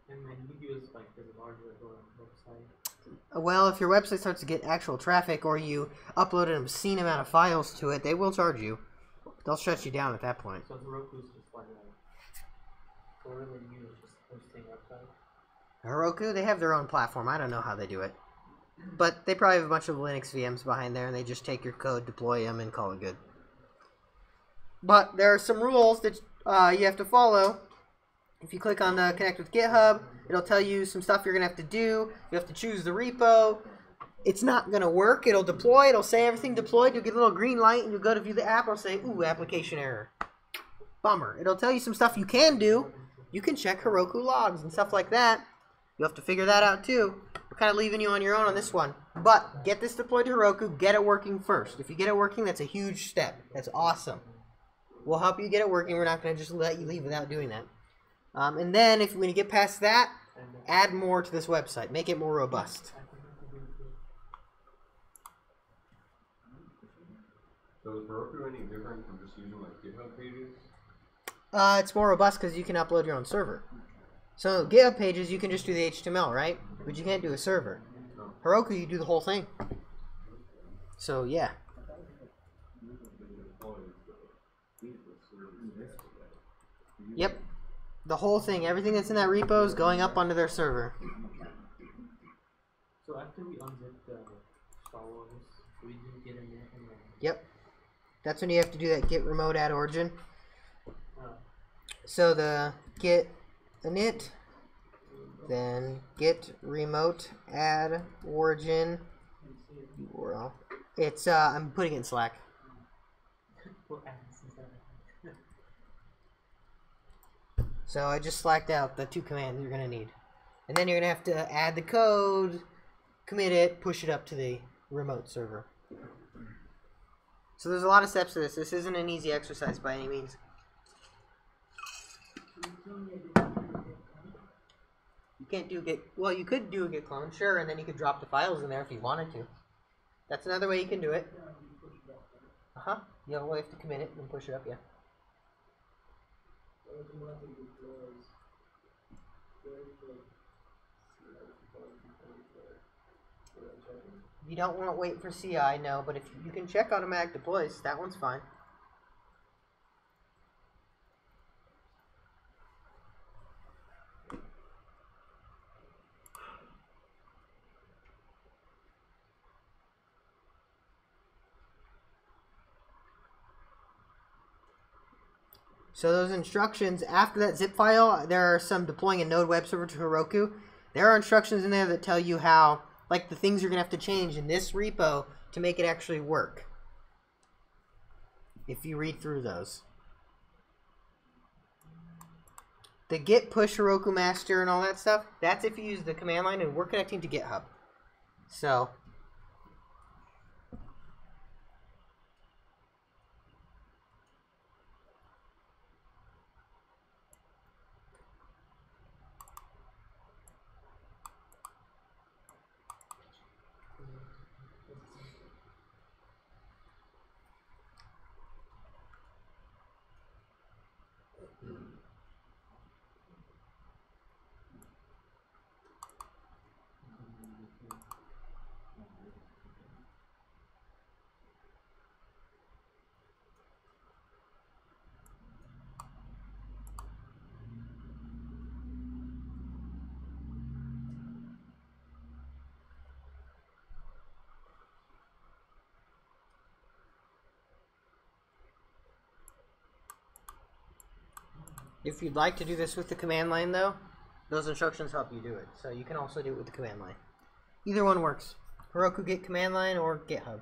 And then you use like this larger website. Well, if your website starts to get actual traffic or you upload an obscene amount of files to it, they will charge you. They'll shut you down at that point. So Heroku's just like a whatever you use, just hosting website. Heroku, they have their own platform. I don't know how they do it. But they probably have a bunch of Linux VMs behind there, and they just take your code, deploy them, and call it good. But there are some rules that you have to follow. If you click on the Connect with GitHub, it'll tell you some stuff you're going to have to do. You have to choose the repo. It's not going to work. It'll deploy. It'll say everything deployed. You'll get a little green light, and you'll go to view the app. It'll say, ooh, application error. Bummer. It'll tell you some stuff you can do. You can check Heroku logs and stuff like that. You'll have to figure that out, too. We're kind of leaving you on your own on this one. But get this deployed to Heroku. Get it working first. If you get it working, that's a huge step. That's awesome. We'll help you get it working. We're not going to just let you leave without doing that. And then, if when you get past that, add more to this website. Make it more robust. So is Heroku any different from just using like GitHub pages? It's more robust because you can upload your own server. So GitHub pages, you can just do the HTML, right? But you can't do a server. Heroku, you do the whole thing. So yeah. Yep. The whole thing, everything that's in that repo is going up onto their server. So after we unzip the Star Wars, we do get in there and then... Yep. That's when you have to do that git remote add origin. Oh. So the git init, then git remote add origin URL. It's I'm putting it in Slack. So I just slacked out the 2 commands you're gonna need, and then you're gonna have to add the code, commit it, push it up to the remote server. So there's a lot of steps to this. This isn't an easy exercise by any means. You can't do git. Well, you could do a git clone, sure, and then you could drop the files in there if you wanted to. That's another way you can do it. Yeah, we'll have to commit it and push it up, yeah. You don't want to wait for CI, no, but if you can check automatic deploys, that one's fine. So those instructions, after that zip file, there are some deploying a Node web server to Heroku. There are instructions in there that tell you how, like the things you're going to have to change in this repo to make it actually work. If you read through those. The git push Heroku master and all that stuff, that's if you use the command line, and we're connecting to GitHub. So... if you'd like to do this with the command line, though, those instructions help you do it. So you can also do it with the command line. Either one works. Heroku Git command line or GitHub.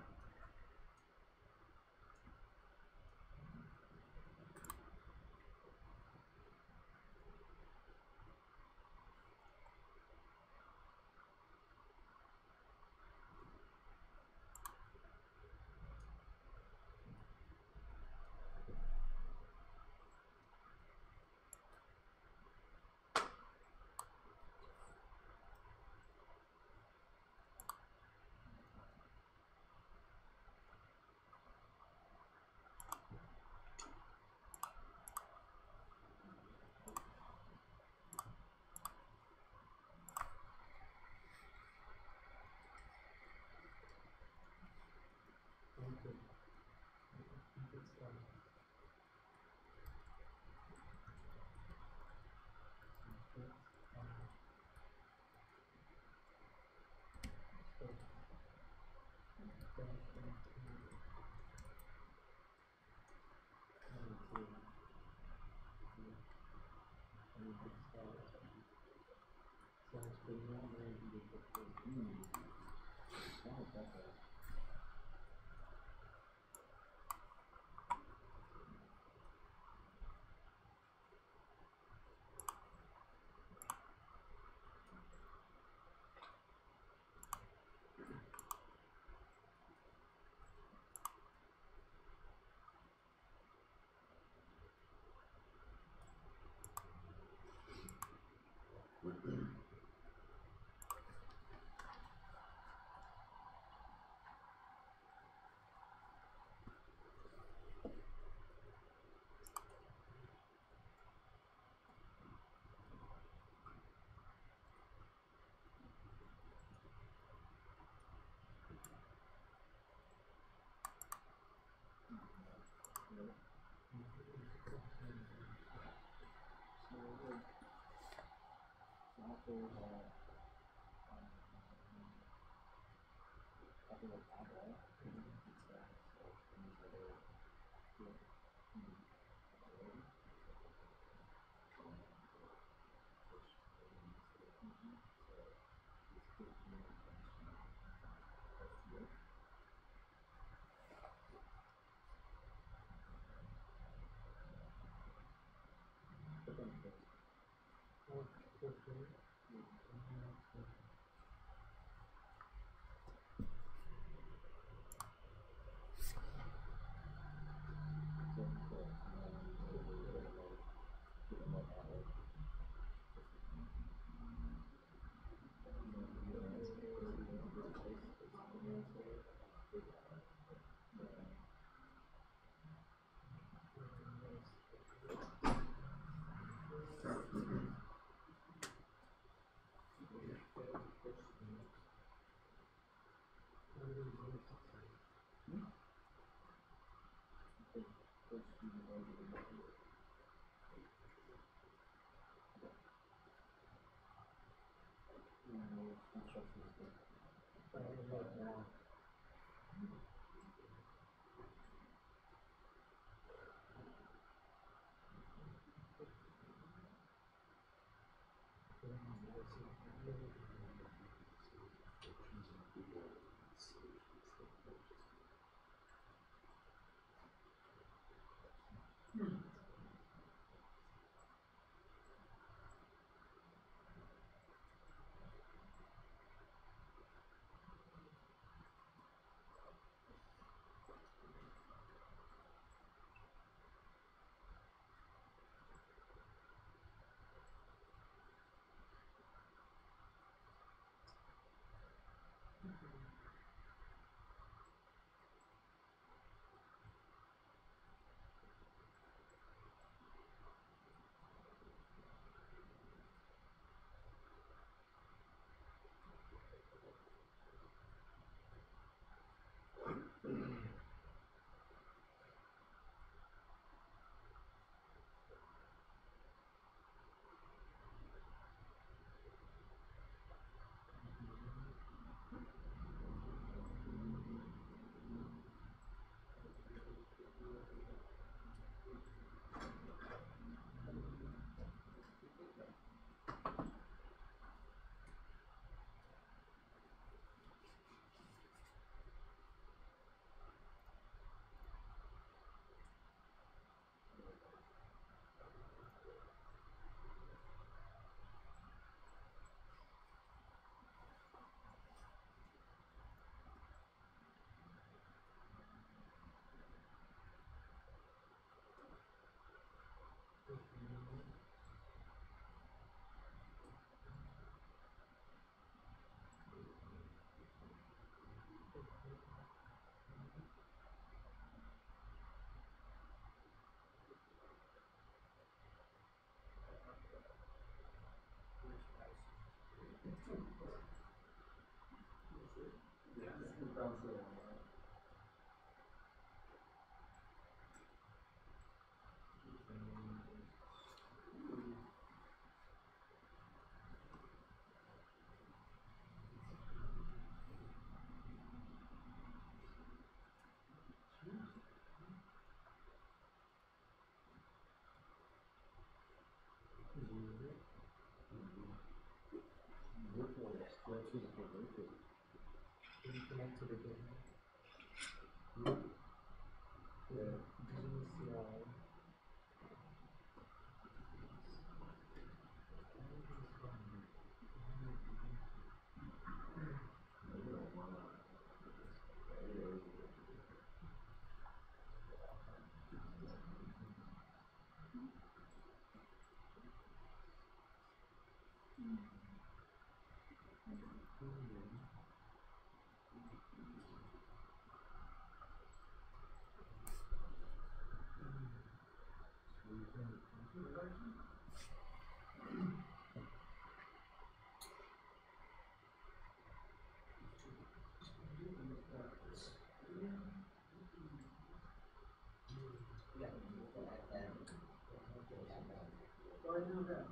Oh, I know that.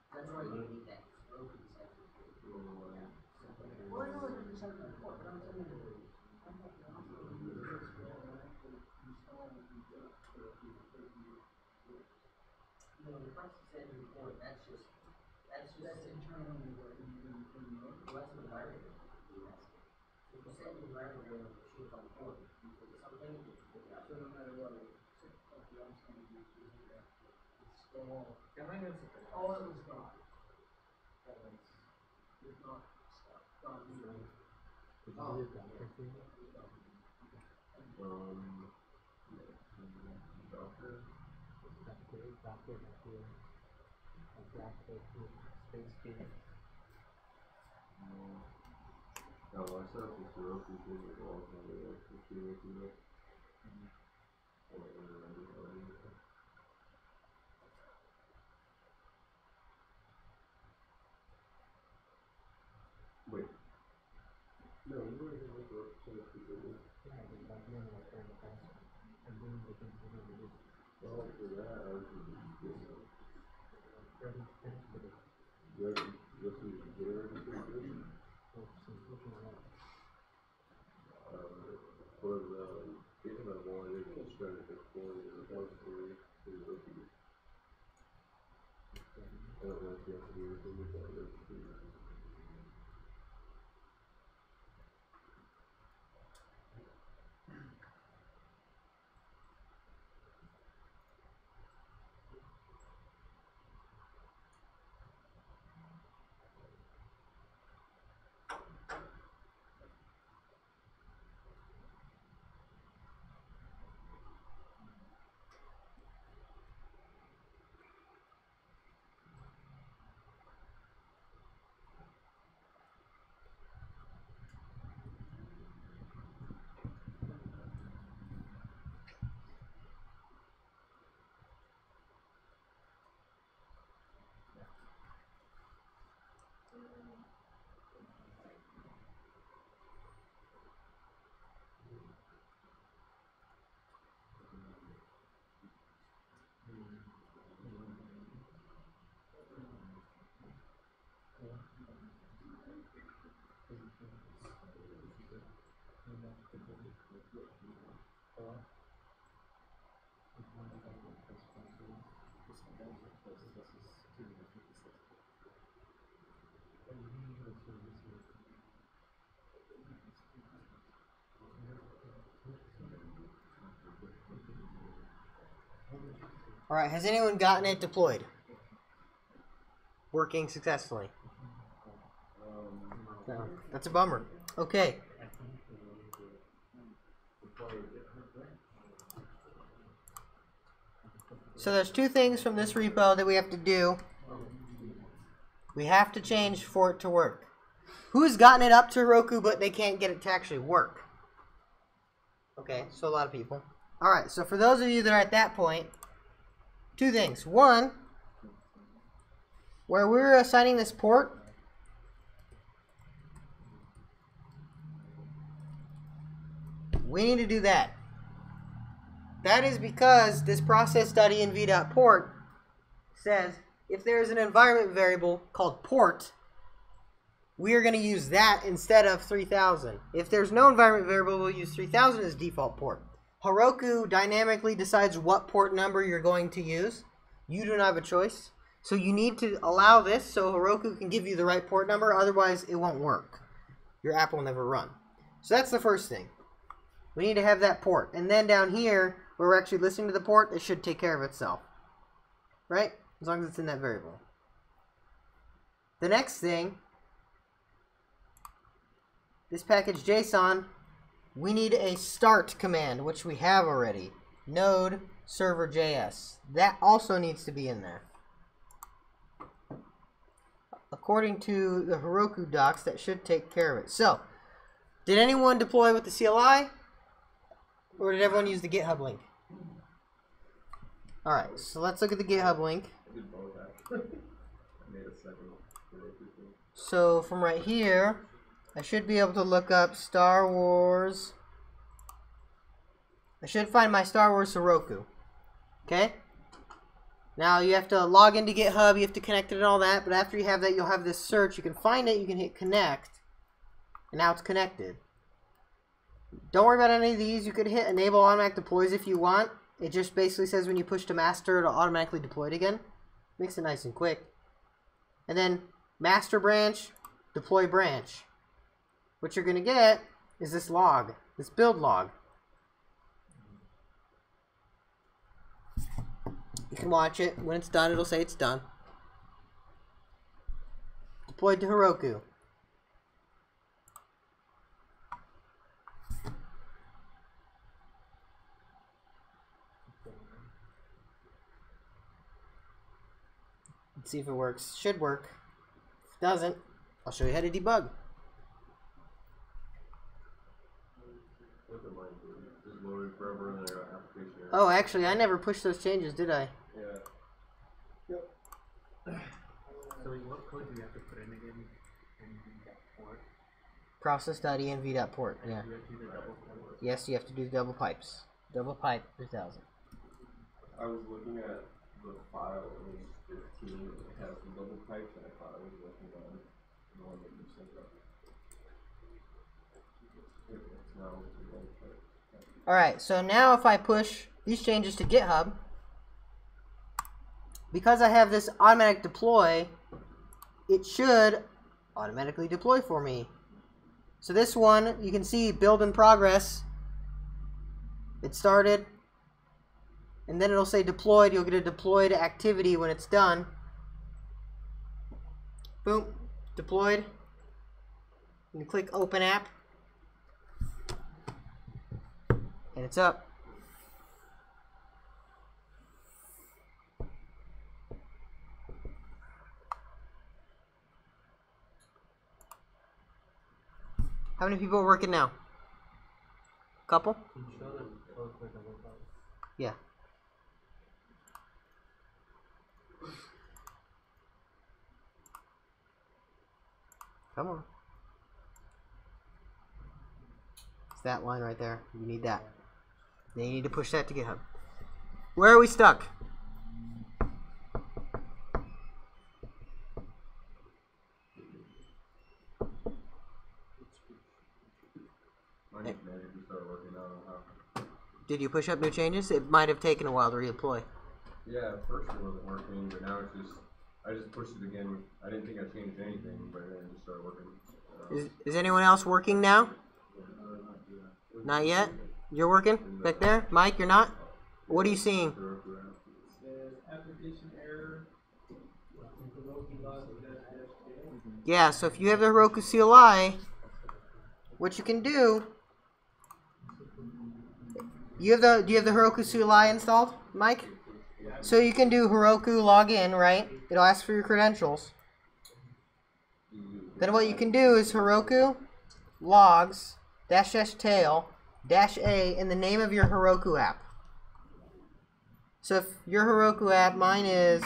That's why you need that open section. Well, I know that it's like a port, but I'm saying, I thought the option would be this, where I actually install the No, the process engine report, that's internally where you can look. what's the environment. If you set the environment where the machine's on board, you put something, So no matter what, okay, I'm saying you just do that. Install. Oh, it was gone. It's not stuff. Gone. Oh, I set up this Roku thing with all of the computer with you. Wait. No, you were going to make a set up people. Well, for that, I was just for the GitHub one, they just trying to deploy the repository to the Roku. I don't know if you have to do anything with that Roku. Alright, has anyone gotten it deployed? Working successfully? No, that's a bummer. Okay. So there's two things from this repo that we have to do. We have to change for it to work. Who's gotten it up to Roku but they can't get it to actually work? Okay, so a lot of people. Alright, so for those of you that are at that point, two things. One, where we're assigning this port, we need to do that. That is because this process.env.port says if there is an environment variable called port, we are going to use that instead of 3000. If there's no environment variable, we'll use 3000 as default port. Heroku dynamically decides what port number you're going to use. You do not have a choice. So you need to allow this so Heroku can give you the right port number, otherwise it won't work. Your app will never run. So that's the first thing. We need to have that port. And then down here, where we're actually listening to the port, it should take care of itself. Right? As long as it's in that variable. The next thing, this package JSON, we need a start command, which we have already. Node server.js. That also needs to be in there. According to the Heroku docs, that should take care of it. So, did anyone deploy with the CLI? Or did everyone use the GitHub link? Alright, so let's look at the GitHub link. I did both actually. I made a second Roku thing. So from right here, I should be able to look up Star Wars. I should find my Star Wars Heroku. Okay? Now you have to log into GitHub, you have to connect it and all that, but after you have that, you'll have this search. You can find it, you can hit connect, and now it's connected. Don't worry about any of these. You could hit enable automatic deploys if you want. It just basically says when you push to master, it'll automatically deploy it again. Makes it nice and quick. And then master branch, deploy branch. What you're going to get is this log, this build log. You can watch it. When it's done, it'll say it's done. Deployed to Heroku. Let's see if it works. Should work. If it doesn't, I'll show you how to debug. Oh, actually, I never pushed those changes, did I? Yeah. So what code do you have to put in again? In that port? Process.env.port, yeah. You have to do the double port. Yes, you have to do double pipes. Double pipe 2000. I was looking at the file, it was 15, it has some double pipes, and I thought I was working on the one that you sent up. It's now a double pipe. Alright, so now if I push these changes to GitHub, because I have this automatic deploy, it should automatically deploy for me. So this one, you can see build in progress. It started, and then it'll say deployed. You'll get a deployed activity when it's done. Boom, deployed. You click open app, and it's up. How many people are working now? Couple? Yeah. Come on. It's that line right there. You need that. Then you need to push that to GitHub. Where are we stuck? Did you push up new changes? It might have taken a while to redeploy. Yeah, at first it wasn't working, but now it's just, I just pushed it again. I didn't think I changed anything, but then it just started working. Is anyone else working now? Not yet? You're working back there? Mike, you're not? What are you seeing? Says application error. Yeah, so if you have the Heroku CLI, what you can do, do you have the Heroku CLI installed, Mike? So you can do Heroku login, right? It'll ask for your credentials. Then what you can do is Heroku logs -- tail -a in the name of your Heroku app. So if your Heroku app, mine is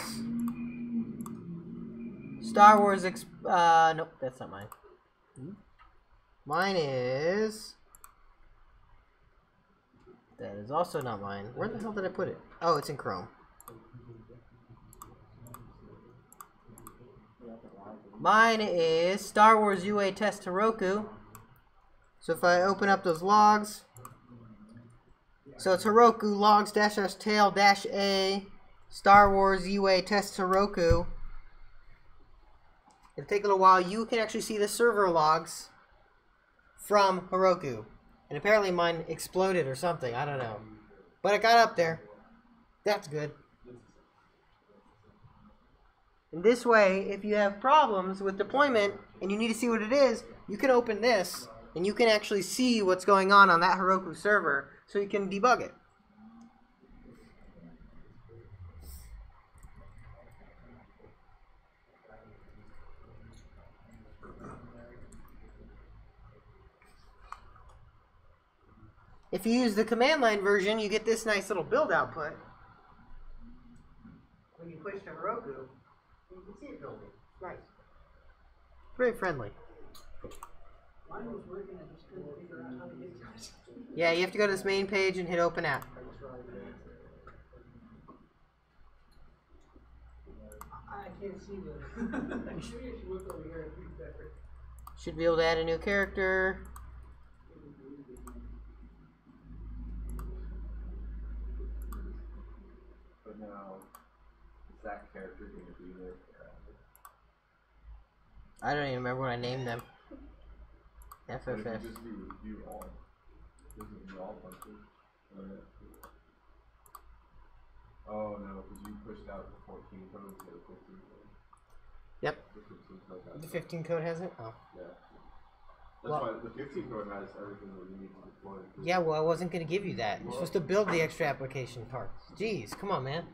Star Wars nope, that's not mine. Mine is, that is also not mine. Where the hell did I put it? Oh, it's in Chrome. Mine is Star Wars UA test Heroku. So if I open up those logs, so it's Heroku logs -- tail -a Star Wars UA test Heroku. It'll take a little while. You can actually see the server logs from Heroku. And apparently mine exploded or something. I don't know. But it got up there. That's good. And this way, if you have problems with deployment and you need to see what it is, you can open this and you can actually see what's going on that Heroku server so you can debug it. If you use the command line version, you get this nice little build output. When you push to Heroku, you can see it building. It's nice. Very friendly. Mine was working, I just couldn't figure out how to get to it. Yeah, you have to go to this main page and hit open app. can't see this. Maybe I should look over here and read better. Should be able to add a new character. But now, is that character going to be there forever? I don't even remember what I named them. But FFF. if you just do view all, does it view all functions? Oh no, because you pushed out the 14 code instead of 15 code. Yep. The 15 code has The it. 15 code has it? Oh. Yeah. That's Well- why the 15 code has everything that you need to deploy. Yeah, well, I wasn't going to give you that. You're supposed to build the extra application parts. Jeez, come on, man.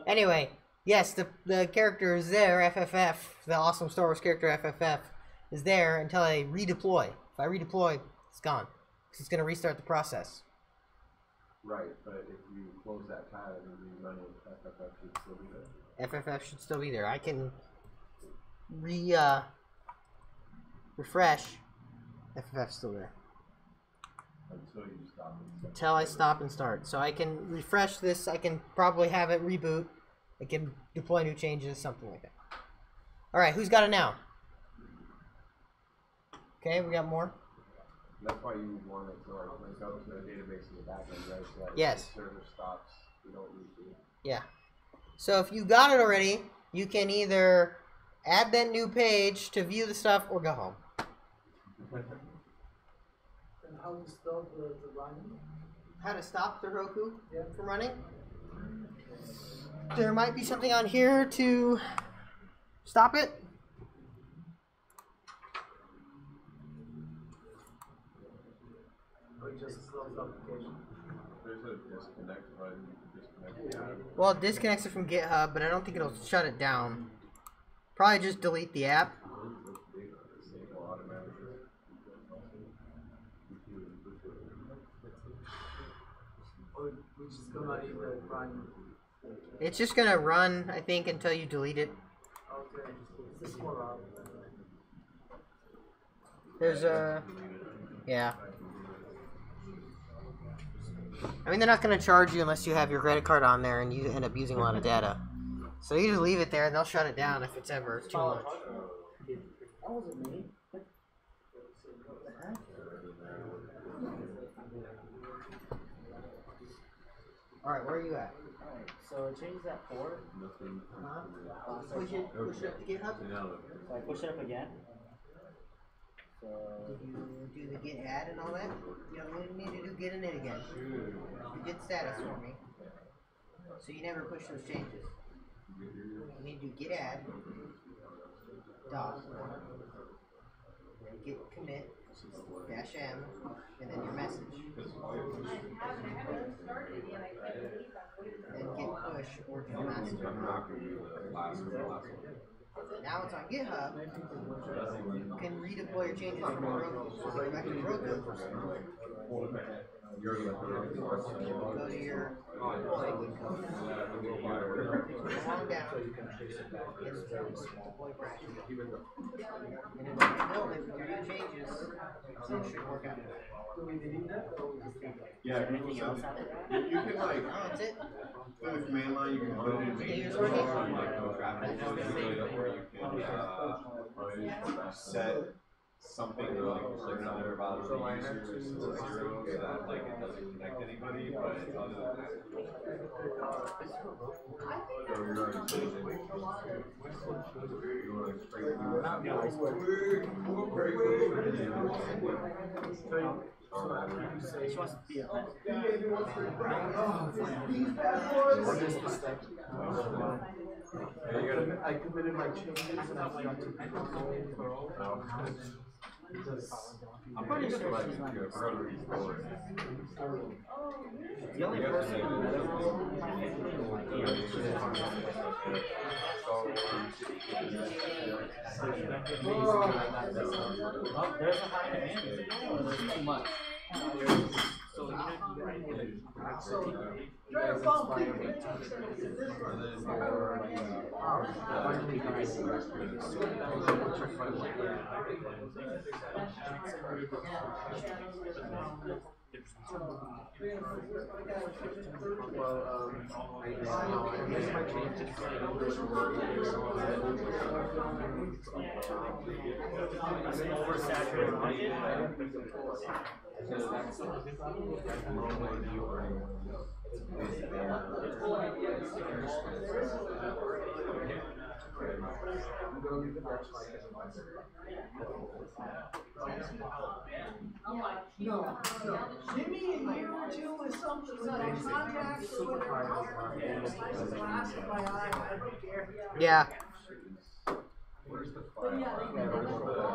Anyway, yes, the character is there, FFF, the awesome Star Wars character FFF, is there until I redeploy. If I redeploy, it's gone. Because it's going to restart the process. Right, but if you close that tab and rerun it, FFF should still be there. FFF should still be there. I can refresh. FFF's still there. Until you stop it. Until I stop and start. So I can refresh this. I can probably have it reboot. I can deploy new changes, something like that. Alright, who's got it now? Okay, we got more. That's why you want it to like link up to the database in the back end, right? So that Yes. if the server stops, you don't lose it. Yeah. So if you got it already, you can either add that new page to view the stuff or go home. And how to stop the running? How to stop the Roku Yeah. from running? There might be something on here to stop it. Or just close the application? There's a disconnect button, you can disconnect the app. Well, it disconnects it from GitHub, but I don't think it'll shut it down. Probably just delete the app. Disable automatically. Or we just gonna leave the run? It's just gonna run, I think, until you delete it. Okay. This is more out. There's a... Yeah. I mean, they're not going to charge you unless you have your credit card on there and you end up using a lot of data. So you just leave it there and they'll shut it down if it's ever too much. That wasn't me. Alright, where are you at? Alright, so change that 4. Nothing. Push it up to GitHub? So I push it up again. So Did you do the git add and all that? You don't need to do git init again. You did status for me. So you never push those changes. You need to do git add, dot, then git commit, dash m, and then your message. Then git push or to the master. I'm not gonna do the last one. Now it's on GitHub. You can redeploy your changes from Roku. So go back to Roku. You're gonna Go to your deploy code. Go on down. Deploy branch. And then when you build it with your new changes, it should work out. Do we delete that? Or we just leave that? Yeah, anything else after that? you can like, Oh, that's it. through the command line, you can build it. Okay, yours working? Like no traffic, where you can set something like another value to the user to 0 so that like it doesn't connect anybody, but other than that. So you're already changing. You want to explain She wants to be a man. I committed my changes and I forgot to I'm pretty sure she's not. The only person in the middle well, there's a high demand. There's too much. So This might change it. Oversaturated No. Give me a year or two with something, with that contacts or whatever. Slice the glass in my eye, I don't care. Yeah. Where's the file?